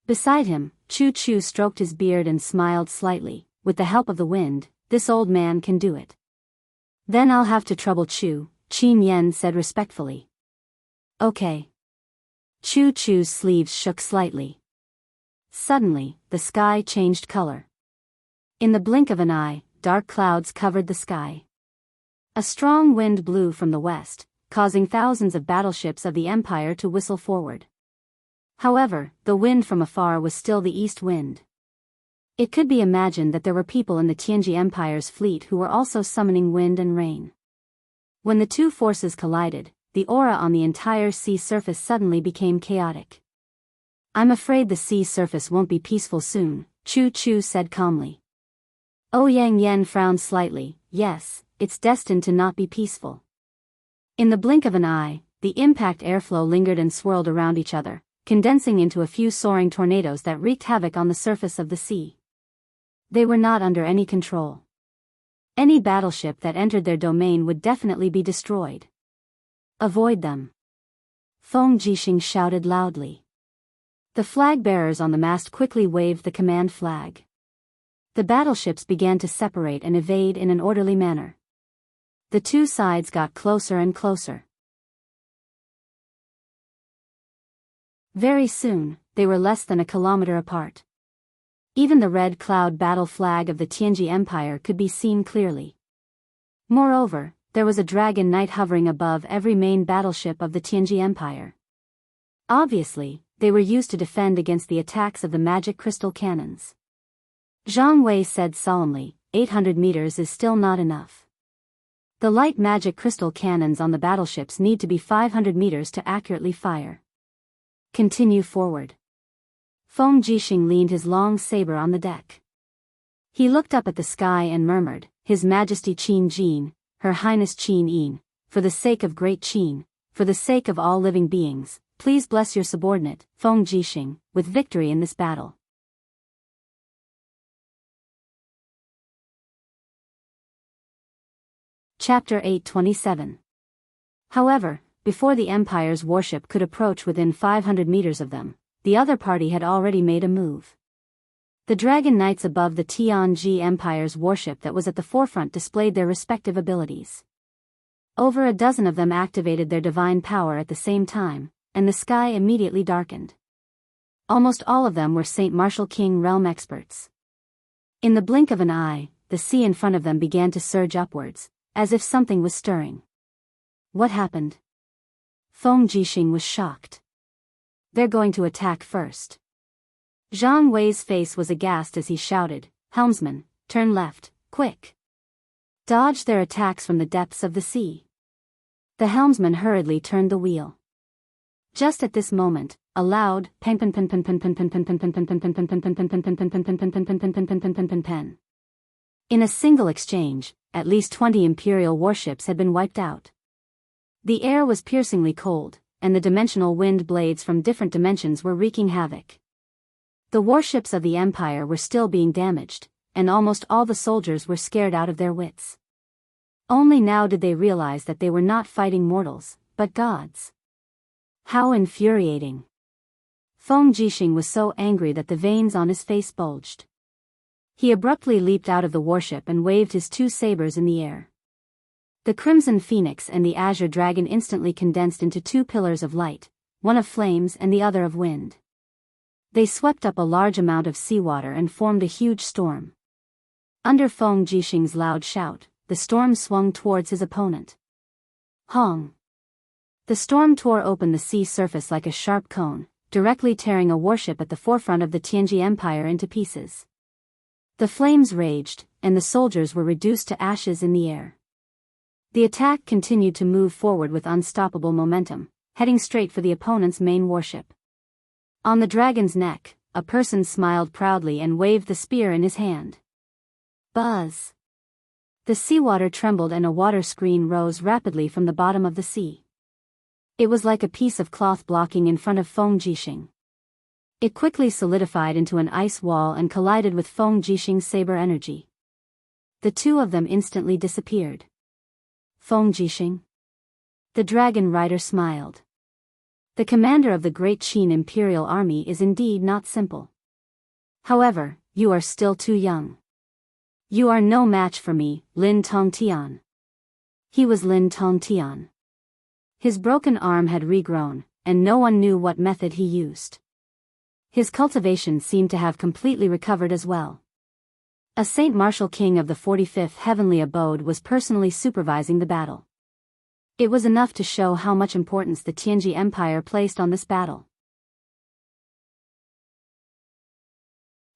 Beside him, Chu Chu stroked his beard and smiled slightly, With the help of the wind, this old man can do it. Then I'll have to trouble Chu, Qin Yen said respectfully. Okay. Chu Chu's sleeves shook slightly. Suddenly, the sky changed color. In the blink of an eye, dark clouds covered the sky. A strong wind blew from the west, causing thousands of battleships of the Empire to whistle forward. However, the wind from afar was still the east wind. It could be imagined that there were people in the Tianji Empire's fleet who were also summoning wind and rain. When the two forces collided, the aura on the entire sea surface suddenly became chaotic. I'm afraid the sea surface won't be peaceful soon, Chu Chu said calmly. Ouyang Yen frowned slightly, Yes, it's destined to not be peaceful. In the blink of an eye, the impact airflow lingered and swirled around each other, condensing into a few soaring tornadoes that wreaked havoc on the surface of the sea. They were not under any control. Any battleship that entered their domain would definitely be destroyed. Avoid them. Feng Jixing shouted loudly. The flag bearers on the mast quickly waved the command flag. The battleships began to separate and evade in an orderly manner. The two sides got closer and closer. Very soon, they were less than a kilometer apart. Even the red cloud battle flag of the Tianji Empire could be seen clearly. Moreover, there was a dragon knight hovering above every main battleship of the Tianji Empire. Obviously, they were used to defend against the attacks of the magic crystal cannons. Zhang Wei said solemnly, 800 meters is still not enough. The light magic crystal cannons on the battleships need to be 500 meters to accurately fire. Continue forward. Feng Jixing leaned his long saber on the deck. He looked up at the sky and murmured, His Majesty Qin Jin, Her Highness Qin Yin, for the sake of great Qin, for the sake of all living beings, please bless your subordinate, Feng Jixing, with victory in this battle. Chapter 827. However, before the Empire's warship could approach within 500 meters of them, the other party had already made a move. The Dragon Knights above the Tianji Empire's warship that was at the forefront displayed their respective abilities. Over a dozen of them activated their divine power at the same time, and the sky immediately darkened. Almost all of them were Saint Martial King realm experts. In the blink of an eye, the sea in front of them began to surge upwards, as if something was stirring. What happened? Feng Jixing was shocked. They're going to attack first. Zhang Wei's face was aghast as he shouted, Helmsman, turn left, quick. Dodge their attacks from the depths of the sea. The helmsman hurriedly turned the wheel. Just at this moment, a loud pen. In a single exchange, at least 20 Imperial warships had been wiped out. The air was piercingly cold, and the dimensional wind blades from different dimensions were wreaking havoc. The warships of the Empire were still being damaged, and almost all the soldiers were scared out of their wits. Only now did they realize that they were not fighting mortals, but gods. How infuriating! Feng Jixing was so angry that the veins on his face bulged. He abruptly leaped out of the warship and waved his two sabers in the air. The Crimson Phoenix and the Azure Dragon instantly condensed into two pillars of light, one of flames and the other of wind. They swept up a large amount of seawater and formed a huge storm. Under Feng Jixing's loud shout, the storm swung towards his opponent. Hong! The storm tore open the sea surface like a sharp cone, directly tearing a warship at the forefront of the Tianji Empire into pieces. The flames raged, and the soldiers were reduced to ashes in the air. The attack continued to move forward with unstoppable momentum, heading straight for the opponent's main warship. On the dragon's neck, a person smiled proudly and waved the spear in his hand. Buzz! The seawater trembled and a water screen rose rapidly from the bottom of the sea. It was like a piece of cloth blocking in front of Feng Jixing. It quickly solidified into an ice wall and collided with Feng Jixing's saber energy. The two of them instantly disappeared. Feng Jixing? The dragon rider smiled. The commander of the Great Qin Imperial Army is indeed not simple. However, you are still too young. You are no match for me, Lin Tongtian. He was Lin Tongtian. His broken arm had regrown, and no one knew what method he used. His cultivation seemed to have completely recovered as well. A Saint Martial King of the 45th Heavenly Abode was personally supervising the battle. It was enough to show how much importance the Tianji Empire placed on this battle.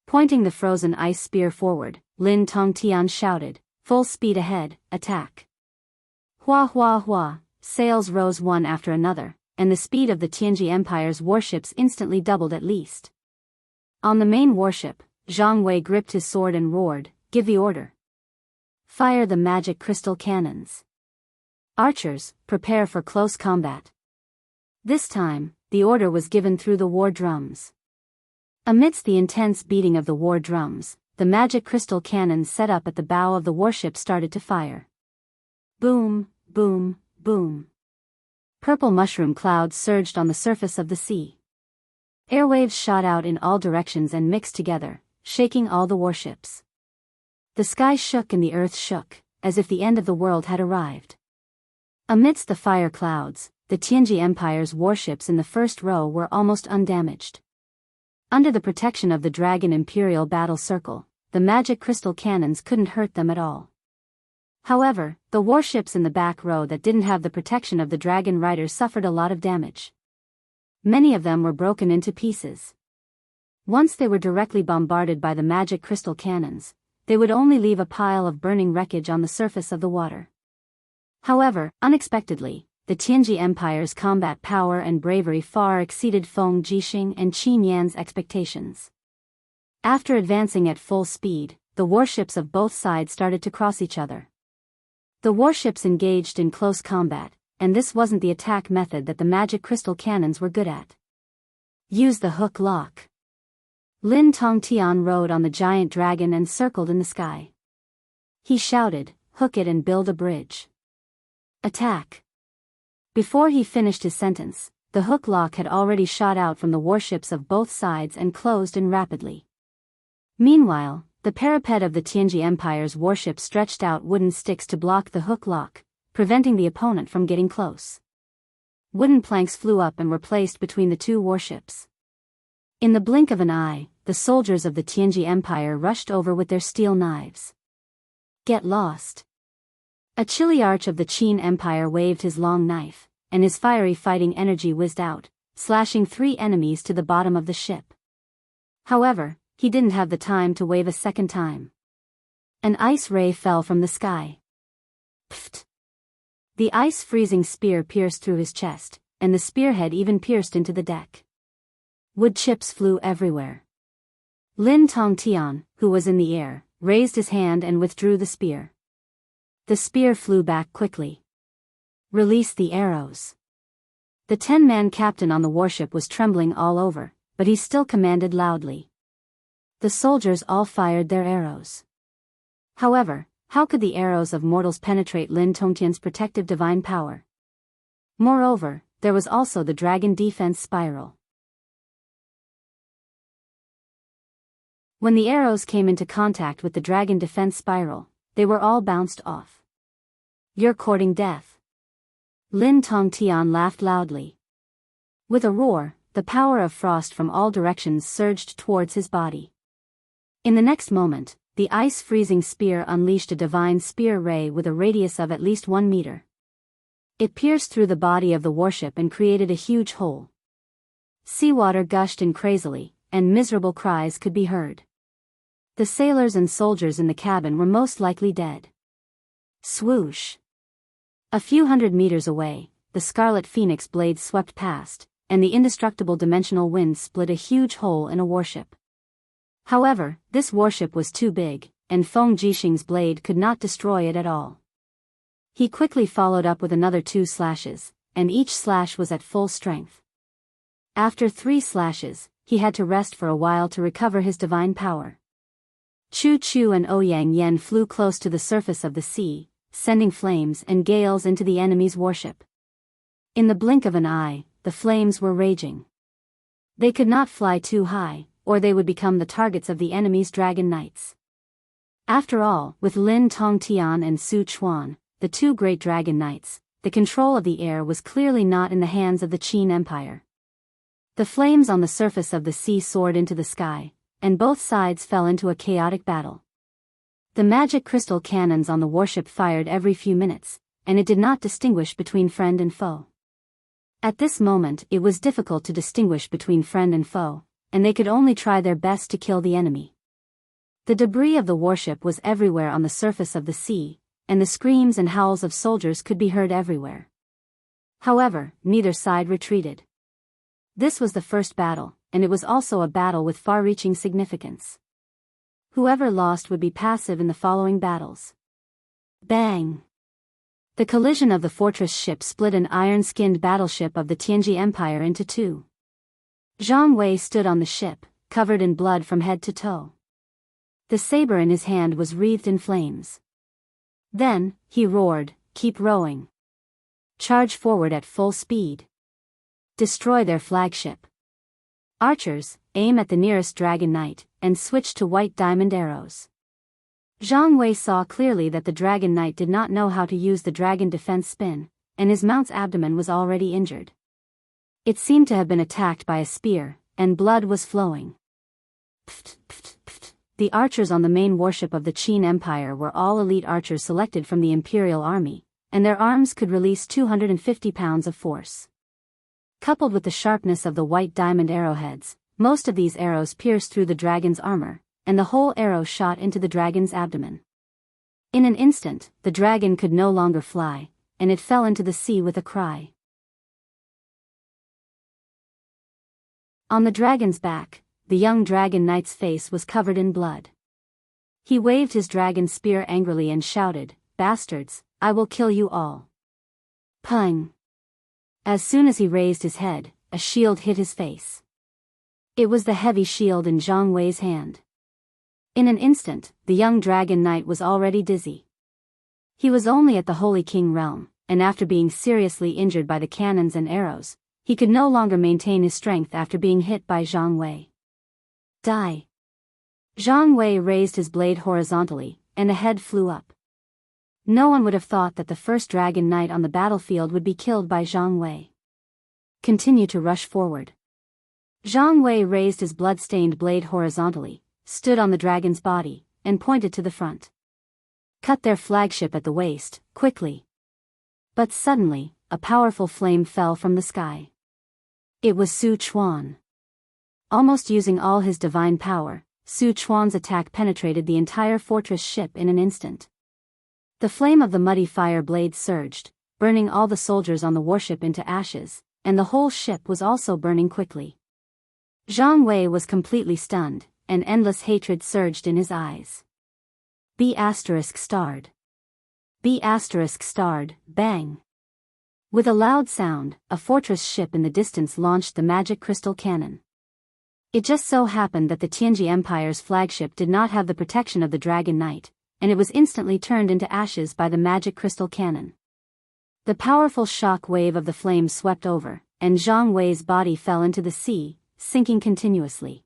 Pointing the frozen ice spear forward, Lin Tongtian shouted, full speed ahead, attack. Hua hua hua, sails rose one after another, and the speed of the Tianji Empire's warships instantly doubled at least. On the main warship, Zhang Wei gripped his sword and roared, give the order. Fire the magic crystal cannons. Archers, prepare for close combat. This time, the order was given through the war drums. Amidst the intense beating of the war drums, the magic crystal cannons set up at the bow of the warship started to fire. Boom, boom, boom. Purple mushroom clouds surged on the surface of the sea. Airwaves shot out in all directions and mixed together, shaking all the warships. The sky shook and the earth shook, as if the end of the world had arrived. Amidst the fire clouds, the Tianji Empire's warships in the first row were almost undamaged. Under the protection of the Dragon Imperial Battle Circle, the magic crystal cannons couldn't hurt them at all. However, the warships in the back row that didn't have the protection of the dragon riders suffered a lot of damage. Many of them were broken into pieces. Once they were directly bombarded by the magic crystal cannons, they would only leave a pile of burning wreckage on the surface of the water. However, unexpectedly, the Tianji Empire's combat power and bravery far exceeded Feng Jixing and Qin Yan's expectations. After advancing at full speed, the warships of both sides started to cross each other. The warships engaged in close combat, and this wasn't the attack method that the magic crystal cannons were good at. Use the hook lock. Lin Tongtian rode on the giant dragon and circled in the sky. He shouted, "Hook it and build a bridge. Attack." Before he finished his sentence, the hook lock had already shot out from the warships of both sides and closed in rapidly. Meanwhile, the parapet of the Tianji Empire's warship stretched out wooden sticks to block the hook lock, preventing the opponent from getting close. Wooden planks flew up and were placed between the two warships. In the blink of an eye, the soldiers of the Tianji Empire rushed over with their steel knives. Get lost. A chiliarch of the Qin Empire waved his long knife, and his fiery fighting energy whizzed out, slashing 3 enemies to the bottom of the ship. However, he didn't have the time to wave a second time. An ice ray fell from the sky. Pfft! The ice-freezing spear pierced through his chest, and the spearhead even pierced into the deck. Wood chips flew everywhere. Lin Tongtian, who was in the air, raised his hand and withdrew the spear. The spear flew back quickly. Release the arrows. The 10-man captain on the warship was trembling all over, but he still commanded loudly. The soldiers all fired their arrows. However, how could the arrows of mortals penetrate Lin Tongtian's protective divine power? Moreover, there was also the dragon defense spiral. When the arrows came into contact with the dragon defense spiral, they were all bounced off. You're courting death. Lin Tongtian laughed loudly. With a roar, the power of frost from all directions surged towards his body. In the next moment, the ice-freezing spear unleashed a divine spear ray with a radius of at least 1 meter. It pierced through the body of the warship and created a huge hole. Seawater gushed in crazily, and miserable cries could be heard. The sailors and soldiers in the cabin were most likely dead. Swoosh! A few hundred meters away, the Scarlet Phoenix blade swept past, and the indestructible dimensional wind split a huge hole in a warship. However, this warship was too big, and Feng Jixing's blade could not destroy it at all. He quickly followed up with another 2 slashes, and each slash was at full strength. After 3 slashes, he had to rest for a while to recover his divine power. Chu Chu and Ouyang Yen flew close to the surface of the sea, sending flames and gales into the enemy's warship. In the blink of an eye, the flames were raging. They could not fly too high, or they would become the targets of the enemy's dragon knights. After all, with Lin Tongtian and Su Chuan, the 2 great dragon knights, the control of the air was clearly not in the hands of the Qin Empire. The flames on the surface of the sea soared into the sky, and both sides fell into a chaotic battle. The magic crystal cannons on the warship fired every few minutes, and it did not distinguish between friend and foe. At this moment it was difficult to distinguish between friend and foe, and they could only try their best to kill the enemy. The debris of the warship was everywhere on the surface of the sea, and the screams and howls of soldiers could be heard everywhere. However, neither side retreated. This was the first battle, and it was also a battle with far-reaching significance. Whoever lost would be passive in the following battles. Bang! The collision of the fortress ship split an iron-skinned battleship of the Tianji Empire into 2. Zhang Wei stood on the ship, covered in blood from head to toe. The saber in his hand was wreathed in flames. Then, he roared, "Keep rowing. Charge forward at full speed. Destroy their flagship. Archers, aim at the nearest dragon knight, and switch to white diamond arrows." Zhang Wei saw clearly that the dragon knight did not know how to use the dragon defense spin, and his mount's abdomen was already injured. It seemed to have been attacked by a spear, and blood was flowing. Pft, pft, pft. the archers on the main warship of the Qin Empire were all elite archers selected from the Imperial Army, and their arms could release 250 pounds of force. Coupled with the sharpness of the white diamond arrowheads, most of these arrows pierced through the dragon's armor, and the whole arrow shot into the dragon's abdomen. In an instant, the dragon could no longer fly, and it fell into the sea with a cry. On the dragon's back, the young dragon knight's face was covered in blood. He waved his dragon spear angrily and shouted, "Bastards, I will kill you all." Pung! As soon as he raised his head, a shield hit his face. It was the heavy shield in Zhang Wei's hand. In an instant, the young dragon knight was already dizzy. He was only at the Holy King realm, and after being seriously injured by the cannons and arrows, he could no longer maintain his strength after being hit by Zhang Wei. Die! Zhang Wei raised his blade horizontally, and a head flew up. No one would have thought that the first dragon knight on the battlefield would be killed by Zhang Wei. Continue to rush forward. Zhang Wei raised his blood-stained blade horizontally, stood on the dragon's body, and pointed to the front. Cut their flagship at the waist, quickly. But suddenly, a powerful flame fell from the sky. It was Su Chuan. Almost using all his divine power, Su Chuan's attack penetrated the entire fortress ship in an instant. The flame of the muddy fire blade surged, burning all the soldiers on the warship into ashes, and the whole ship was also burning quickly. Zhang Wei was completely stunned, and endless hatred surged in his eyes. B*****, bang! With a loud sound, a fortress ship in the distance launched the magic crystal cannon. It just so happened that the Tianji Empire's flagship did not have the protection of the Dragon Knight, and it was instantly turned into ashes by the magic crystal cannon. The powerful shock wave of the flames swept over, and Zhang Wei's body fell into the sea, sinking continuously.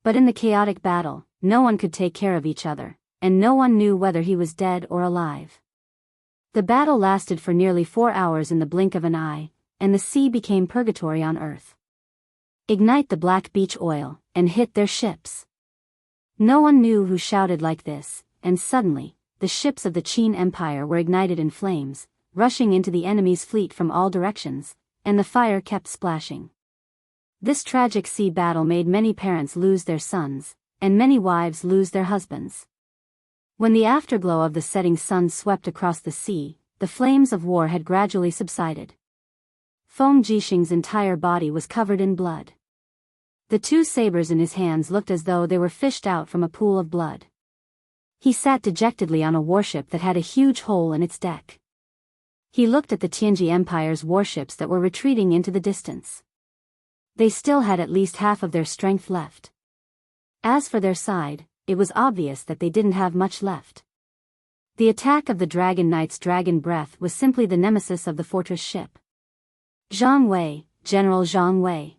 But in the chaotic battle, no one could take care of each other, and no one knew whether he was dead or alive. The battle lasted for nearly 4 hours in the blink of an eye, and the sea became purgatory on Earth. Ignite the black beach oil, and hit their ships. No one knew who shouted like this, and suddenly, the ships of the Qin Empire were ignited in flames, rushing into the enemy's fleet from all directions, and the fire kept splashing. This tragic sea battle made many parents lose their sons, and many wives lose their husbands. When the afterglow of the setting sun swept across the sea, the flames of war had gradually subsided. Feng Jixing's entire body was covered in blood. The 2 sabers in his hands looked as though they were fished out from a pool of blood. He sat dejectedly on a warship that had a huge hole in its deck. He looked at the Tianji Empire's warships that were retreating into the distance. They still had at least half of their strength left. As for their side, it was obvious that they didn't have much left. The attack of the Dragon Knight's dragon breath was simply the nemesis of the fortress ship. Zhang Wei, General Zhang Wei.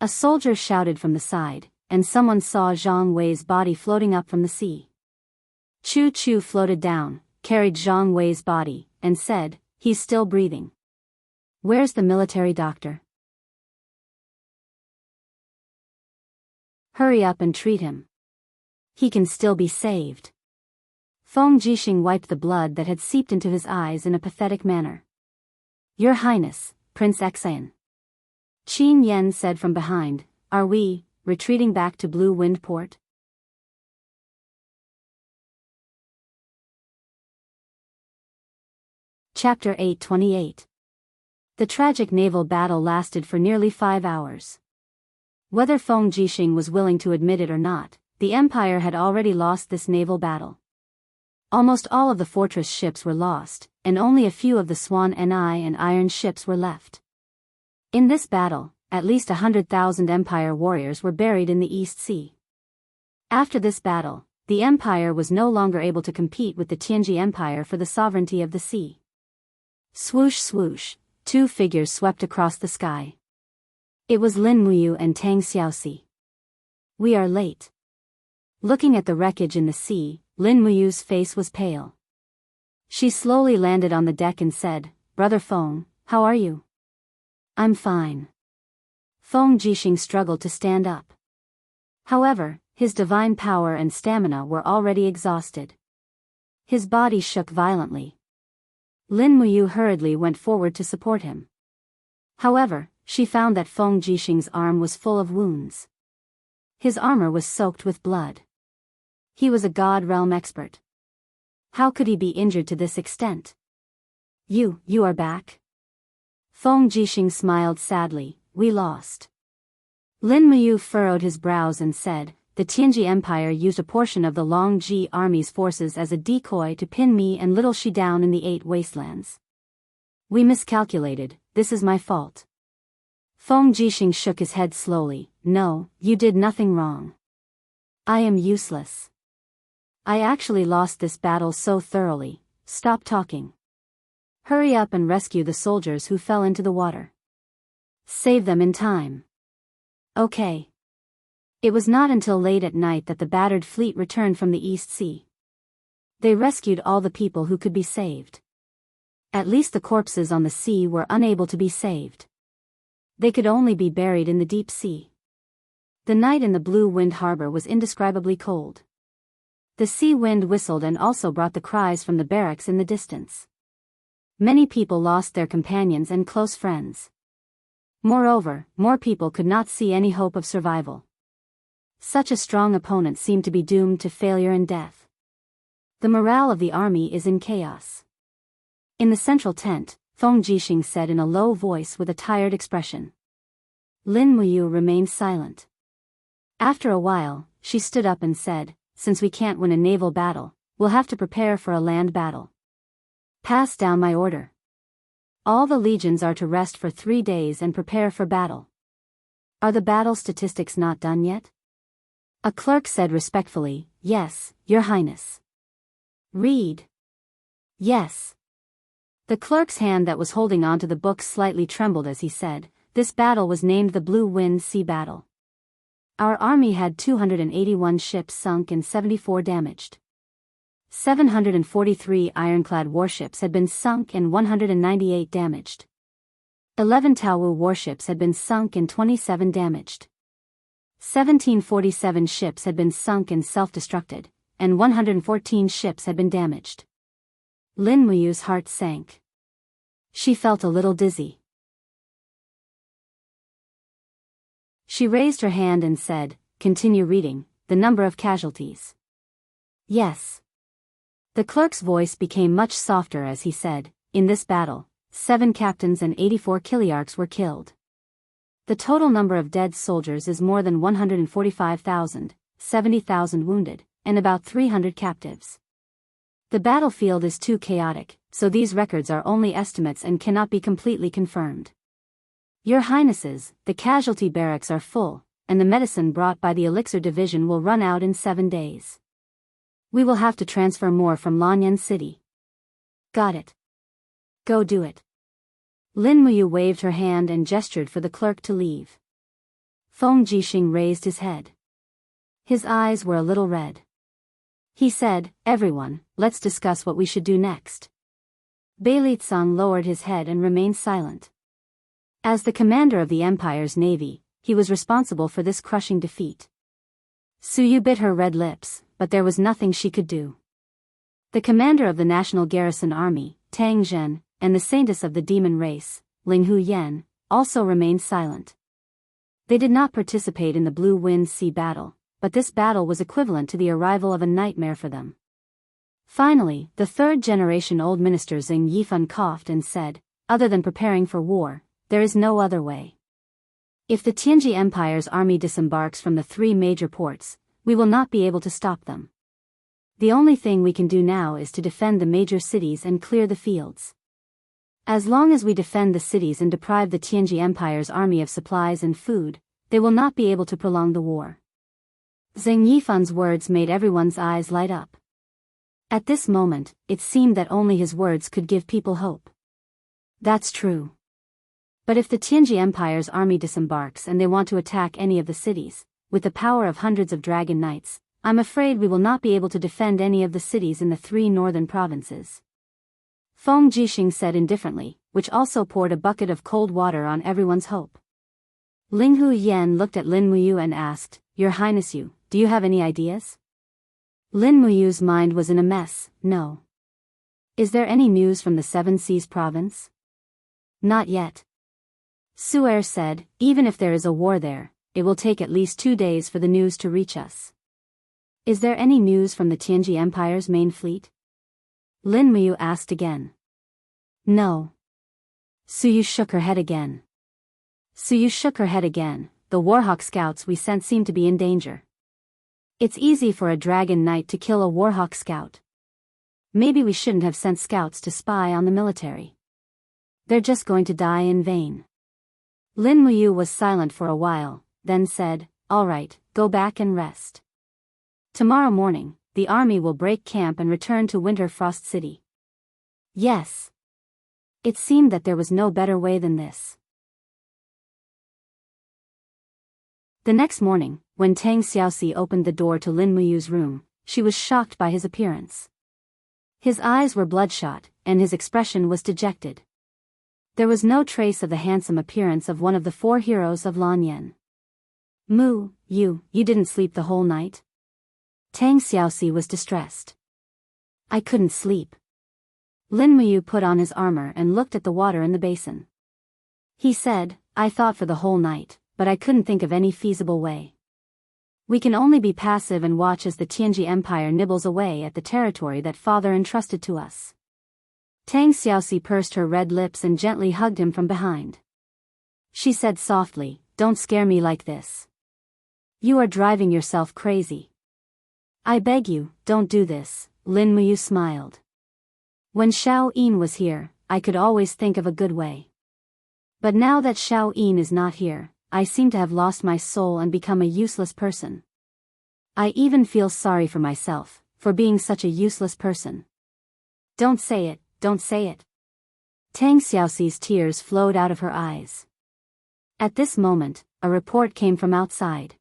A soldier shouted from the side, and someone saw Zhang Wei's body floating up from the sea. Chu Chu floated down, carried Zhang Wei's body, and said, "He's still breathing. Where's the military doctor? Hurry up and treat him. He can still be saved." Feng Jixing wiped the blood that had seeped into his eyes in a pathetic manner. "Your Highness, Prince Xian." Qin Yan said from behind, "Are we retreating back to Blue Wind Port?" Chapter 828. The tragic naval battle lasted for nearly 5 hours. Whether Feng Jixing was willing to admit it or not, the Empire had already lost this naval battle. Almost all of the fortress ships were lost, and only a few of the Swan Ni and Iron ships were left. In this battle, at least 100,000 Empire warriors were buried in the East Sea. After this battle, the Empire was no longer able to compete with the Tianji Empire for the sovereignty of the sea. Swoosh swoosh, 2 figures swept across the sky. It was Lin Muyu and Tang Xiaoxi. "We are late." Looking at the wreckage in the sea, Lin Muyu's face was pale. She slowly landed on the deck and said, "Brother Feng, how are you?" "I'm fine." Feng Jixing struggled to stand up. However, His divine power and stamina were already exhausted. His body shook violently. Lin Muyu hurriedly went forward to support him. However, she found that Feng Jixing's arm was full of wounds. His armor was soaked with blood. He was a God realm expert. How could he be injured to this extent? You are back? Feng Jixing smiled sadly. We lost. Lin Muyu furrowed his brows and said, the Tianji Empire used a portion of the Longji army's forces as a decoy to pin me and little Shi down in the 8 wastelands. We miscalculated, this is my fault. Feng Jixing shook his head slowly. No, you did nothing wrong. I am useless. I actually lost this battle so thoroughly. Stop talking. Hurry up and rescue the soldiers who fell into the water. Save them in time. Okay. It was not until late at night that the battered fleet returned from the East Sea. They rescued all the people who could be saved. At least the corpses on the sea were unable to be saved. They could only be buried in the deep sea. The night in the Blue Wind Harbor was indescribably cold. The sea wind whistled and also brought the cries from the barracks in the distance. Many people lost their companions and close friends. Moreover, more people could not see any hope of survival. Such a strong opponent seemed to be doomed to failure and death. The morale of the army is in chaos. In the central tent, Feng Jixing said in a low voice with a tired expression. Lin Muyu remained silent. After a while, she stood up and said, since we can't win a naval battle, we'll have to prepare for a land battle. Pass down my order. All the legions are to rest for 3 days and prepare for battle. Are the battle statistics not done yet? A clerk said respectfully, yes, Your Highness. Read. Yes. The clerk's hand that was holding onto the book slightly trembled as he said, this battle was named the Blue Wind Sea Battle. Our army had 281 ships sunk and 74 damaged. 743 ironclad warships had been sunk and 198 damaged. 11 Taowu warships had been sunk and 27 damaged. 1747 ships had been sunk and self-destructed, and 114 ships had been damaged. Lin Muyu's heart sank. She felt a little dizzy. She raised her hand and said, continue reading, the number of casualties. Yes. The clerk's voice became much softer as he said, in this battle, 7 captains and 84 kiliarchs were killed. The total number of dead soldiers is more than 145,000, 70,000 wounded, and about 300 captives. The battlefield is too chaotic, so these records are only estimates and cannot be completely confirmed. Your Highnesses, the casualty barracks are full, and the medicine brought by the elixir division will run out in 7 days. We will have to transfer more from Lanyan City. Got it. Go do it. Lin Muyu waved her hand and gestured for the clerk to leave. Feng Jixing raised his head. His eyes were a little red. He said, everyone, let's discuss what we should do next. Beili Tsang lowered his head and remained silent. As the commander of the Empire's navy, he was responsible for this crushing defeat. Suyu bit her red lips, but there was nothing she could do. The commander of the National Garrison Army, Tang Zhen, and the saintess of the demon race, Linghu Yan, also remained silent. They did not participate in the Blue Wind Sea battle, but this battle was equivalent to the arrival of a nightmare for them. Finally, the third-generation old minister Xing Yifan coughed and said, other than preparing for war, there is no other way. If the Tianji Empire's army disembarks from the 3 major ports, we will not be able to stop them. The only thing we can do now is to defend the major cities and clear the fields. As long as we defend the cities and deprive the Tianji Empire's army of supplies and food, they will not be able to prolong the war. Zheng Yifan's words made everyone's eyes light up. At this moment, it seemed that only his words could give people hope. That's true. But if the Tianji Empire's army disembarks and they want to attack any of the cities, with the power of hundreds of dragon knights, I'm afraid we will not be able to defend any of the cities in the 3 northern provinces. Feng Jixing said indifferently, which also poured a bucket of cold water on everyone's hope. Linghu Yan looked at Lin Muyu and asked, Your Highness, you do you have any ideas? Lin Muyu's mind was in a mess. No. Is there any news from the Seven Seas province? Not yet. Su'er said, even if there is a war there, it will take at least 2 days for the news to reach us. Is there any news from the Tianji Empire's main fleet? Lin Muyu asked again. No. Suyu shook her head again. The Warhawk scouts we sent seem to be in danger. It's easy for a dragon knight to kill a Warhawk scout. Maybe we shouldn't have sent scouts to spy on the military. They're just going to die in vain. Lin Muyu was silent for a while, then said, all right, go back and rest. Tomorrow morning, the army will break camp and return to Winter Frost City. Yes. It seemed that there was no better way than this. The next morning, when Tang Xiaoxi opened the door to Lin Muyu's room, she was shocked by his appearance. His eyes were bloodshot, and his expression was dejected. There was no trace of the handsome appearance of one of the 4 heroes of Lanyan. You didn't sleep the whole night? Tang Xiaoxi was distressed. I couldn't sleep. Lin Muyu put on his armor and looked at the water in the basin. He said, I thought for the whole night, but I couldn't think of any feasible way. We can only be passive and watch as the Tianji Empire nibbles away at the territory that father entrusted to us. Tang Xiaoxi pursed her red lips and gently hugged him from behind. She said softly, don't scare me like this. You are driving yourself crazy. I beg you, don't do this. Lin Muyu smiled. When Xiao Yin was here, I could always think of a good way. But now that Xiao Yin is not here, I seem to have lost my soul and become a useless person. I even feel sorry for myself, for being such a useless person. Don't say it, don't say it. Tang Xiaoxi's tears flowed out of her eyes. At this moment, a report came from outside.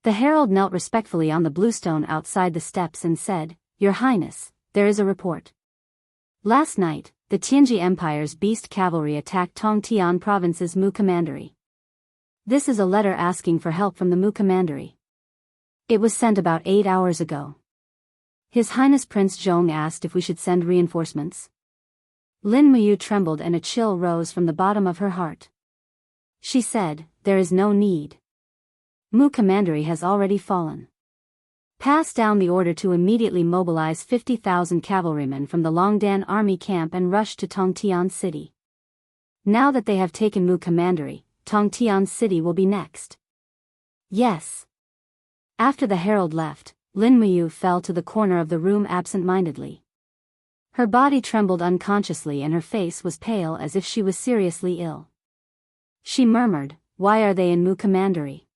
The herald knelt respectfully on the bluestone outside the steps and said, Your Highness, there is a report. Last night, the Tianji Empire's beast cavalry attacked Tongtian Province's Mu Commandery. This is a letter asking for help from the Mu Commandery. It was sent about 8 hours ago. His Highness Prince Zhong asked if we should send reinforcements. Lin Muyu trembled and a chill rose from the bottom of her heart. She said, there is no need. Mu Commandery has already fallen. Pass down the order to immediately mobilize 50,000 cavalrymen from the Longdan army camp and rush to Tongtian City. Now that they have taken Mu Commandery, Tongtian City will be next. Yes. After the herald left, Lin Muyu fell to the corner of the room absent-mindedly. Her body trembled unconsciously and her face was pale as if she was seriously ill. She murmured, Why are they in Mu Commandery?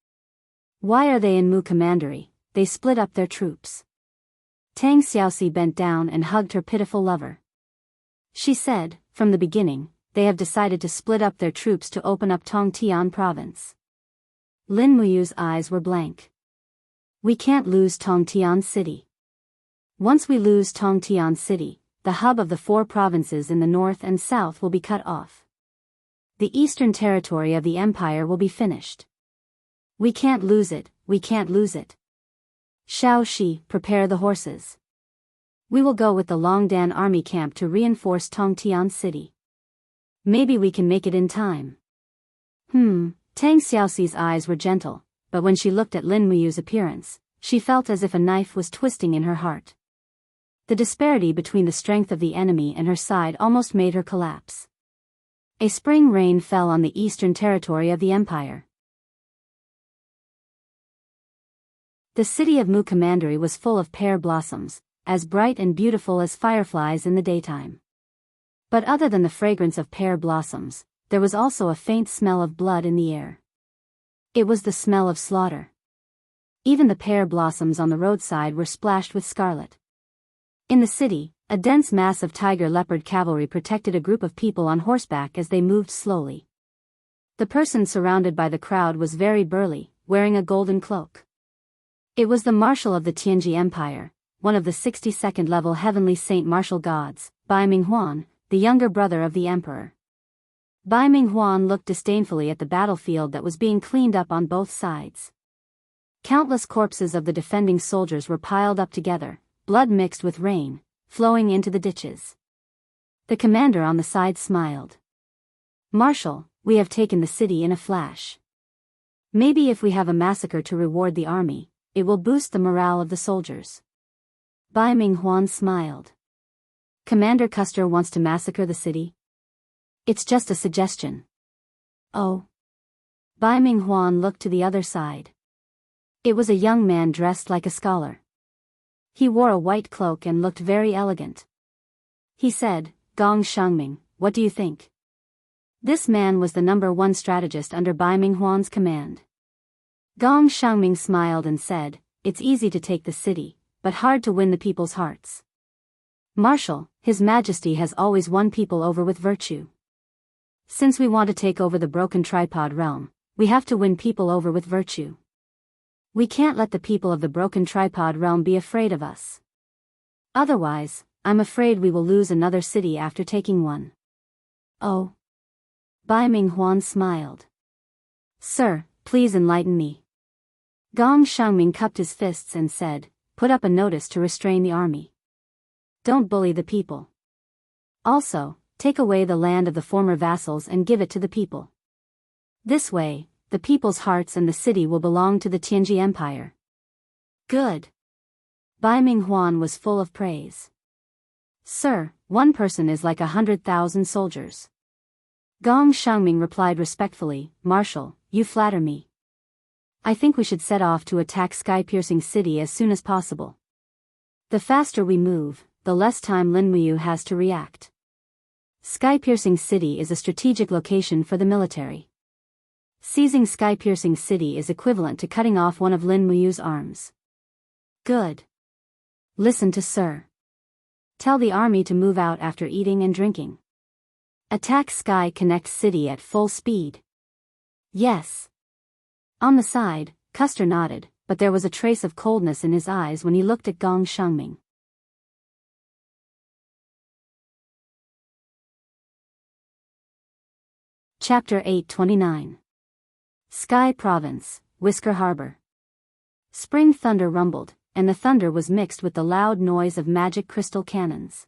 Why are they in Mu Commandery? They split up their troops. Tang Xiaoxi bent down and hugged her pitiful lover. She said, from the beginning, they have decided to split up their troops to open up Tongtian province. Lin Muyu's eyes were blank. We can't lose Tongtian City. Once we lose Tongtian City, the hub of the 4 provinces in the north and south will be cut off. The eastern territory of the empire will be finished. We can't lose it, we can't lose it. Xiao Shi, prepare the horses. We will go with the Longdan army camp to reinforce Tongtian City. Maybe we can make it in time. Tang Xiaoxi's eyes were gentle, but when she looked at Lin Muyu's appearance, she felt as if a knife was twisting in her heart. The disparity between the strength of the enemy and her side almost made her collapse. A spring rain fell on the eastern territory of the empire. The city of Mu Commandery was full of pear blossoms, as bright and beautiful as fireflies in the daytime. But other than the fragrance of pear blossoms, there was also a faint smell of blood in the air. It was the smell of slaughter. Even the pear blossoms on the roadside were splashed with scarlet. In the city, a dense mass of tiger-leopard cavalry protected a group of people on horseback as they moved slowly. The person surrounded by the crowd was very burly, wearing a golden cloak. It was the marshal of the Tianji Empire, one of the 62nd level heavenly saint martial gods, Bai Minghuan, the younger brother of the emperor. Bai Minghuan looked disdainfully at the battlefield that was being cleaned up on both sides. Countless corpses of the defending soldiers were piled up together, blood mixed with rain, flowing into the ditches. The commander on the side smiled. "Marshal, we have taken the city in a flash. Maybe if we have a massacre to reward the army, it will boost the morale of the soldiers." Bai Ming Huan smiled. "Commander Custer wants to massacre the city? It's just a suggestion." "Oh." Bai Ming Huan looked to the other side. It was a young man dressed like a scholar. He wore a white cloak and looked very elegant. He said, "Gong Shangming, what do you think?" This man was the #1 strategist under Bai Ming Huan's command. Gong Shangming smiled and said, "It's easy to take the city, but hard to win the people's hearts. Marshal, His Majesty has always won people over with virtue. Since we want to take over the broken tripod realm, we have to win people over with virtue. We can't let the people of the broken tripod realm be afraid of us. Otherwise, I'm afraid we will lose another city after taking one." "Oh." Bai Ming Huan smiled. "Sir, please enlighten me." Gong Shangming cupped his fists and said, "Put up a notice to restrain the army. Don't bully the people. Also, take away the land of the former vassals and give it to the people. This way, the people's hearts and the city will belong to the Tianji Empire." "Good." Bai Ming Huan was full of praise. "Sir, one person is like 100,000 soldiers." Gong Shangming replied respectfully, "Marshal, you flatter me. I think we should set off to attack Sky-Piercing City as soon as possible. The faster we move, the less time Lin Muyu has to react. Sky-Piercing City is a strategic location for the military. Seizing Sky-Piercing City is equivalent to cutting off one of Lin Muyu's arms." "Good. Listen to Sir. Tell the army to move out after eating and drinking. Attack Sky Connect City at full speed." "Yes." On the side, Custer nodded, but there was a trace of coldness in his eyes when he looked at Gong Shangming. Chapter 829. Sky Province, Whisker Harbor. Spring thunder rumbled, and the thunder was mixed with the loud noise of magic crystal cannons.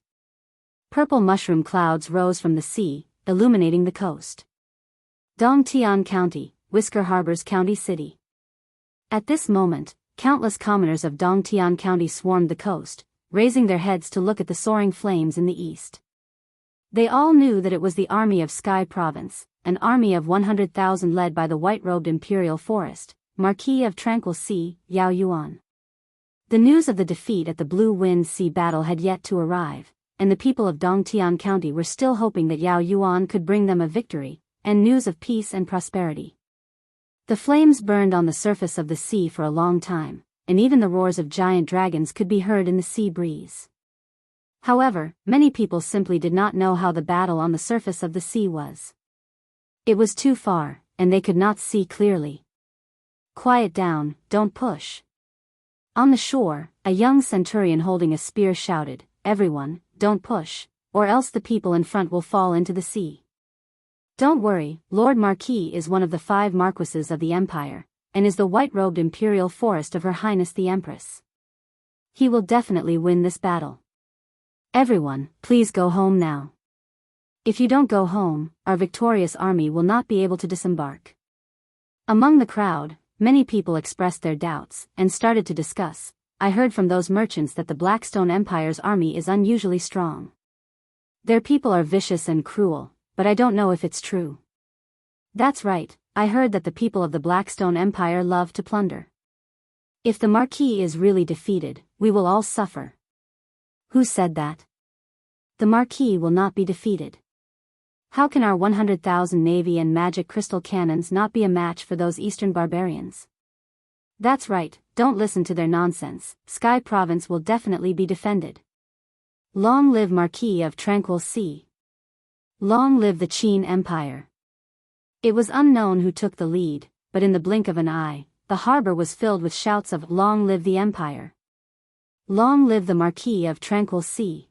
Purple mushroom clouds rose from the sea, illuminating the coast. Dongtian County, Whisker Harbor's county city. At this moment, countless commoners of Dongtian County swarmed the coast, raising their heads to look at the soaring flames in the east. They all knew that it was the army of Sky Province, an army of 100,000 led by the white-robed Imperial Forest, Marquis of Tranquil Sea, Yao Yuan. The news of the defeat at the Blue Wind Sea battle had yet to arrive, and the people of Dongtian County were still hoping that Yao Yuan could bring them a victory, and news of peace and prosperity. The flames burned on the surface of the sea for a long time, and even the roars of giant dragons could be heard in the sea breeze. However, many people simply did not know how the battle on the surface of the sea was. It was too far, and they could not see clearly. "Quiet down, don't push." On the shore, a young centurion holding a spear shouted, "Everyone, don't push, or else the people in front will fall into the sea. Don't worry, Lord Marquis is one of the 5 marquises of the Empire, and is the white-robed Imperial Forest of Her Highness the Empress. He will definitely win this battle. Everyone, please go home now. If you don't go home, our victorious army will not be able to disembark." Among the crowd, many people expressed their doubts, and started to discuss, "I heard from those merchants that the Blackstone Empire's army is unusually strong. Their people are vicious and cruel, but I don't know if it's true." "That's right, I heard that the people of the Blackstone Empire love to plunder. If the Marquis is really defeated, we will all suffer." "Who said that?" "The Marquis will not be defeated. How can our 100,000 navy and magic crystal cannons not be a match for those eastern barbarians?" "That's right, don't listen to their nonsense, Sky Province will definitely be defended. Long live Marquis of Tranquil Sea. Long live the Qin Empire." It was unknown who took the lead, but in the blink of an eye, the harbor was filled with shouts of "Long live the Empire! Long live the Marquis of Tranquil Sea!"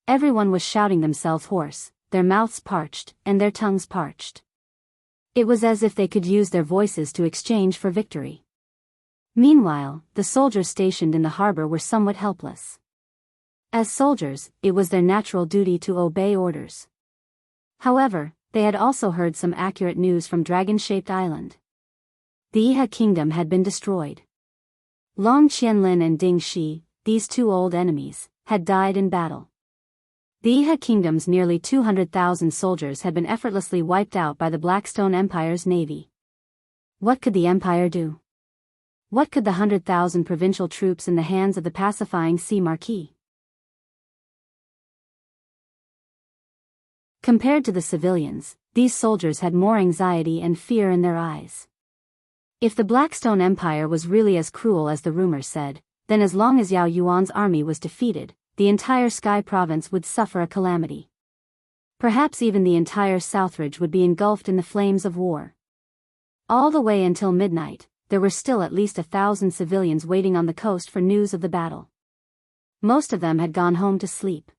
Everyone was shouting themselves hoarse, their mouths parched, and their tongues parched. It was as if they could use their voices to exchange for victory. Meanwhile, the soldiers stationed in the harbor were somewhat helpless. As soldiers, it was their natural duty to obey orders. However, they had also heard some accurate news from Dragon-shaped Island. The Iha kingdom had been destroyed. Long Qianlin and Ding Shi, these two old enemies, had died in battle. The Iha kingdom's nearly 200,000 soldiers had been effortlessly wiped out by the Blackstone Empire's navy. What could the empire do? What could the 100,000 provincial troops in the hands of the pacifying Sea Marquis? Compared to the civilians, these soldiers had more anxiety and fear in their eyes. If the Blackstone Empire was really as cruel as the rumors said, then as long as Yao Yuan's army was defeated, the entire Sky Province would suffer a calamity. Perhaps even the entire Southridge would be engulfed in the flames of war. All the way until midnight, there were still at least 1,000 civilians waiting on the coast for news of the battle. Most of them had gone home to sleep.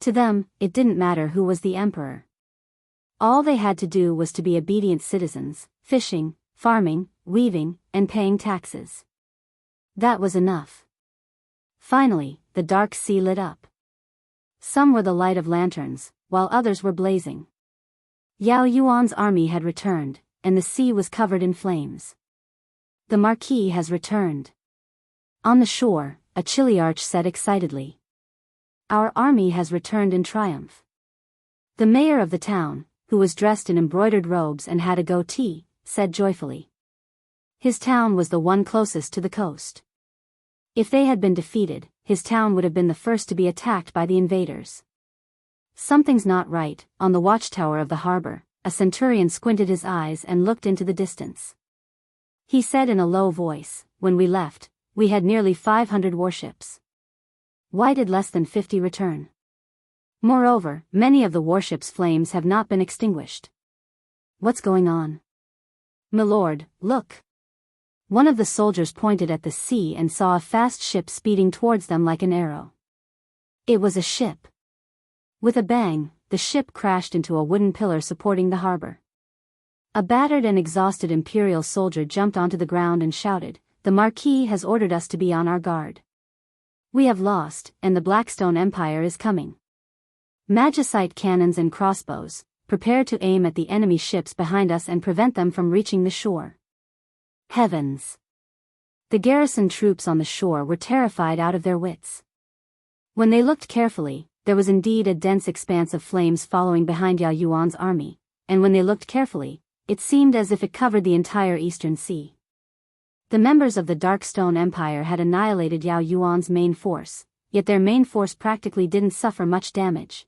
To them, it didn't matter who was the emperor. All they had to do was to be obedient citizens, fishing, farming, weaving, and paying taxes. That was enough. Finally, the dark sea lit up. Some were the light of lanterns, while others were blazing. Yao Yuan's army had returned, and the sea was covered in flames. The Marquis has returned. On the shore, a Chiliarch said excitedly. Our army has returned in triumph. The mayor of the town, who was dressed in embroidered robes and had a goatee, said joyfully. His town was the one closest to the coast. If they had been defeated, his town would have been the first to be attacked by the invaders. Something's not right. On the watchtower of the harbor, a centurion squinted his eyes and looked into the distance. He said in a low voice, when we left, we had nearly 500 warships. Why did less than 50 return? Moreover, many of the warships' flames have not been extinguished. What's going on? Milord, look. One of the soldiers pointed at the sea and saw a fast ship speeding towards them like an arrow. It was a ship. With a bang, the ship crashed into a wooden pillar supporting the harbor. A battered and exhausted imperial soldier jumped onto the ground and shouted, "The Marquis has ordered us to be on our guard. We have lost, and the Blackstone Empire is coming. Magicite cannons and crossbows, prepare to aim at the enemy ships behind us and prevent them from reaching the shore." Heavens! The garrison troops on the shore were terrified out of their wits. When they looked carefully, there was indeed a dense expanse of flames following behind Yao Yuan's army, and when they looked carefully, it seemed as if it covered the entire eastern sea. The members of the Darkstone Empire had annihilated Yao Yuan's main force, yet their main force practically didn't suffer much damage.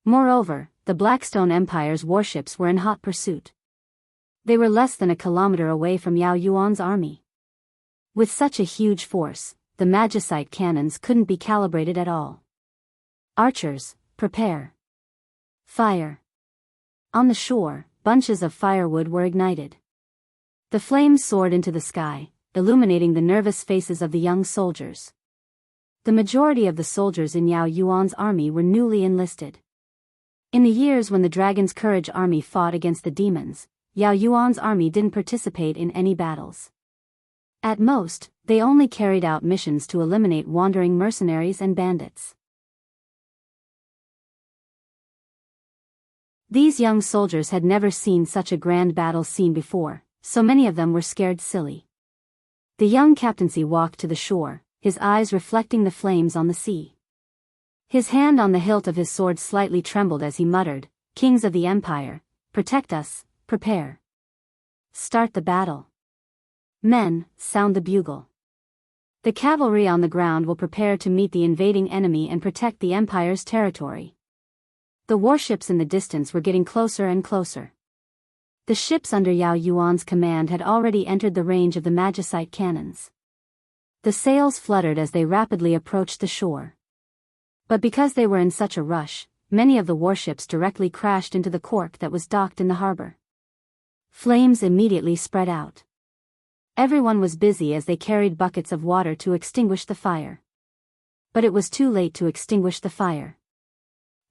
Moreover, the Blackstone Empire's warships were in hot pursuit. They were less than a kilometer away from Yao Yuan's army. With such a huge force, the magicite cannons couldn't be calibrated at all. Archers, prepare. Fire. On the shore, bunches of firewood were ignited. The flames soared into the sky, illuminating the nervous faces of the young soldiers. The majority of the soldiers in Yao Yuan's army were newly enlisted. In the years when the Dragon's Courage army fought against the demons, Yao Yuan's army didn't participate in any battles. At most, they only carried out missions to eliminate wandering mercenaries and bandits. These young soldiers had never seen such a grand battle scene before, so many of them were scared silly. The young captaincy walked to the shore, his eyes reflecting the flames on the sea. His hand on the hilt of his sword slightly trembled as he muttered, "Kings of the Empire, protect us, prepare. Start the battle. Men, sound the bugle. The cavalry on the ground will prepare to meet the invading enemy and protect the Empire's territory." The warships in the distance were getting closer and closer. The ships under Yao Yuan's command had already entered the range of the magicite cannons. The sails fluttered as they rapidly approached the shore. But because they were in such a rush, many of the warships directly crashed into the cork that was docked in the harbor. Flames immediately spread out. Everyone was busy as they carried buckets of water to extinguish the fire. But it was too late to extinguish the fire.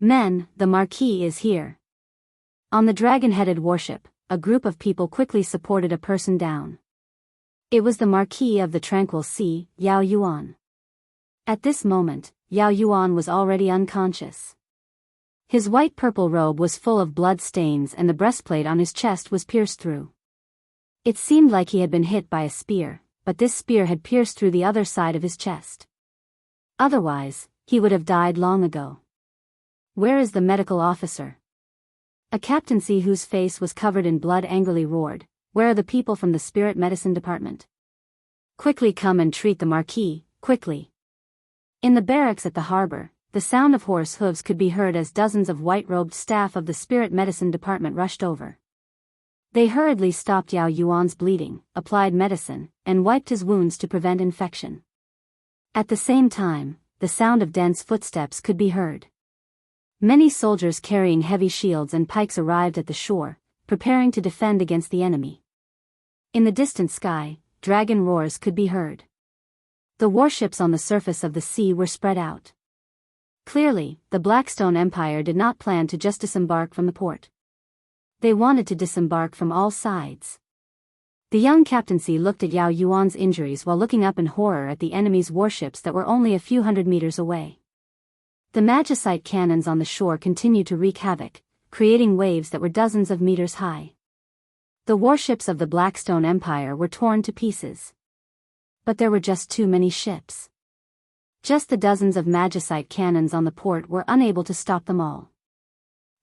"Men, the Marquis is here." On the dragon-headed warship, a group of people quickly supported a person down. It was the Marquis of the Tranquil Sea, Yao Yuan. At this moment, Yao Yuan was already unconscious. His white-purple robe was full of blood stains and the breastplate on his chest was pierced through. It seemed like he had been hit by a spear, but this spear had pierced through the other side of his chest. Otherwise, he would have died long ago. Where is the medical officer? A captaincy whose face was covered in blood angrily roared, "Where are the people from the spirit medicine department? Quickly come and treat the Marquis, quickly." In the barracks at the harbor, the sound of horse hooves could be heard as dozens of white-robed staff of the spirit medicine department rushed over. They hurriedly stopped Yao Yuan's bleeding, applied medicine, and wiped his wounds to prevent infection. At the same time, the sound of dense footsteps could be heard. Many soldiers carrying heavy shields and pikes arrived at the shore, preparing to defend against the enemy. In the distant sky, dragon roars could be heard. The warships on the surface of the sea were spread out. Clearly, the Blackstone Empire did not plan to just disembark from the port. They wanted to disembark from all sides. The young captaincy looked at Yao Yuan's injuries while looking up in horror at the enemy's warships that were only a few hundred meters away. The magicite cannons on the shore continued to wreak havoc, creating waves that were dozens of meters high. The warships of the Blackstone Empire were torn to pieces. But there were just too many ships. Just the dozens of magicite cannons on the port were unable to stop them all.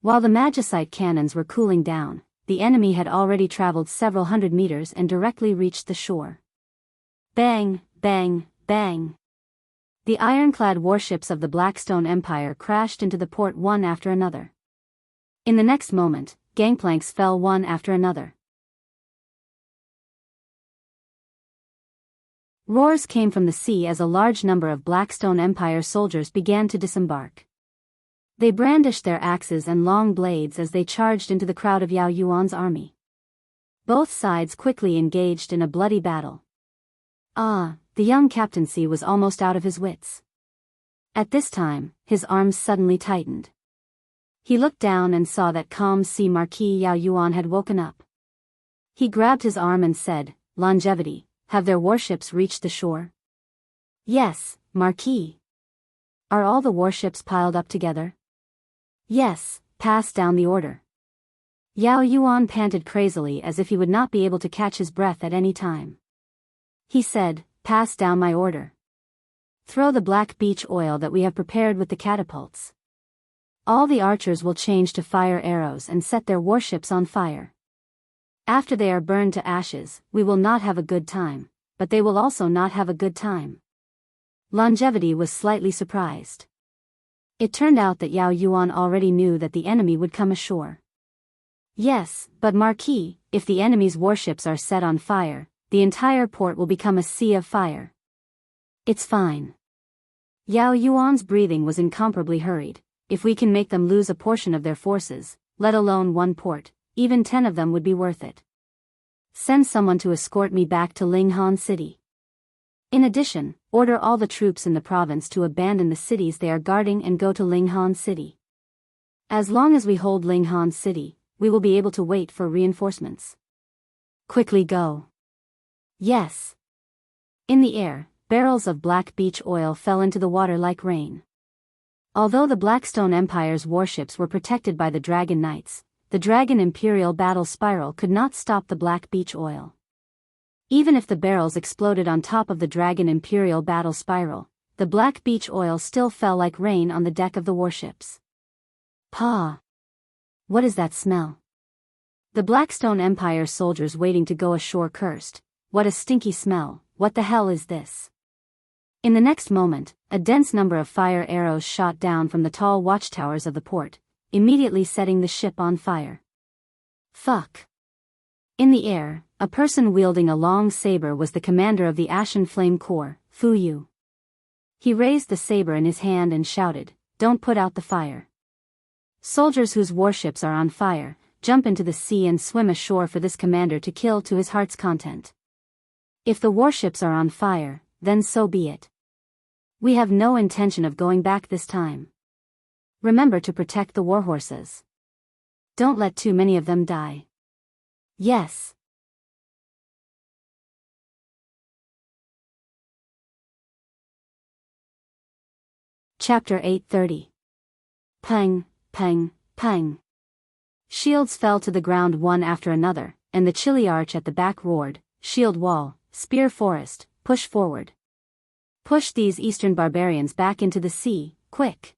While the magicite cannons were cooling down, the enemy had already traveled several hundred meters and directly reached the shore. Bang, bang, bang. The ironclad warships of the Blackstone Empire crashed into the port one after another. In the next moment, gangplanks fell one after another. Roars came from the sea as a large number of Blackstone Empire soldiers began to disembark. They brandished their axes and long blades as they charged into the crowd of Yao Yuan's army. Both sides quickly engaged in a bloody battle. The young captaincy was almost out of his wits. At this time, his arms suddenly tightened. He looked down and saw that calm sea Marquis Yao Yuan had woken up. He grabbed his arm and said, "Longevity, have their warships reached the shore?" "Yes, Marquis." "Are all the warships piled up together?" "Yes, pass down the order." Yao Yuan panted crazily as if he would not be able to catch his breath at any time. He said, "Pass down my order. Throw the black beach oil that we have prepared with the catapults. All the archers will change to fire arrows and set their warships on fire. After they are burned to ashes, we will not have a good time, but they will also not have a good time." Longevity was slightly surprised. It turned out that Yao Yuan already knew that the enemy would come ashore. "Yes, but Marquis, if the enemy's warships are set on fire, the entire port will become a sea of fire." "It's fine." Yao Yuan's breathing was incomparably hurried. "If we can make them lose a portion of their forces, let alone one port, even 10 of them would be worth it. Send someone to escort me back to Linghan City. In addition, order all the troops in the province to abandon the cities they are guarding and go to Linghan City. As long as we hold Linghan City, we will be able to wait for reinforcements. Quickly go." "Yes." In the air, barrels of black beach oil fell into the water like rain. Although the Blackstone Empire's warships were protected by the Dragon Knights, the Dragon Imperial battle spiral could not stop the black beach oil. Even if the barrels exploded on top of the Dragon Imperial battle spiral, the black beach oil still fell like rain on the deck of the warships. "Pa! What is that smell?" The Blackstone Empire soldiers waiting to go ashore cursed. "What a stinky smell, what the hell is this?" In the next moment, a dense number of fire arrows shot down from the tall watchtowers of the port, immediately setting the ship on fire. Fuck! In the air, a person wielding a long saber was the commander of the Ashen Flame Corps, Fu Yu. He raised the saber in his hand and shouted, "Don't put out the fire. Soldiers whose warships are on fire, jump into the sea and swim ashore for this commander to kill to his heart's content. If the warships are on fire, then so be it. We have no intention of going back this time. Remember to protect the warhorses. Don't let too many of them die." "Yes." Chapter 830. Pang, pang, pang. Shields fell to the ground one after another, and the chilly arch at the back roared, shield wall, spear forest, push forward. Push these eastern barbarians back into the sea, quick.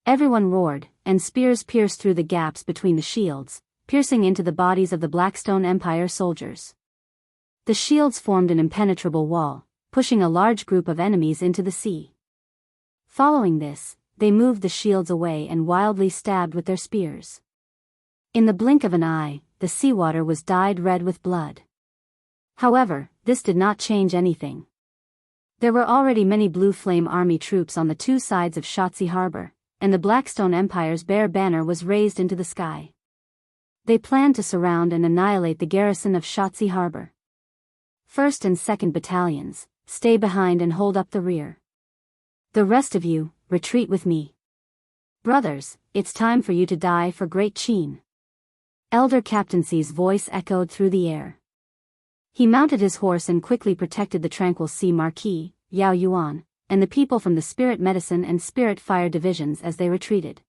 Everyone roared, and spears pierced through the gaps between the shields, piercing into the bodies of the Blackstone Empire soldiers. The shields formed an impenetrable wall, pushing a large group of enemies into the sea. Following this, they moved the shields away and wildly stabbed with their spears. In the blink of an eye, the seawater was dyed red with blood. However, this did not change anything. There were already many Blue Flame Army troops on the two sides of Shotzi Harbor, and the Blackstone Empire's bare banner was raised into the sky. They planned to surround and annihilate the garrison of Shotzi Harbor. 1st and 2nd Battalions, stay behind and hold up the rear. The rest of you, retreat with me. Brothers, it's time for you to die for Great Qin. Elder Captaincy's voice echoed through the air. He mounted his horse and quickly protected the Tranquil Sea Marquis, Yao Yuan, and the people from the Spirit Medicine and Spirit Fire divisions as they retreated.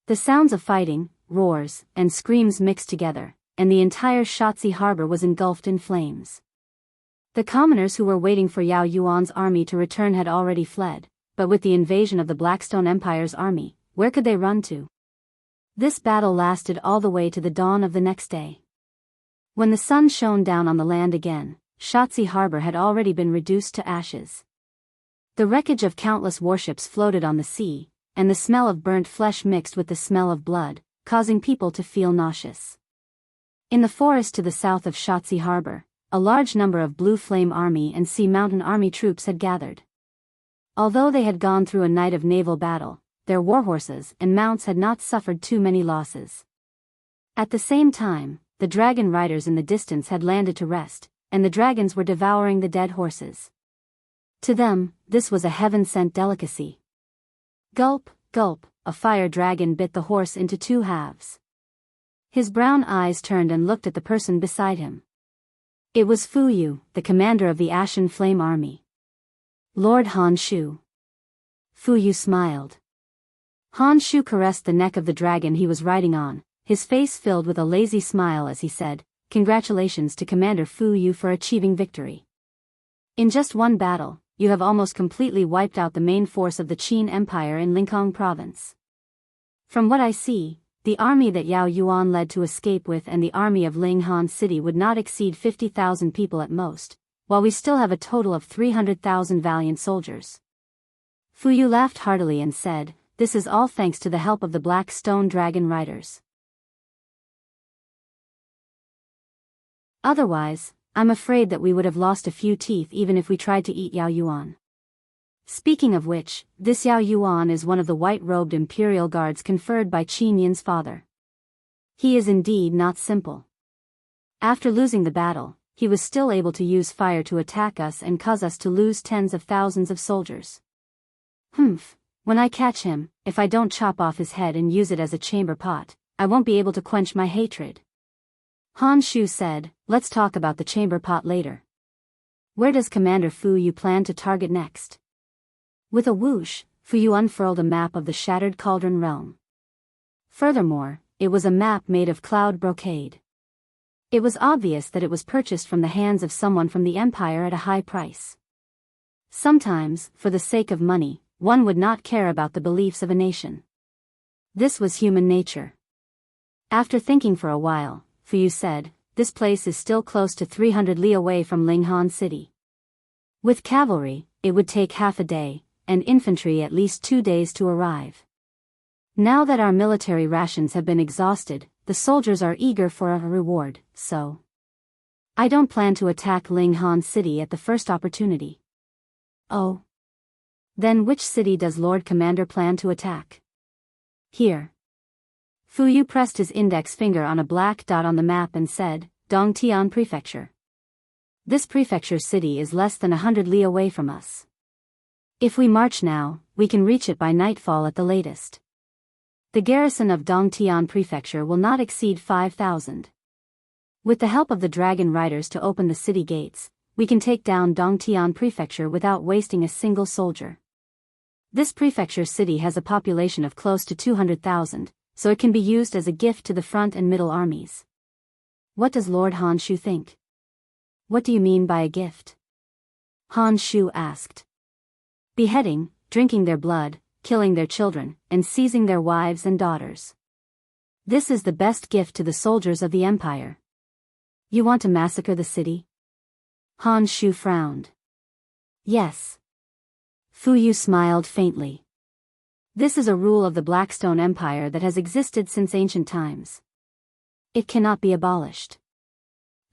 The sounds of fighting, roars, and screams mixed together, and the entire Shotzi Harbor was engulfed in flames. The commoners who were waiting for Yao Yuan's army to return had already fled, but with the invasion of the Blackstone Empire's army, where could they run to? This battle lasted all the way to the dawn of the next day. When the sun shone down on the land again, Shotzi Harbor had already been reduced to ashes. The wreckage of countless warships floated on the sea, and the smell of burnt flesh mixed with the smell of blood, causing people to feel nauseous. In the forest to the south of Shotzi Harbor, a large number of Blue Flame Army and Sea Mountain Army troops had gathered. Although they had gone through a night of naval battle, their warhorses and mounts had not suffered too many losses. At the same time, the dragon riders in the distance had landed to rest, and the dragons were devouring the dead horses. To them, this was a heaven-sent delicacy. Gulp, gulp, a fire dragon bit the horse into two halves. His brown eyes turned and looked at the person beside him. It was Fu Yu, the commander of the Ashen Flame Army. Lord Han Shu. Fu Yu smiled. Han Shu caressed the neck of the dragon he was riding on, his face filled with a lazy smile as he said, "Congratulations to Commander Fu Yu for achieving victory. In just one battle, you have almost completely wiped out the main force of the Qin Empire in Lingang Province. From what I see, the army that Yao Yuan led to escape with and the army of Linghan City would not exceed 50,000 people at most, while we still have a total of 300,000 valiant soldiers." Fu Yu laughed heartily and said, "This is all thanks to the help of the Black Stone Dragon Riders. Otherwise, I'm afraid that we would have lost a few teeth even if we tried to eat Yao Yuan. Speaking of which, this Yao Yuan is one of the white-robed imperial guards conferred by Qin Yin's father. He is indeed not simple. After losing the battle, he was still able to use fire to attack us and cause us to lose tens of thousands of soldiers. Humph, when I catch him, if I don't chop off his head and use it as a chamber pot, I won't be able to quench my hatred." Han Shu said, "Let's talk about the chamber pot later. Where does Commander Fu Yu plan to target next?" With a whoosh, Fu Yu unfurled a map of the Shattered Cauldron Realm. Furthermore, it was a map made of cloud brocade. It was obvious that it was purchased from the hands of someone from the Empire at a high price. Sometimes, for the sake of money, one would not care about the beliefs of a nation. This was human nature. After thinking for a while, Fu Yu said, "This place is still close to 300 li away from Linghan City. With cavalry, it would take half a day, and infantry at least 2 days to arrive. Now that our military rations have been exhausted, the soldiers are eager for a reward, so I don't plan to attack Linghan City at the first opportunity." "Oh. Then which city does Lord Commander plan to attack?" "Here." Fu Yu pressed his index finger on a black dot on the map and said, "Dongtian Prefecture. This prefecture city is less than 100 li away from us. If we march now, we can reach it by nightfall at the latest. The garrison of Dongtian Prefecture will not exceed 5,000. With the help of the dragon riders to open the city gates, we can take down Dongtian Prefecture without wasting a single soldier." This prefecture city has a population of close to 200,000, so it can be used as a gift to the front and middle armies. What does Lord Han Shu think? What do you mean by a gift? Han Shu asked. Beheading, drinking their blood, killing their children, and seizing their wives and daughters. This is the best gift to the soldiers of the empire. You want to massacre the city? Han Shu frowned. Yes. Fu Yu smiled faintly. This is a rule of the Blackstone Empire that has existed since ancient times. It cannot be abolished.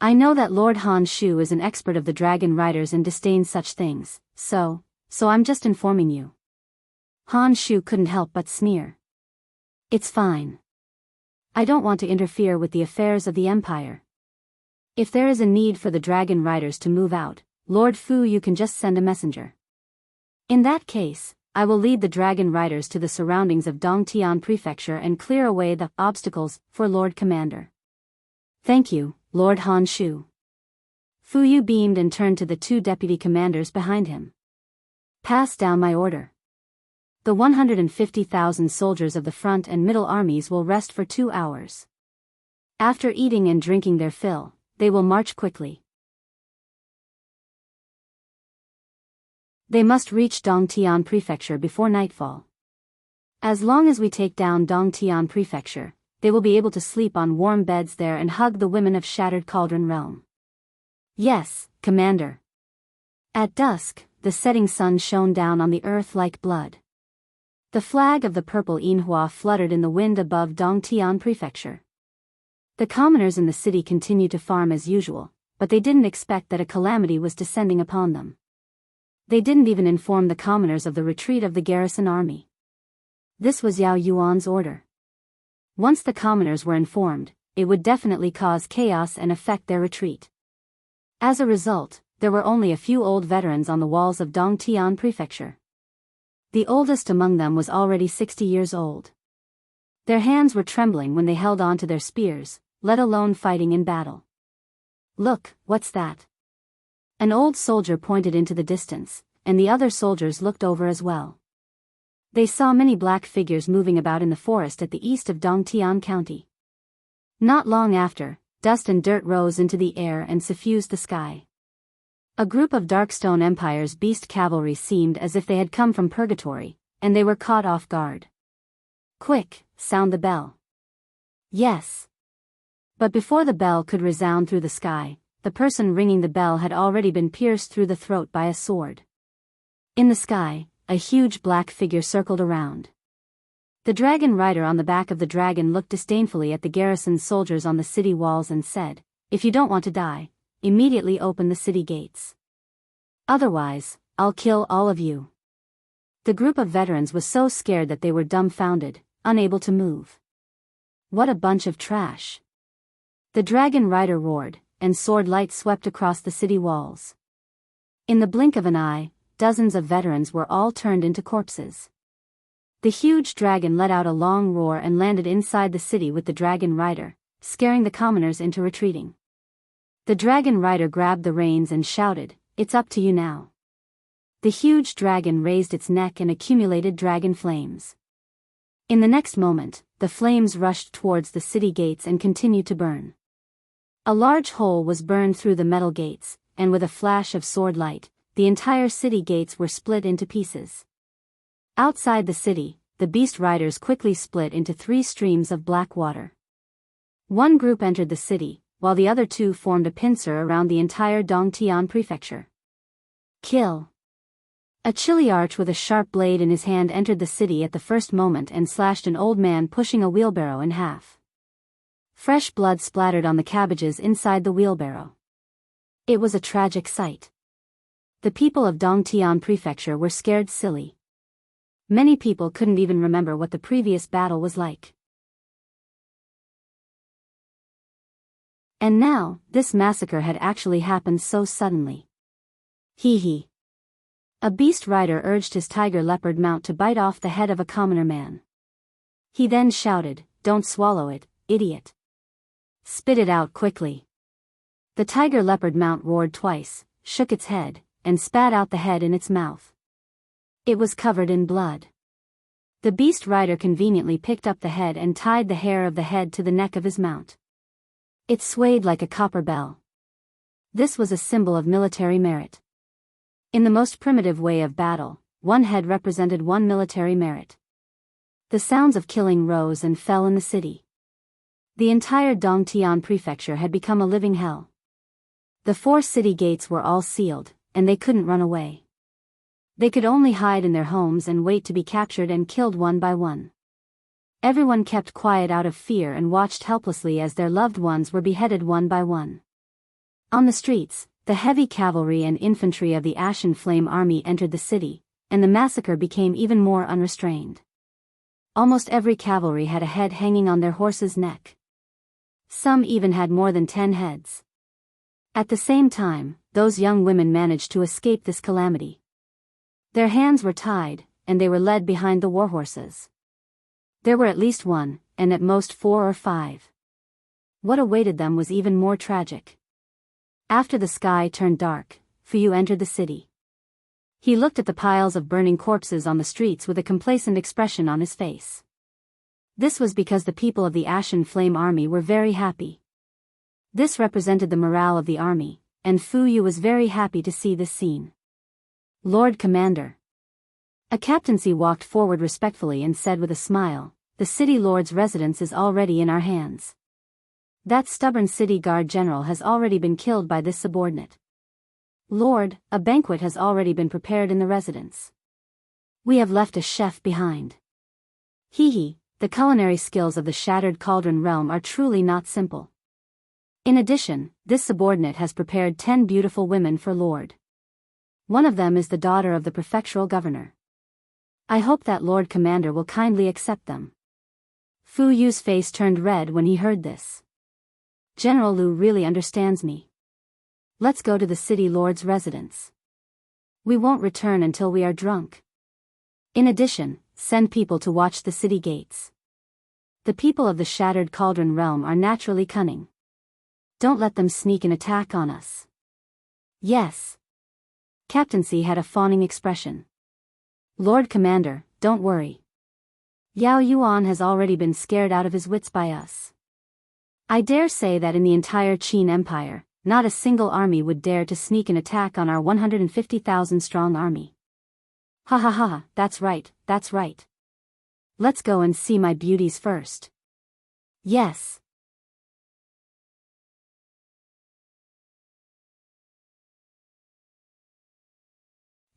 I know that Lord Han Shu is an expert of the dragon riders and disdains such things, so I'm just informing you. Han Shu couldn't help but sneer. It's fine. I don't want to interfere with the affairs of the empire. If there is a need for the dragon riders to move out, Lord Fu Yu can just send a messenger. In that case, I will lead the dragon riders to the surroundings of Dongtian Prefecture and clear away the obstacles for Lord Commander. Thank you, Lord Han Shu. Fu Yu beamed and turned to the two deputy commanders behind him. Pass down my order. The 150,000 soldiers of the front and middle armies will rest for 2 hours. After eating and drinking their fill, they will march quickly. They must reach Dongtian Prefecture before nightfall. As long as we take down Dongtian Prefecture, they will be able to sleep on warm beds there and hug the women of Shattered Cauldron Realm. Yes, Commander. At dusk, the setting sun shone down on the earth like blood. The flag of the purple Yinhua fluttered in the wind above Dongtian Prefecture. The commoners in the city continued to farm as usual, but they didn't expect that a calamity was descending upon them. They didn't even inform the commoners of the retreat of the garrison army. This was Yao Yuan's order. Once the commoners were informed, it would definitely cause chaos and affect their retreat. As a result, there were only a few old veterans on the walls of Dongtian Prefecture. The oldest among them was already 60 years old. Their hands were trembling when they held on to their spears, let alone fighting in battle. Look, what's that? An old soldier pointed into the distance, and the other soldiers looked over as well. They saw many black figures moving about in the forest at the east of Dongtian County. Not long after, dust and dirt rose into the air and suffused the sky. A group of Darkstone Empire's beast cavalry seemed as if they had come from purgatory, and they were caught off guard. Quick, sound the bell. Yes. But before the bell could resound through the sky, the person ringing the bell had already been pierced through the throat by a sword. In the sky, a huge black figure circled around. The dragon rider on the back of the dragon looked disdainfully at the garrison's soldiers on the city walls and said, "If you don't want to die, immediately open the city gates. Otherwise, I'll kill all of you." The group of veterans was so scared that they were dumbfounded, unable to move. What a bunch of trash. The dragon rider roared, and sword light swept across the city walls. In the blink of an eye, dozens of veterans were all turned into corpses. The huge dragon let out a long roar and landed inside the city with the dragon rider, scaring the commoners into retreating. The dragon rider grabbed the reins and shouted, "It's up to you now." The huge dragon raised its neck and accumulated dragon flames. In the next moment, the flames rushed towards the city gates and continued to burn. A large hole was burned through the metal gates, and with a flash of sword light, the entire city gates were split into pieces. Outside the city, the beast riders quickly split into 3 streams of black water. One group entered the city, while the other 2 formed a pincer around the entire Dongtian Prefecture. Kill. A Chiliarch with a sharp blade in his hand entered the city at the first moment and slashed an old man pushing a wheelbarrow in half. Fresh blood splattered on the cabbages inside the wheelbarrow. It was a tragic sight. The people of Dongtian Prefecture were scared silly. Many people couldn't even remember what the previous battle was like. And now, this massacre had actually happened so suddenly. Hee hee. A beast rider urged his tiger leopard mount to bite off the head of a commoner man. He then shouted, "Don't swallow it, idiot. Spit it out quickly." The tiger leopard mount roared twice, shook its head, and spat out the head in its mouth. It was covered in blood. The beast rider conveniently picked up the head and tied the hair of the head to the neck of his mount. It swayed like a copper bell. This was a symbol of military merit. In the most primitive way of battle, one head represented one military merit. The sounds of killing rose and fell in the city. The entire Dongtian prefecture had become a living hell. The 4 city gates were all sealed, and they couldn't run away. They could only hide in their homes and wait to be captured and killed one by one. Everyone kept quiet out of fear and watched helplessly as their loved ones were beheaded one by one. On the streets, the heavy cavalry and infantry of the Ashen Flame Army entered the city, and the massacre became even more unrestrained. Almost every cavalry had a head hanging on their horse's neck. Some even had more than 10 heads. At the same time, those young women managed to escape this calamity. Their hands were tied, and they were led behind the warhorses. There were at least 1, and at most 4 or 5. What awaited them was even more tragic. After the sky turned dark, Fu entered the city. He looked at the piles of burning corpses on the streets with a complacent expression on his face. This was because the people of the Ashen Flame Army were very happy. This represented the morale of the army, and Fu was very happy to see this scene. Lord Commander. A captaincy walked forward respectfully and said with a smile, "The city lord's residence is already in our hands. That stubborn city guard general has already been killed by this subordinate. Lord, a banquet has already been prepared in the residence. We have left a chef behind." Hee, the culinary skills of the Shattered Cauldron realm are truly not simple. In addition, this subordinate has prepared 10 beautiful women for Lord. One of them is the daughter of the prefectural governor. I hope that Lord Commander will kindly accept them. Fu Yu's face turned red when he heard this. General Lu really understands me. Let's go to the city lord's residence. We won't return until we are drunk. In addition, send people to watch the city gates. The people of the Shattered Cauldron realm are naturally cunning. Don't let them sneak an attack on us. Yes. Captaincy had a fawning expression. Lord Commander, don't worry. Yao Yuan has already been scared out of his wits by us. I dare say that in the entire Qin Empire, not a single army would dare to sneak an attack on our 150,000 strong army. Ha ha ha, that's right, that's right. Let's go and see my beauties first. Yes.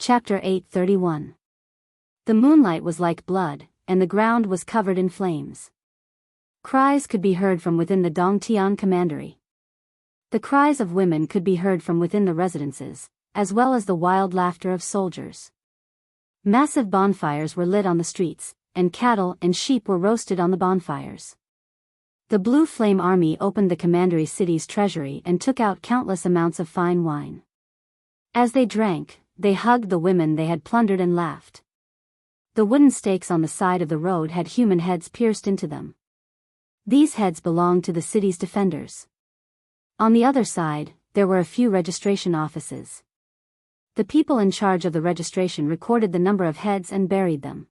Chapter 831. The moonlight was like blood, and the ground was covered in flames. Cries could be heard from within the Dongtian commandery. The cries of women could be heard from within the residences, as well as the wild laughter of soldiers. Massive bonfires were lit on the streets, and cattle and sheep were roasted on the bonfires. The Blue Flame Army opened the commandery city's treasury and took out countless amounts of fine wine. As they drank, they hugged the women they had plundered and laughed. The wooden stakes on the side of the road had human heads pierced into them. These heads belonged to the city's defenders. On the other side, there were a few registration offices. The people in charge of the registration recorded the number of heads and buried them.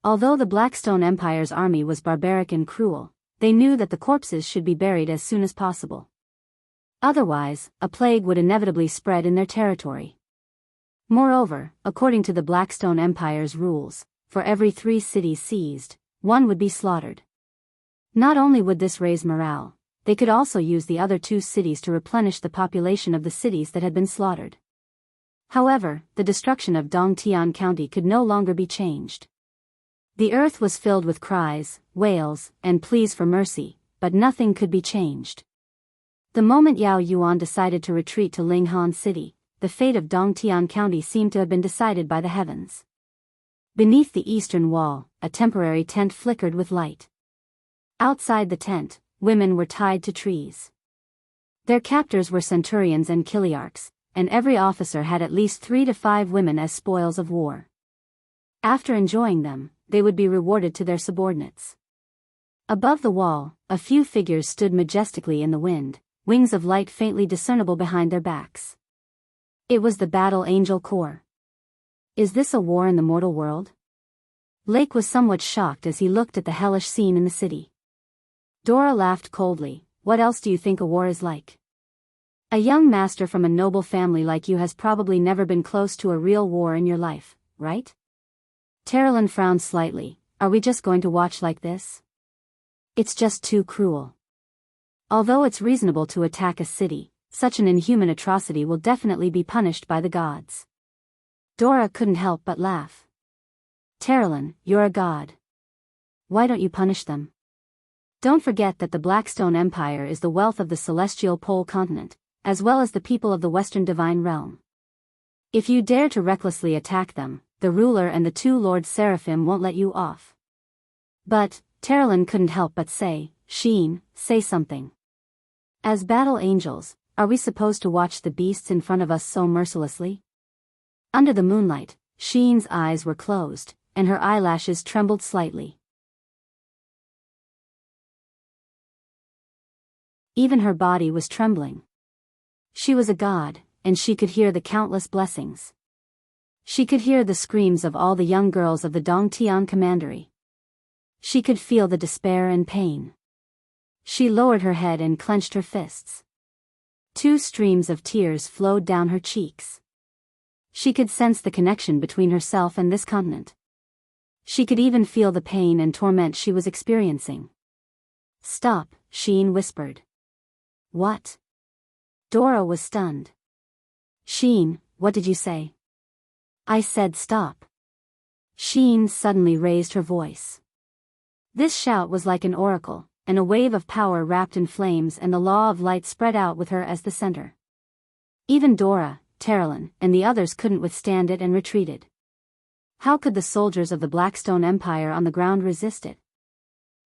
Although the Blackstone Empire's army was barbaric and cruel, they knew that the corpses should be buried as soon as possible. Otherwise, a plague would inevitably spread in their territory. Moreover, according to the Blackstone Empire's rules, for every 3 cities seized, 1 would be slaughtered. Not only would this raise morale, they could also use the other 2 cities to replenish the population of the cities that had been slaughtered. However, the destruction of Dongtian County could no longer be changed. The earth was filled with cries, wails, and pleas for mercy, but nothing could be changed. The moment Yao Yuan decided to retreat to Linghan City, the fate of Dongtian County seemed to have been decided by the heavens. Beneath the eastern wall, a temporary tent flickered with light. Outside the tent, women were tied to trees. Their captors were centurions and chiliarchs, and every officer had at least 3 to 5 women as spoils of war. After enjoying them, they would be rewarded to their subordinates. Above the wall, a few figures stood majestically in the wind, wings of light faintly discernible behind their backs. It was the Battle Angel Corps. Is this a war in the mortal world? Lake was somewhat shocked as he looked at the hellish scene in the city. Dora laughed coldly. What else do you think a war is like? A young master from a noble family like you has probably never been close to a real war in your life, right? Terrelin frowned slightly. Are we just going to watch like this? It's just too cruel. Although it's reasonable to attack a city, such an inhuman atrocity will definitely be punished by the gods. Dora couldn't help but laugh. Terrelin, you're a god. Why don't you punish them? Don't forget that the Blackstone Empire is the wealth of the celestial pole continent, as well as the people of the Western Divine Realm. If you dare to recklessly attack them, the ruler and the 2 Lord Seraphim won't let you off. But, Terrelin couldn't help but say, Sheen, say something. As battle angels, are we supposed to watch the beasts in front of us so mercilessly? Under the moonlight, Sheen's eyes were closed, and her eyelashes trembled slightly. Even her body was trembling. She was a god, and she could hear the countless blessings. She could hear the screams of all the young girls of the Dongtian Commandery. She could feel the despair and pain. She lowered her head and clenched her fists. 2 streams of tears flowed down her cheeks. She could sense the connection between herself and this continent. She could even feel the pain and torment she was experiencing. Stop, Sheen whispered. What? Dora was stunned. Sheen, what did you say? I said stop. Sheen suddenly raised her voice. This shout was like an oracle, and a wave of power wrapped in flames and the law of light spread out with her as the center. Even Dora, Terrelin, and the others couldn't withstand it and retreated. How could the soldiers of the Blackstone Empire on the ground resist it?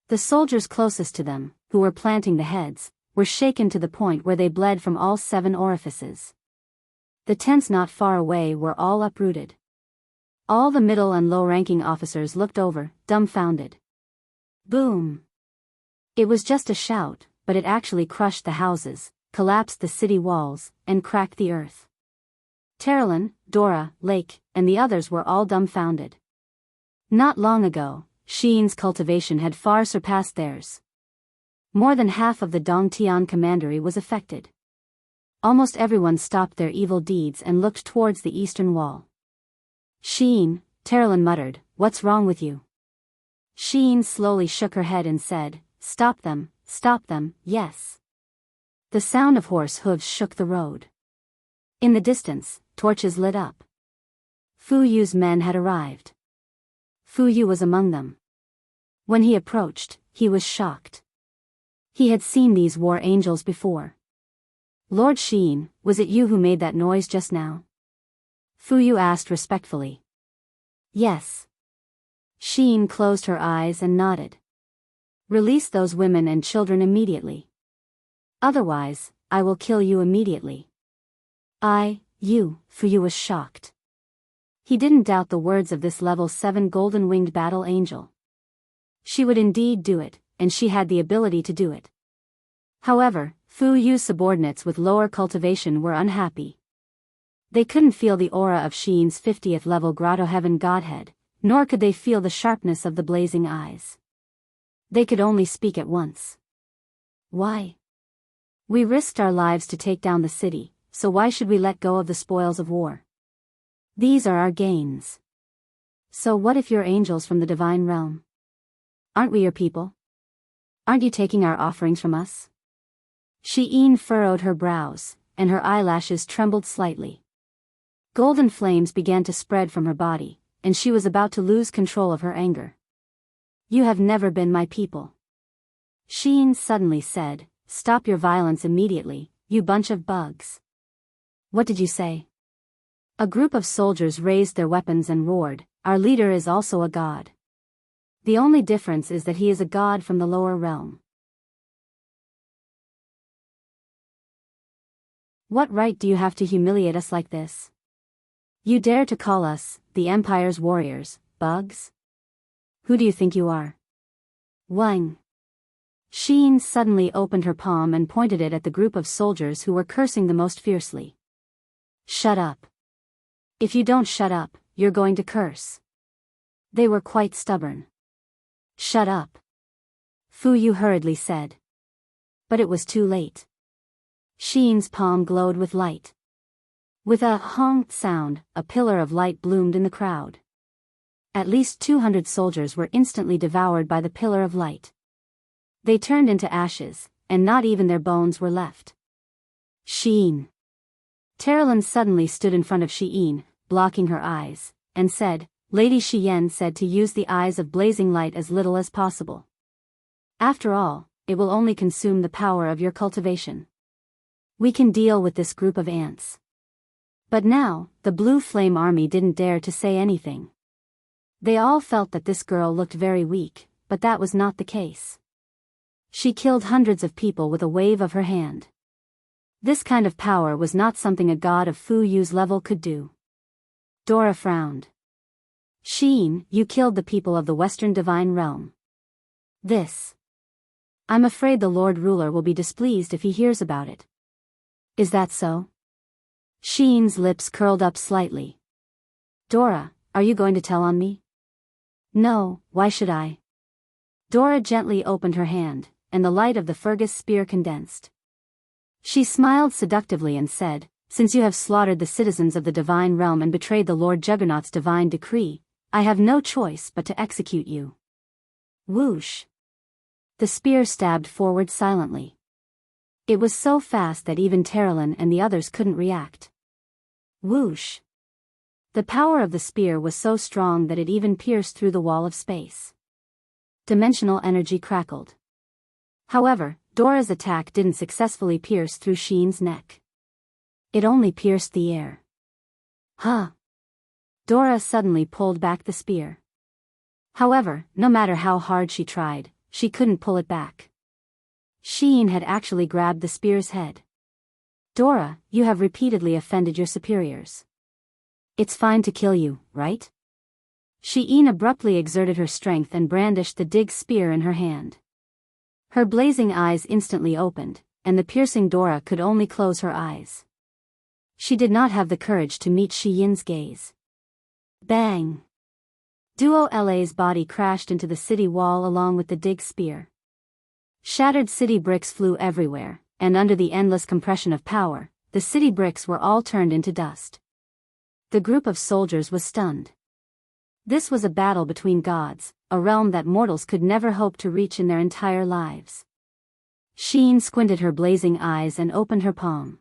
The soldiers closest to them, who were planting the heads, were shaken to the point where they bled from all 7 orifices. The tents not far away were all uprooted. All the middle and low-ranking officers looked over, dumbfounded. Boom! It was just a shout, but it actually crushed the houses, collapsed the city walls, and cracked the earth. Terrelin, Dora, Lake, and the others were all dumbfounded. Not long ago, Sheen's cultivation had far surpassed theirs. More than half of the Dongtian Commandery was affected. Almost everyone stopped their evil deeds and looked towards the eastern wall. Sheen, Terrelin muttered, what's wrong with you? Sheen slowly shook her head and said, stop them, yes. The sound of horse hooves shook the road. In the distance, torches lit up. Fu Yu's men had arrived. Fu Yu was among them. When he approached, he was shocked. He had seen these war angels before. Lord Sheen, was it you who made that noise just now? Fu Yu asked respectfully. Yes. Sheen closed her eyes and nodded. Release those women and children immediately. Otherwise, I will kill you immediately. Fu Yu was shocked. He didn't doubt the words of this level 7 golden-winged battle angel. She would indeed do it, and she had the ability to do it. However, Fu Yu's subordinates with lower cultivation were unhappy. They couldn't feel the aura of Sheen's 50th level Grotto Heaven Godhead, nor could they feel the sharpness of the blazing eyes. They could only speak at once. Why? We risked our lives to take down the city, so why should we let go of the spoils of war? These are our gains. So what if you're angels from the divine realm? Aren't we your people? Aren't you taking our offerings from us? Sheen furrowed her brows, and her eyelashes trembled slightly. Golden flames began to spread from her body, and she was about to lose control of her anger. You have never been my people. Sheen suddenly said, stop your violence immediately, you bunch of bugs. What did you say? A group of soldiers raised their weapons and roared, our leader is also a god. The only difference is that he is a god from the lower realm. What right do you have to humiliate us like this? You dare to call us, the Empire's warriors, bugs? Who do you think you are? Wang. Sheen suddenly opened her palm and pointed it at the group of soldiers who were cursing the most fiercely. Shut up. If you don't shut up, you're going to curse. They were quite stubborn. Shut up. Fu Yu hurriedly said. But it was too late. Sheen's palm glowed with light. With a honk sound, a pillar of light bloomed in the crowd. At least 200 soldiers were instantly devoured by the pillar of light. They turned into ashes, and not even their bones were left. Sheen. Terilyn suddenly stood in front of Sheen, blocking her eyes, and said, Lady Shiyen said to use the eyes of blazing light as little as possible. After all, it will only consume the power of your cultivation. We can deal with this group of ants. But now, the Blue Flame Army didn't dare to say anything. They all felt that this girl looked very weak, but that was not the case. She killed hundreds of people with a wave of her hand. This kind of power was not something a god of Fu Yu's level could do. Dora frowned. Sheen, you killed the people of the Western Divine Realm. I'm afraid the Lord Ruler will be displeased if he hears about it. Is that so? Sheen's lips curled up slightly. Dora, are you going to tell on me? No, why should I? Dora gently opened her hand, and the light of the Fergus spear condensed. She smiled seductively and said, Since you have slaughtered the citizens of the Divine Realm and betrayed the Lord Juggernaut's divine decree, I have no choice but to execute you. Whoosh. The spear stabbed forward silently. It was so fast that even Terilyn and the others couldn't react. Whoosh. The power of the spear was so strong that it even pierced through the wall of space. Dimensional energy crackled. However, Dora's attack didn't successfully pierce through Sheen's neck. It only pierced the air. Huh. Dora suddenly pulled back the spear. However, no matter how hard she tried, she couldn't pull it back. Sheen had actually grabbed the spear's head. Dora, you have repeatedly offended your superiors. It's fine to kill you, right? Sheen abruptly exerted her strength and brandished the dig spear in her hand. Her blazing eyes instantly opened, and the piercing Dora could only close her eyes. She did not have the courage to meet Sheen's gaze. Bang! Duo LA's body crashed into the city wall along with the dig spear. Shattered city bricks flew everywhere, and under the endless compression of power, the city bricks were all turned into dust. The group of soldiers was stunned. This was a battle between gods, a realm that mortals could never hope to reach in their entire lives. Sheen squinted her blazing eyes and opened her palm.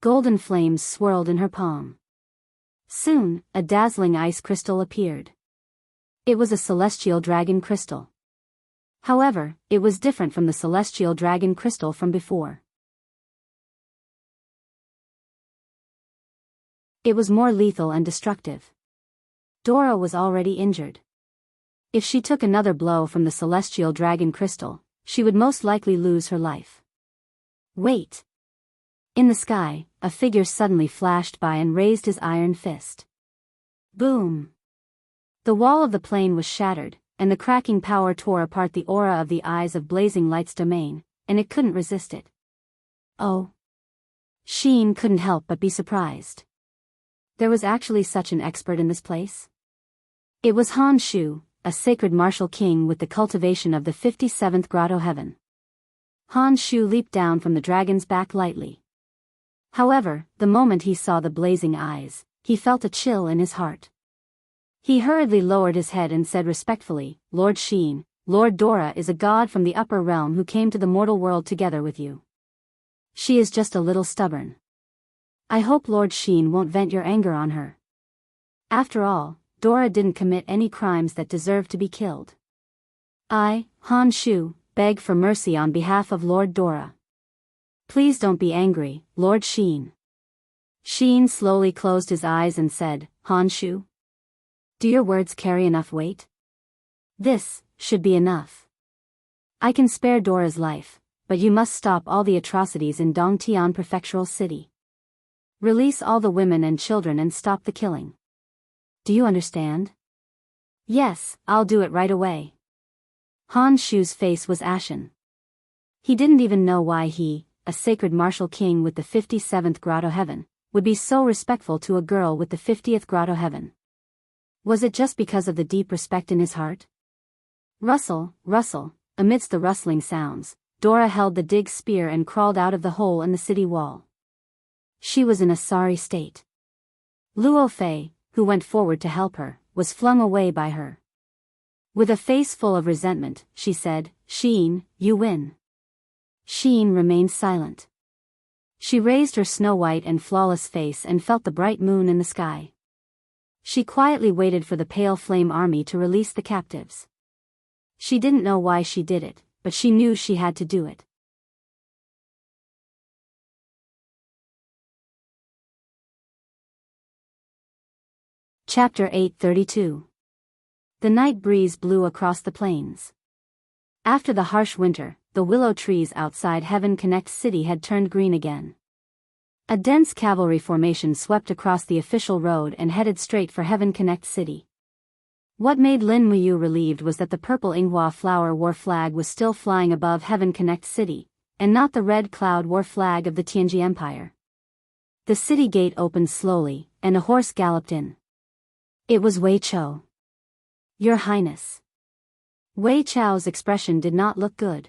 Golden flames swirled in her palm. Soon, a dazzling ice crystal appeared. It was a celestial dragon crystal. However, it was different from the celestial dragon crystal from before. It was more lethal and destructive. Dora was already injured. If she took another blow from the celestial dragon crystal, she would most likely lose her life. Wait! In the sky, a figure suddenly flashed by and raised his iron fist. Boom! The wall of the plane was shattered, and the cracking power tore apart the aura of the eyes of blazing light's domain, and it couldn't resist it. Oh! Sheen couldn't help but be surprised. There was actually such an expert in this place? It was Han Shu, a sacred martial king with the cultivation of the 57th grotto heaven. Han Shu leaped down from the dragon's back lightly. However, the moment he saw the blazing eyes, he felt a chill in his heart. He hurriedly lowered his head and said respectfully, Lord Sheen, Lord Dora is a god from the upper realm who came to the mortal world together with you. She is just a little stubborn. I hope Lord Sheen won't vent your anger on her. After all, Dora didn't commit any crimes that deserved to be killed. I, Han Shu, beg for mercy on behalf of Lord Dora. Please don't be angry, Lord Sheen. Sheen slowly closed his eyes and said, Han Shu? Do your words carry enough weight? This should be enough. I can spare Dora's life, but you must stop all the atrocities in Dongtian Prefectural City. Release all the women and children and stop the killing. Do you understand? Yes, I'll do it right away. Han Shu's face was ashen. He didn't even know why he, a sacred martial king with the 57th grotto heaven, would be so respectful to a girl with the 50th grotto heaven. Was it just because of the deep respect in his heart? Rustle, rustle, amidst the rustling sounds, Dora held the dig spear and crawled out of the hole in the city wall. She was in a sorry state. Luo Fei, who went forward to help her, was flung away by her. With a face full of resentment, she said, "Sheen, you win." Sheen remained silent. She raised her snow-white and flawless face and felt the bright moon in the sky. She quietly waited for the pale flame army to release the captives. She didn't know why she did it, but she knew she had to do it. Chapter 832. The night breeze blew across the plains. After the harsh winter, the willow trees outside Heaven Connect City had turned green again. A dense cavalry formation swept across the official road and headed straight for Heaven Connect City. What made Lin Muyu relieved was that the purple Inghua flower war flag was still flying above Heaven Connect City, and not the red cloud war flag of the Tianji Empire. The city gate opened slowly, and a horse galloped in. It was Wei Chou. "Your Highness." Wei Chou's expression did not look good.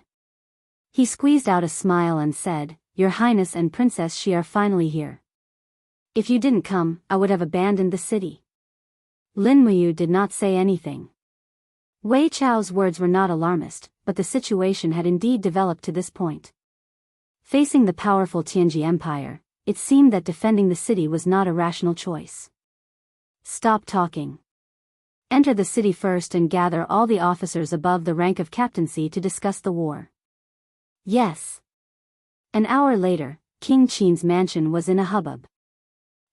He squeezed out a smile and said, "Your Highness and Princess Shi are finally here. If you didn't come, I would have abandoned the city." Lin Muyu did not say anything. Wei Chou's words were not alarmist, but the situation had indeed developed to this point. Facing the powerful Tianji Empire, it seemed that defending the city was not a rational choice. "Stop talking. Enter the city first and gather all the officers above the rank of captaincy to discuss the war." "Yes." An hour later, King Qin's mansion was in a hubbub.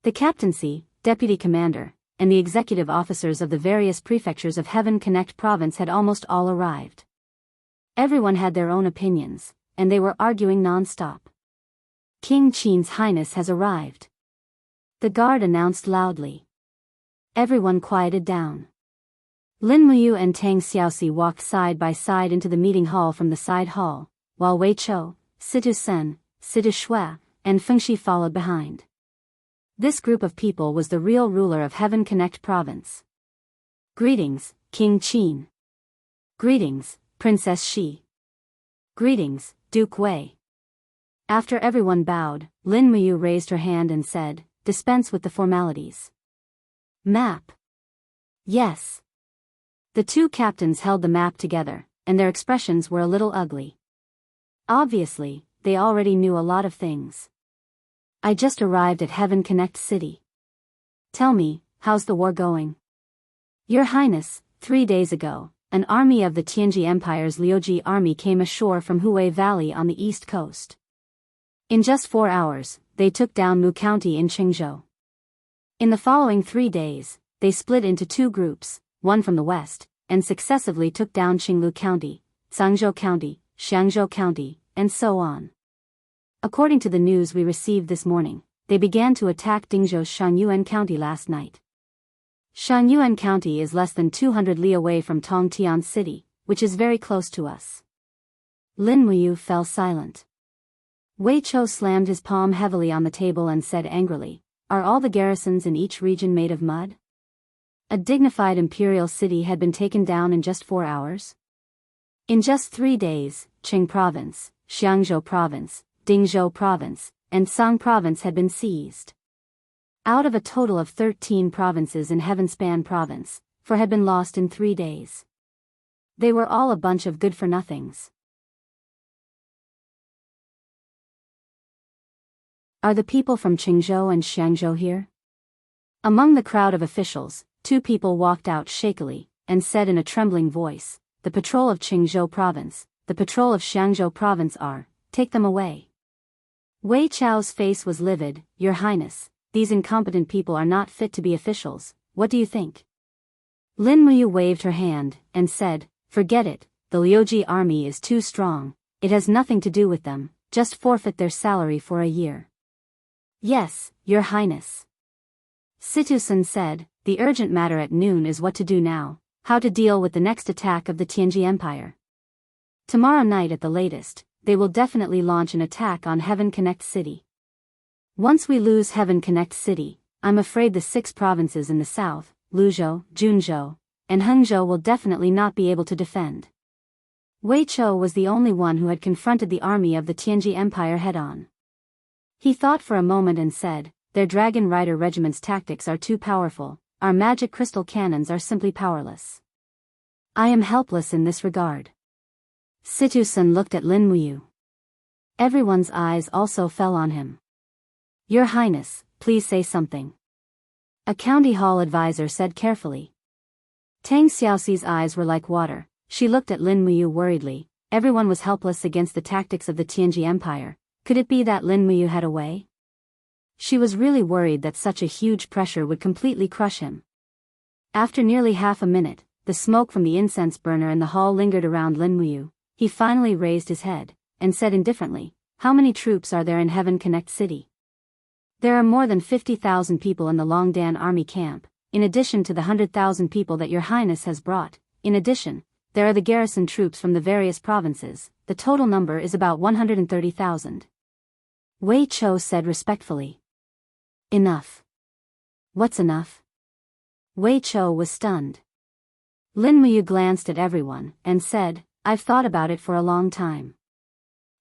The captaincy, deputy commander, and the executive officers of the various prefectures of Heaven Connect province had almost all arrived. Everyone had their own opinions, and they were arguing non-stop. "King Qin's Highness has arrived," the guard announced loudly. Everyone quieted down. Lin Muyu and Tang Xiaoxi walked side by side into the meeting hall from the side hall, while Wei Chou, Situ Sen, Situ Shui, and Fengxi followed behind. This group of people was the real ruler of Heaven Connect province. "Greetings, King Qin." "Greetings, Princess Shi." "Greetings, Duke Wei." After everyone bowed, Lin Muyu raised her hand and said, "Dispense with the formalities." "Map." "Yes." The two captains held the map together, and their expressions were a little ugly. Obviously, they already knew a lot of things. "I just arrived at Heaven Connect City. Tell me, how's the war going?" "Your Highness, 3 days ago, an army of the Tianji Empire's Liuji army came ashore from Huai Valley on the east coast. In just 4 hours, they took down Mu County in Qingzhou. In the following 3 days, they split into 2 groups, one from the west, and successively took down Qinglu County, Zhangzhou County, Xiangzhou County, and so on. According to the news we received this morning, they began to attack Dingzhou's Shangyuan County last night. Shangyuan County is less than 200 li away from Tongtian City, which is very close to us." Lin Muyu fell silent. Wei Chou slammed his palm heavily on the table and said angrily, "Are all the garrisons in each region made of mud? A dignified imperial city had been taken down in just 4 hours? In just 3 days, Qing Province, Xiangzhou Province, Dingzhou Province, and Song Province had been seized. Out of a total of 13 provinces in Heavenspan Province, 4 had been lost in 3 days. They were all a bunch of good-for-nothings. Are the people from Qingzhou and Xiangzhou here?" Among the crowd of officials, 2 people walked out shakily, and said in a trembling voice, "The patrol of Qingzhou Province, the patrol of Xiangzhou Province are, take them away." Wei Chou's face was livid. "Your Highness, these incompetent people are not fit to be officials, what do you think?" Lin Muyu waved her hand, and said, "Forget it, the Liuji army is too strong, it has nothing to do with them, just forfeit their salary for a year." "Yes, Your Highness." Situsen said, "The urgent matter at noon is what to do now, how to deal with the next attack of the Tianji Empire. Tomorrow night at the latest, they will definitely launch an attack on Heaven Connect City. Once we lose Heaven Connect City, I'm afraid the 6 provinces in the south, Luzhou, Junzhou, and Hangzhou will definitely not be able to defend. Wei Chou was the only one who had confronted the army of the Tianji Empire head-on. He thought for a moment and said, "Their Dragon Rider regiment's tactics are too powerful, our magic crystal cannons are simply powerless. I am helpless in this regard." Situ Sun looked at Lin Muyu. Everyone's eyes also fell on him. "Your Highness, please say something," a county hall advisor said carefully. Tang Xiaoxi's eyes were like water. She looked at Lin Muyu worriedly. Everyone was helpless against the tactics of the Tianji Empire. Could it be that Lin Muyu had a way? She was really worried that such a huge pressure would completely crush him. After nearly half a minute, the smoke from the incense burner in the hall lingered around Lin Muyu. He finally raised his head, and said indifferently, "How many troops are there in Heaven Connect City?" "There are more than 50,000 people in the Longdan army camp, in addition to the 100,000 people that your Highness has brought. In addition, there are the garrison troops from the various provinces. The total number is about 130,000. Wei Chou said respectfully. "Enough." "What's enough?" Wei Chou was stunned. Lin Muyu glanced at everyone, and said, "I've thought about it for a long time.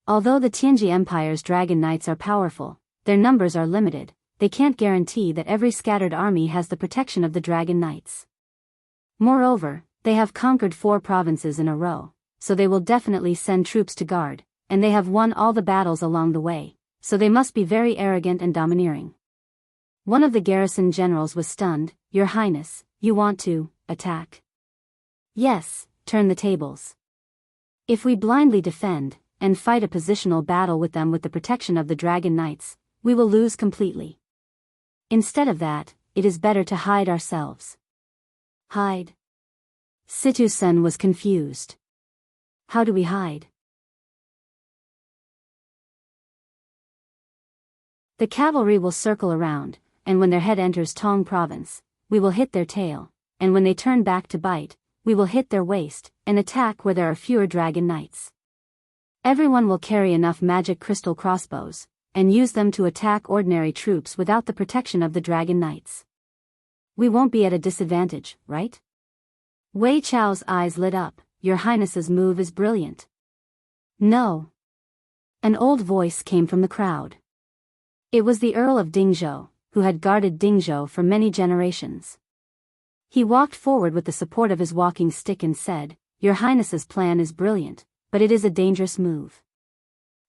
Although the Tianji Empire's Dragon Knights are powerful, their numbers are limited. They can't guarantee that every scattered army has the protection of the Dragon Knights. Moreover, they have conquered 4 provinces in a row, so they will definitely send troops to guard, and they have won all the battles along the way, so they must be very arrogant and domineering." One of the garrison generals was stunned. "Your Highness, you want to attack?" "Yes, turn the tables. If we blindly defend, and fight a positional battle with them with the protection of the Dragon Knights, we will lose completely. Instead of that, it is better to hide ourselves." "Hide?" Situ Sen was confused. "How do we hide?" "The cavalry will circle around, and when their head enters Tong province, we will hit their tail, and when they turn back to bite, we will hit their waist, and attack where there are fewer Dragon Knights. Everyone will carry enough magic crystal crossbows, and use them to attack ordinary troops without the protection of the Dragon Knights. We won't be at a disadvantage, right?" Wei Chou's eyes lit up. "Your Highness's move is brilliant." "No." An old voice came from the crowd. It was the Earl of Dingzhou, who had guarded Dingzhou for many generations. He walked forward with the support of his walking stick and said, "Your Highness's plan is brilliant, but it is a dangerous move.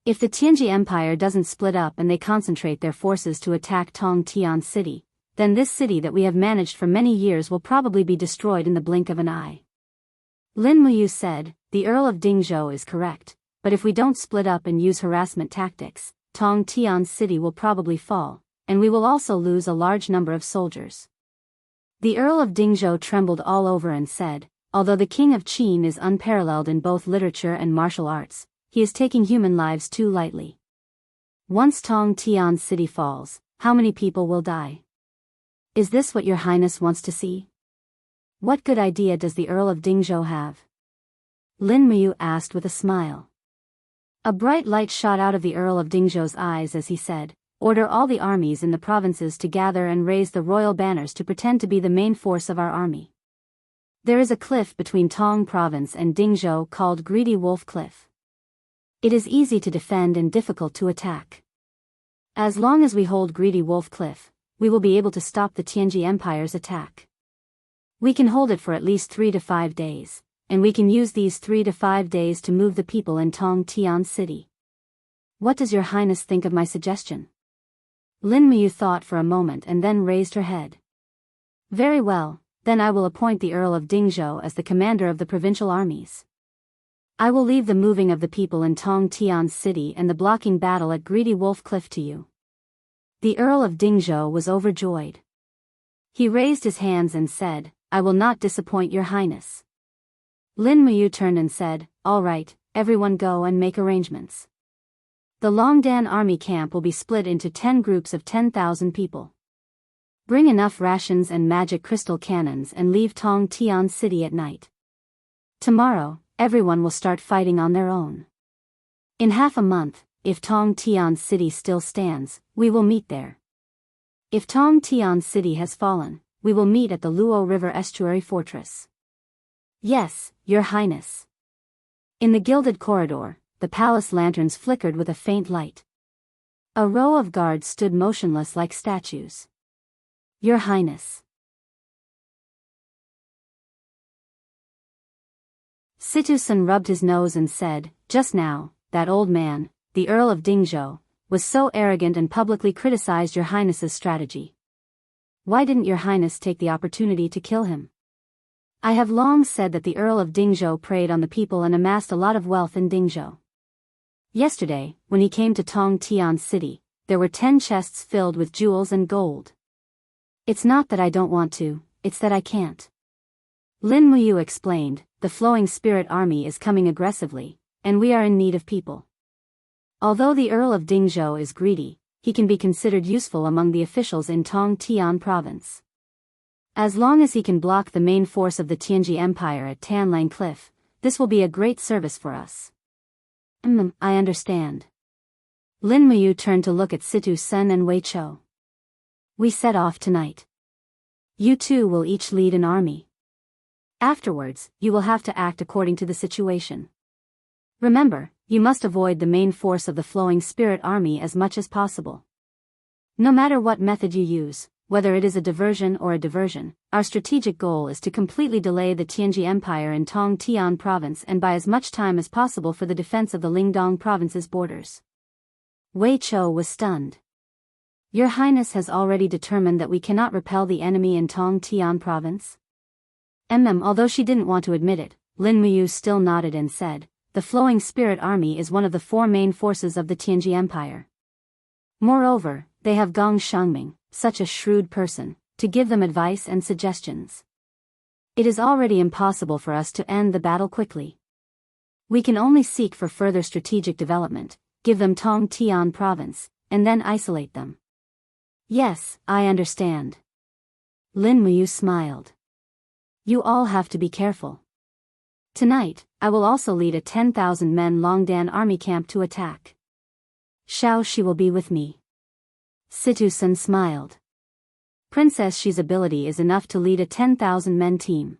If the Tianji Empire doesn't split up and they concentrate their forces to attack Tong Tian City, then this city that we have managed for many years will probably be destroyed in the blink of an eye." Lin Muyu said, "The Earl of Dingzhou is correct, but if we don't split up and use harassment tactics, Tong Tian City will probably fall, and we will also lose a large number of soldiers." The Earl of Dingzhou trembled all over and said, "Although the King of Qin is unparalleled in both literature and martial arts, he is taking human lives too lightly. Once Tong Tian City falls, how many people will die? Is this what your Highness wants to see? What good idea does the Earl of Dingzhou have?" Lin Muyu asked with a smile. A bright light shot out of the Earl of Dingzhou's eyes as he said, "Order all the armies in the provinces to gather and raise the royal banners to pretend to be the main force of our army. There is a cliff between Tong Province and Dingzhou called Greedy Wolf Cliff. It is easy to defend and difficult to attack. As long as we hold Greedy Wolf Cliff, we will be able to stop the Tianji Empire's attack. We can hold it for at least 3 to 5 days, and we can use these 3 to 5 days to move the people in Tong Tian City. What does your Highness think of my suggestion?" Lin Muyu thought for a moment and then raised her head. "Very well, then I will appoint the Earl of Dingzhou as the commander of the provincial armies. I will leave the moving of the people in Tong Tian City and the blocking battle at Greedy Wolf Cliff to you." The Earl of Dingzhou was overjoyed. He raised his hands and said, "I will not disappoint your Highness." Lin Muyu turned and said, "All right, everyone go and make arrangements. The Longdan army camp will be split into 10 groups of 10,000 people. Bring enough rations and magic crystal cannons and leave Tong Tian City at night. Tomorrow, everyone will start fighting on their own. In half a month, if Tong Tian City still stands, we will meet there. If Tong Tian City has fallen, we will meet at the Luo River Estuary Fortress. Yes, Your Highness. In the gilded corridor, the palace lanterns flickered with a faint light. A row of guards stood motionless like statues. Your Highness. Situ-san rubbed his nose and said, just now, that old man, the Earl of Dingzhou, was so arrogant and publicly criticized Your Highness's strategy. Why didn't Your Highness take the opportunity to kill him? I have long said that the Earl of Dingzhou preyed on the people and amassed a lot of wealth in Dingzhou. Yesterday, when he came to Tong Tian City, there were 10 chests filled with jewels and gold. It's not that I don't want to, it's that I can't. Lin Muyu explained, the Flowing Spirit Army is coming aggressively, and we are in need of people. Although the Earl of Dingzhou is greedy, he can be considered useful among the officials in Tong Tian province. As long as he can block the main force of the Tianji Empire at Tanlang Cliff, this will be a great service for us. I understand. Lin Muyu turned to look at Situ-sen and Wei Chou. We set off tonight. You two will each lead an army. Afterwards, you will have to act according to the situation. Remember, you must avoid the main force of the Flowing Spirit Army as much as possible. No matter what method you use, whether it is a diversion or a diversion, our strategic goal is to completely delay the Tianji Empire in Tong Tian province and buy as much time as possible for the defense of the Lingdong province's borders. Wei Chou was stunned. Your Highness has already determined that we cannot repel the enemy in Tong Tian province? Although she didn't want to admit it, Lin Muyu still nodded and said, the Flowing Spirit Army is one of the 4 main forces of the Tianji Empire. Moreover, they have Gong Shangming, such a shrewd person, to give them advice and suggestions. It is already impossible for us to end the battle quickly. We can only seek for further strategic development, give them Tong Tian province, and then isolate them. Yes, I understand. Lin Muyu smiled. You all have to be careful. Tonight, I will also lead a 10,000-men Longdan army camp to attack. Xiao Shi will be with me. Situ-sen smiled. Princess Shi's ability is enough to lead a 10,000-men team.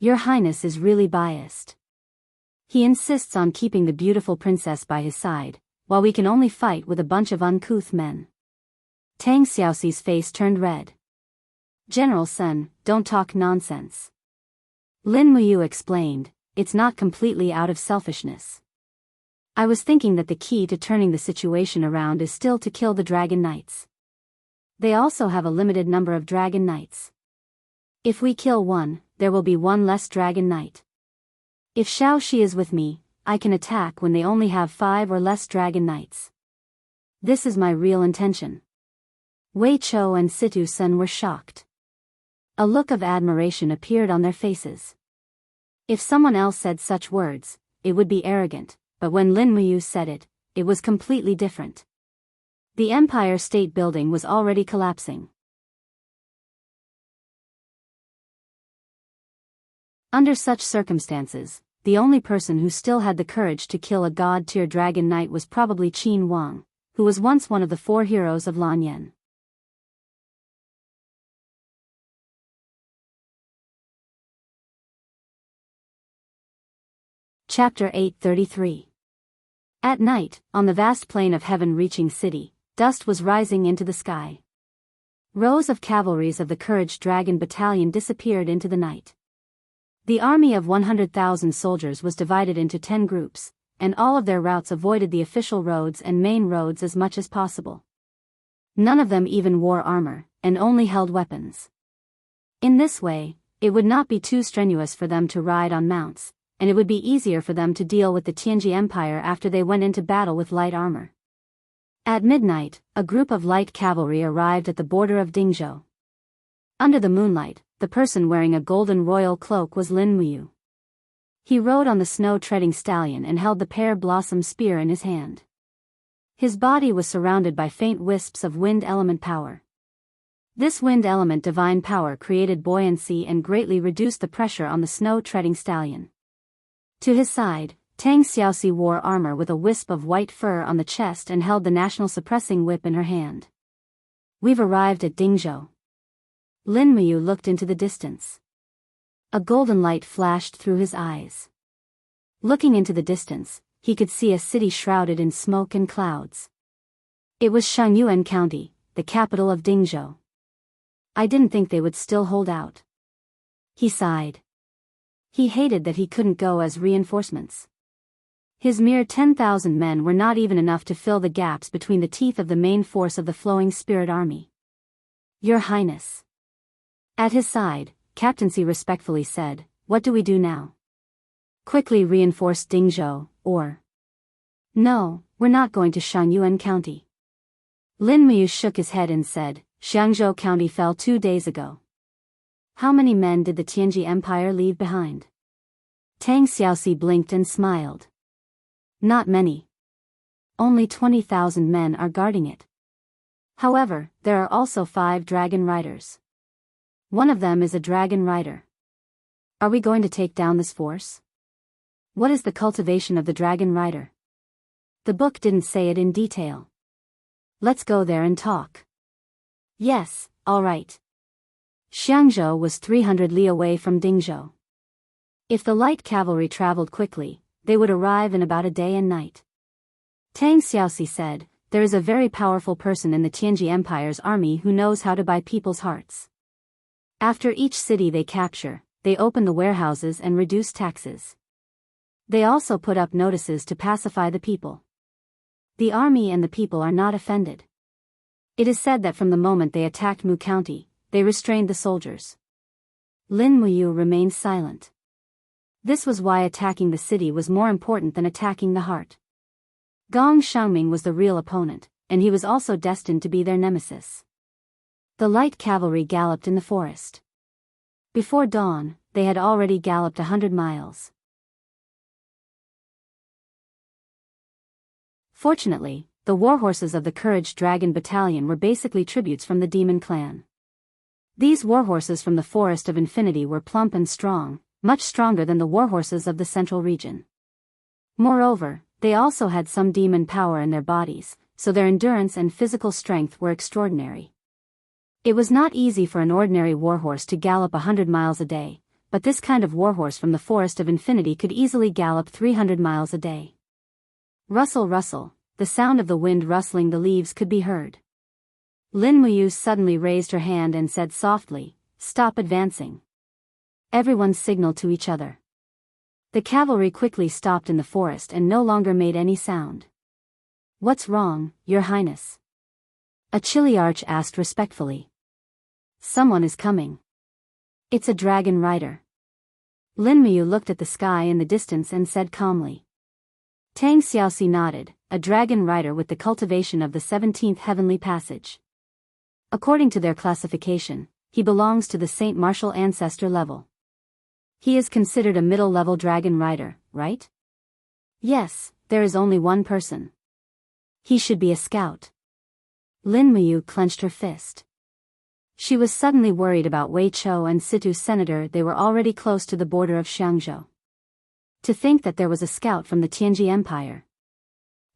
Your Highness is really biased. He insists on keeping the beautiful princess by his side, while we can only fight with a bunch of uncouth men. Tang Xiaoxi's face turned red. General Sun, don't talk nonsense. Lin Muyu explained, it's not completely out of selfishness. I was thinking that the key to turning the situation around is still to kill the Dragon Knights. They also have a limited number of Dragon Knights. If we kill one, there will be one less Dragon Knight. If Xiao Shi is with me, I can attack when they only have 5 or less Dragon Knights. This is my real intention. Wei Chou and Situ-sen were shocked. A look of admiration appeared on their faces. If someone else said such words, it would be arrogant, but when Lin Muyu said it, it was completely different. The Empire State Building was already collapsing. Under such circumstances, the only person who still had the courage to kill a god-tier Dragon Knight was probably Qin Wang, who was once one of the 4 heroes of Lanyan. Chapter 833. At night, on the vast plain of heaven-reaching city, dust was rising into the sky. Rows of cavalries of the Courage Dragon Battalion disappeared into the night. The army of 100,000 soldiers was divided into 10 groups, and all of their routes avoided the official roads and main roads as much as possible. None of them even wore armor, and only held weapons. In this way, it would not be too strenuous for them to ride on mounts, and it would be easier for them to deal with the Tianji Empire after they went into battle with light armor. At midnight, a group of light cavalry arrived at the border of Dingzhou. Under the moonlight, the person wearing a golden royal cloak was Lin Muyu. He rode on the snow-treading stallion and held the pear blossom spear in his hand. His body was surrounded by faint wisps of wind element power. This wind element divine power created buoyancy and greatly reduced the pressure on the snow-treading stallion. To his side, Tang Xiaoxi wore armor with a wisp of white fur on the chest and held the national suppressing whip in her hand. We've arrived at Dingzhou. Lin Muyu looked into the distance. A golden light flashed through his eyes. Looking into the distance, he could see a city shrouded in smoke and clouds. It was Shangyuan County, the capital of Dingzhou. I didn't think they would still hold out. He sighed. He hated that he couldn't go as reinforcements. His mere 10,000 men were not even enough to fill the gaps between the teeth of the main force of the Flowing Spirit Army. Your Highness. At his side, Captain Si respectfully said, "What do we do now? Quickly reinforce Dingzhou, or..." "No, we're not going to Shangyuan County." Lin Muyu shook his head and said, "Xiangzhou County fell 2 days ago. How many men did the Tianji Empire leave behind?" Tang Xiaoxi blinked and smiled. "Not many. Only 20,000 men are guarding it. However, there are also 5 dragon riders. One of them is a dragon rider. Are we going to take down this force? What is the cultivation of the dragon rider? The book didn't say it in detail. Let's go there and talk." "Yes, all right." Xiangzhou was 300 li away from Dingzhou. If the light cavalry traveled quickly, they would arrive in about a day and night. Tang Xiaoxi said, "There is a very powerful person in the Tianji Empire's army who knows how to buy people's hearts. After each city they capture, they open the warehouses and reduce taxes. They also put up notices to pacify the people. The army and the people are not offended. It is said that from the moment they attacked Mu County, they restrained the soldiers." Lin Muyu remained silent. This was why attacking the city was more important than attacking the heart. Gong Xiangming was the real opponent, and he was also destined to be their nemesis. The light cavalry galloped in the forest. Before dawn, they had already galloped 100 miles. Fortunately, the warhorses of the Courage Dragon Battalion were basically tributes from the Demon Clan. These warhorses from the Forest of Infinity were plump and strong, much stronger than the warhorses of the Central Region. Moreover, they also had some demon power in their bodies, so their endurance and physical strength were extraordinary. It was not easy for an ordinary warhorse to gallop 100 miles a day, but this kind of warhorse from the Forest of Infinity could easily gallop 300 miles a day. Rustle, rustle, the sound of the wind rustling the leaves could be heard. Lin Muyu suddenly raised her hand and said softly, "Stop advancing." Everyone signaled to each other. The cavalry quickly stopped in the forest and no longer made any sound. "What's wrong, Your Highness?" a Chiliarch asked respectfully. "Someone is coming. It's a dragon rider." Lin Muyu looked at the sky in the distance and said calmly. Tang Xiaoxi nodded, "A dragon rider with the cultivation of the 17th heavenly passage. According to their classification, he belongs to the Saint Martial ancestor level. He is considered a middle-level dragon rider, right?" "Yes, there is only one person. He should be a scout." Lin Muyu clenched her fist. She was suddenly worried about Wei Chou and Situ's senator. They were already close to the border of Xiangzhou. To think that there was a scout from the Tianji Empire.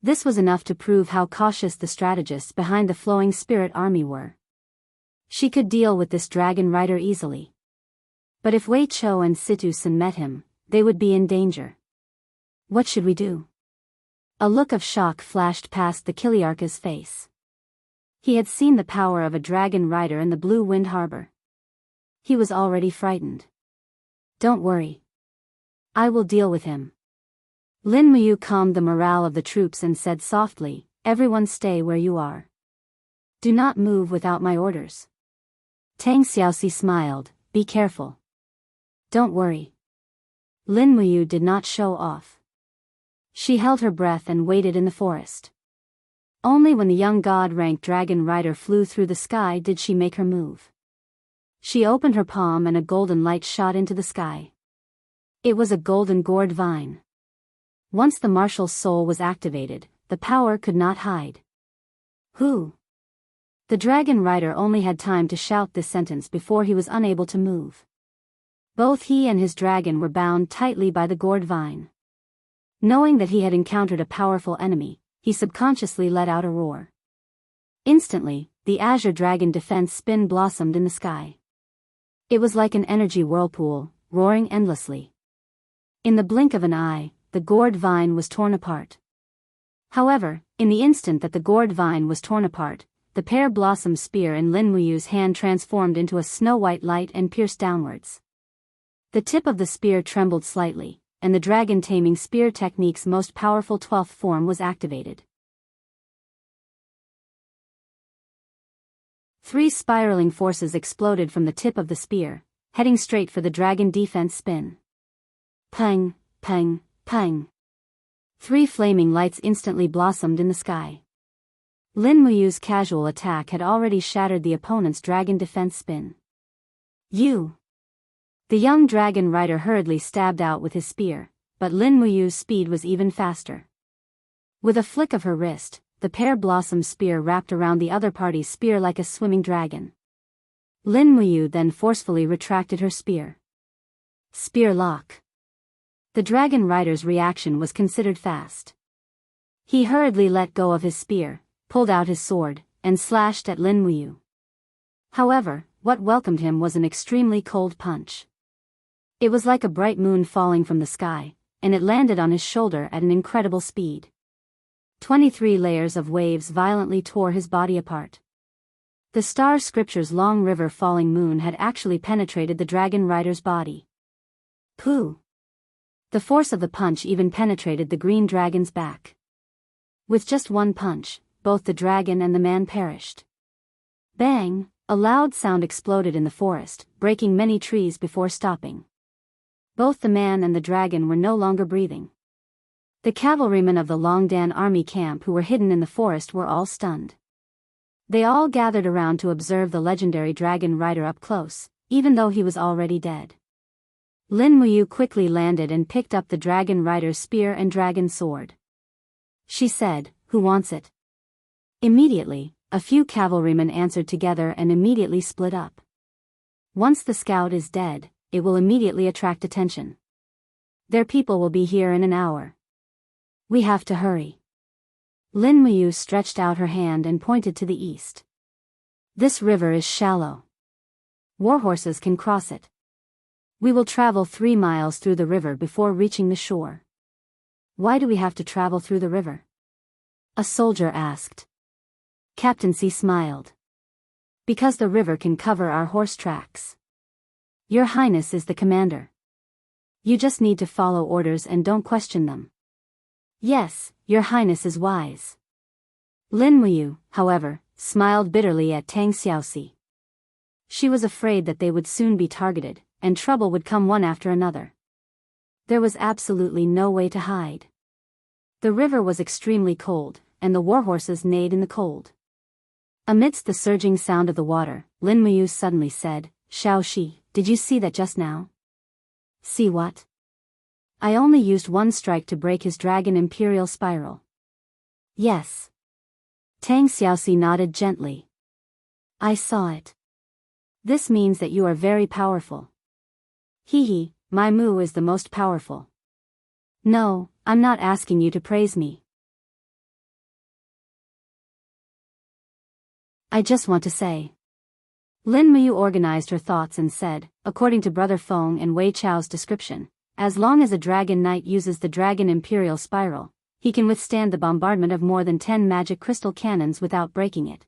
This was enough to prove how cautious the strategists behind the Flowing Spirit Army were. She could deal with this dragon rider easily. But if Wei Chou and Situ Sun met him, they would be in danger. "What should we do?" A look of shock flashed past the Kiliarcha's face. He had seen the power of a dragon rider in the Blue Wind Harbor. He was already frightened. "Don't worry. I will deal with him." Lin Muyu calmed the morale of the troops and said softly, "Everyone stay where you are. Do not move without my orders." Tang Xiaoxi smiled, "Be careful. Don't worry." Lin Muyu did not show off. She held her breath and waited in the forest. Only when the young god-ranked dragon rider flew through the sky did she make her move. She opened her palm and a golden light shot into the sky. It was a golden gourd vine. Once the marshal's soul was activated, the power could not hide. "Who?" The dragon rider only had time to shout this sentence before he was unable to move. Both he and his dragon were bound tightly by the gourd vine. Knowing that he had encountered a powerful enemy, he subconsciously let out a roar. Instantly, the azure dragon defense spin blossomed in the sky. It was like an energy whirlpool, roaring endlessly. In the blink of an eye, the gourd vine was torn apart. However, in the instant that the gourd vine was torn apart, the pear-blossom spear in Lin Muyu's hand transformed into a snow-white light and pierced downwards. The tip of the spear trembled slightly, and the dragon-taming spear technique's most powerful 12th form was activated. 3 spiraling forces exploded from the tip of the spear, heading straight for the dragon defense spin. Pang, pang, pang. 3 flaming lights instantly blossomed in the sky. Lin Muyu's casual attack had already shattered the opponent's dragon defense spin. You! The young dragon rider hurriedly stabbed out with his spear, but Lin Muyu's speed was even faster. With a flick of her wrist, the pear-blossom spear wrapped around the other party's spear like a swimming dragon. Lin Muyu then forcefully retracted her spear. Spear lock. The dragon rider's reaction was considered fast. He hurriedly let go of his spear, pulled out his sword, and slashed at Lin Muyu. However, what welcomed him was an extremely cold punch. It was like a bright moon falling from the sky, and it landed on his shoulder at an incredible speed. 23 layers of waves violently tore his body apart. The Star Scripture's long river falling moon had actually penetrated the dragon rider's body. Pooh! The force of the punch even penetrated the green dragon's back. With just one punch, both the dragon and the man perished. Bang! A loud sound exploded in the forest, breaking many trees before stopping. Both the man and the dragon were no longer breathing. The cavalrymen of the Longdan army camp who were hidden in the forest were all stunned. They all gathered around to observe the legendary dragon rider up close, even though he was already dead. Lin Muyu quickly landed and picked up the dragon rider's spear and dragon sword. She said, "Who wants it?" Immediately, a few cavalrymen answered together and immediately split up. Once the scout is dead, it will immediately attract attention. Their people will be here in an hour. We have to hurry. Lin Muyu stretched out her hand and pointed to the east. This river is shallow. Warhorses can cross it. We will travel 3 miles through the river before reaching the shore. Why do we have to travel through the river? A soldier asked. Captain C smiled. Because the river can cover our horse tracks. Your Highness is the commander. You just need to follow orders and don't question them. Yes, Your Highness is wise. Lin Muyu, however, smiled bitterly at Tang Xiaoxi. She was afraid that they would soon be targeted, and trouble would come one after another. There was absolutely no way to hide. The river was extremely cold, and the warhorses neighed in the cold. Amidst the surging sound of the water, Lin Muyu suddenly said, Xiaoxi, did you see that just now? See what? I only used 1 strike to break his dragon imperial spiral. Yes. Tang Xiaoxi nodded gently. I saw it. This means that you are very powerful. Hee, my Mu is the most powerful. No, I'm not asking you to praise me. I just want to say. Lin Muyu organized her thoughts and said, according to Brother Feng and Wei Chao's description, as long as a dragon knight uses the dragon imperial spiral, he can withstand the bombardment of more than 10 magic crystal cannons without breaking it.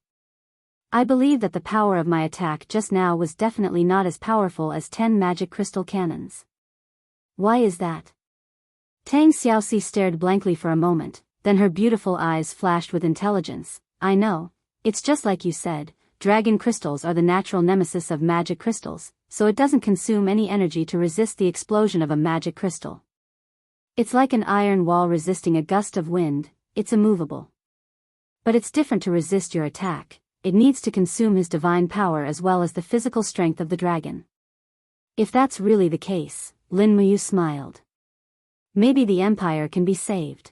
I believe that the power of my attack just now was definitely not as powerful as 10 magic crystal cannons. Why is that? Tang Xiaoxi stared blankly for a moment, then her beautiful eyes flashed with intelligence. I know, it's just like you said, dragon crystals are the natural nemesis of magic crystals, so it doesn't consume any energy to resist the explosion of a magic crystal. It's like an iron wall resisting a gust of wind, it's immovable. But it's different to resist your attack. It needs to consume his divine power as well as the physical strength of the dragon. If that's really the case, Lin Muyu smiled. Maybe the empire can be saved.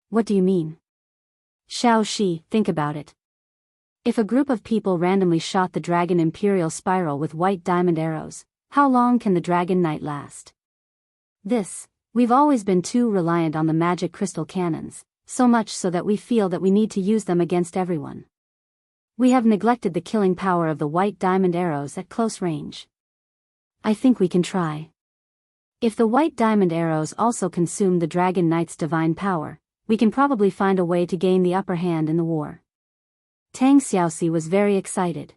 What do you mean? Xiaoxi, think about it. If a group of people randomly shot the dragon imperial spiral with white diamond arrows, how long can the dragon knight last? We've always been too reliant on the magic crystal cannons, so much so that we feel that we need to use them against everyone. We have neglected the killing power of the white diamond arrows at close range. I think we can try. If the white diamond arrows also consume the Dragon Knight's divine power, we can probably find a way to gain the upper hand in the war. Tang Xiaoxi was very excited.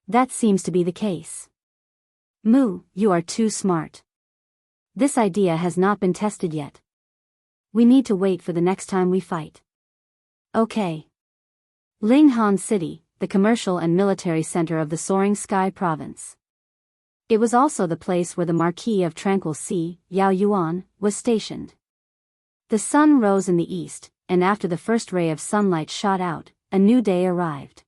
That seems to be the case. Mu, you are too smart. This idea has not been tested yet. We need to wait for the next time we fight. Okay. Linghan City, the commercial and military center of the Soaring Sky province. It was also the place where the Marquis of Tranquil Sea, Yao Yuan, was stationed. The sun rose in the east, and after the first ray of sunlight shot out, a new day arrived.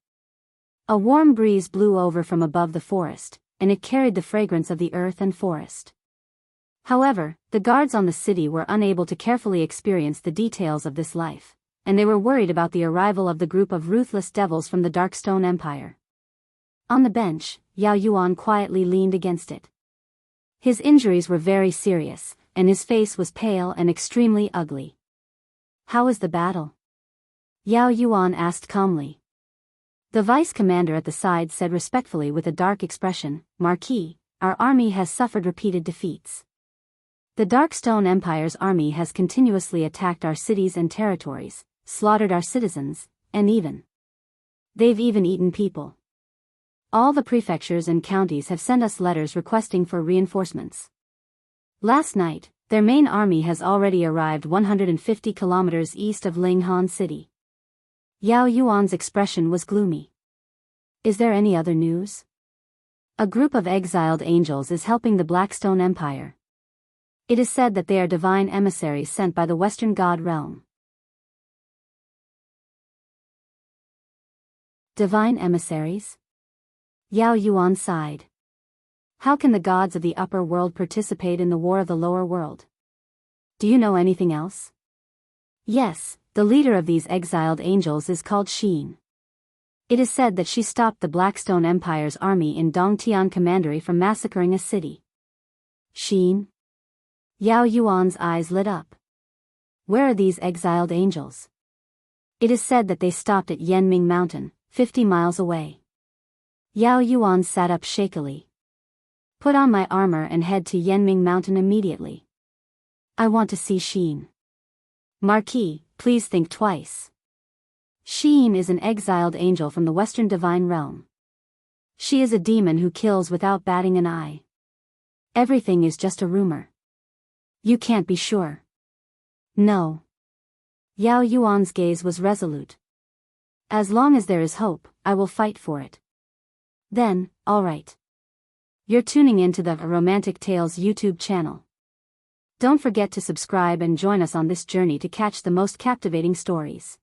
A warm breeze blew over from above the forest, and it carried the fragrance of the earth and forest. However, the guards on the city were unable to carefully experience the details of this life, and they were worried about the arrival of the group of ruthless devils from the Darkstone Empire. On the bench, Yao Yuan quietly leaned against it. His injuries were very serious, and his face was pale and extremely ugly. How is the battle? Yao Yuan asked calmly. The vice commander at the side said respectfully with a dark expression, Marquis, our army has suffered repeated defeats. The Darkstone Empire's army has continuously attacked our cities and territories, slaughtered our citizens, and they've even eaten people. All the prefectures and counties have sent us letters requesting for reinforcements. Last night, their main army has already arrived 150 kilometers east of Linghan City. Yao Yuan's expression was gloomy. Is there any other news? A group of exiled angels is helping the Blackstone Empire. It is said that they are divine emissaries sent by the Western God realm. Divine emissaries? Yao Yuan sighed. How can the gods of the upper world participate in the war of the lower world? Do you know anything else? Yes, the leader of these exiled angels is called Xin. It is said that she stopped the Blackstone Empire's army in Dongtian Commandery from massacring a city. Xin? Yao Yuan's eyes lit up. Where are these exiled angels? It is said that they stopped at Yanming Mountain, 50 miles away. Yao Yuan sat up shakily. Put on my armor and head to Yanming Mountain immediately. I want to see Xin. Marquis, please think twice. Xin is an exiled angel from the Western Divine Realm. She is a demon who kills without batting an eye. Everything is just a rumor. You can't be sure. No. Yao Yuan's gaze was resolute. As long as there is hope, I will fight for it. Then, all right. You're tuning into the Romantic Tales YouTube channel. Don't forget to subscribe and join us on this journey to catch the most captivating stories.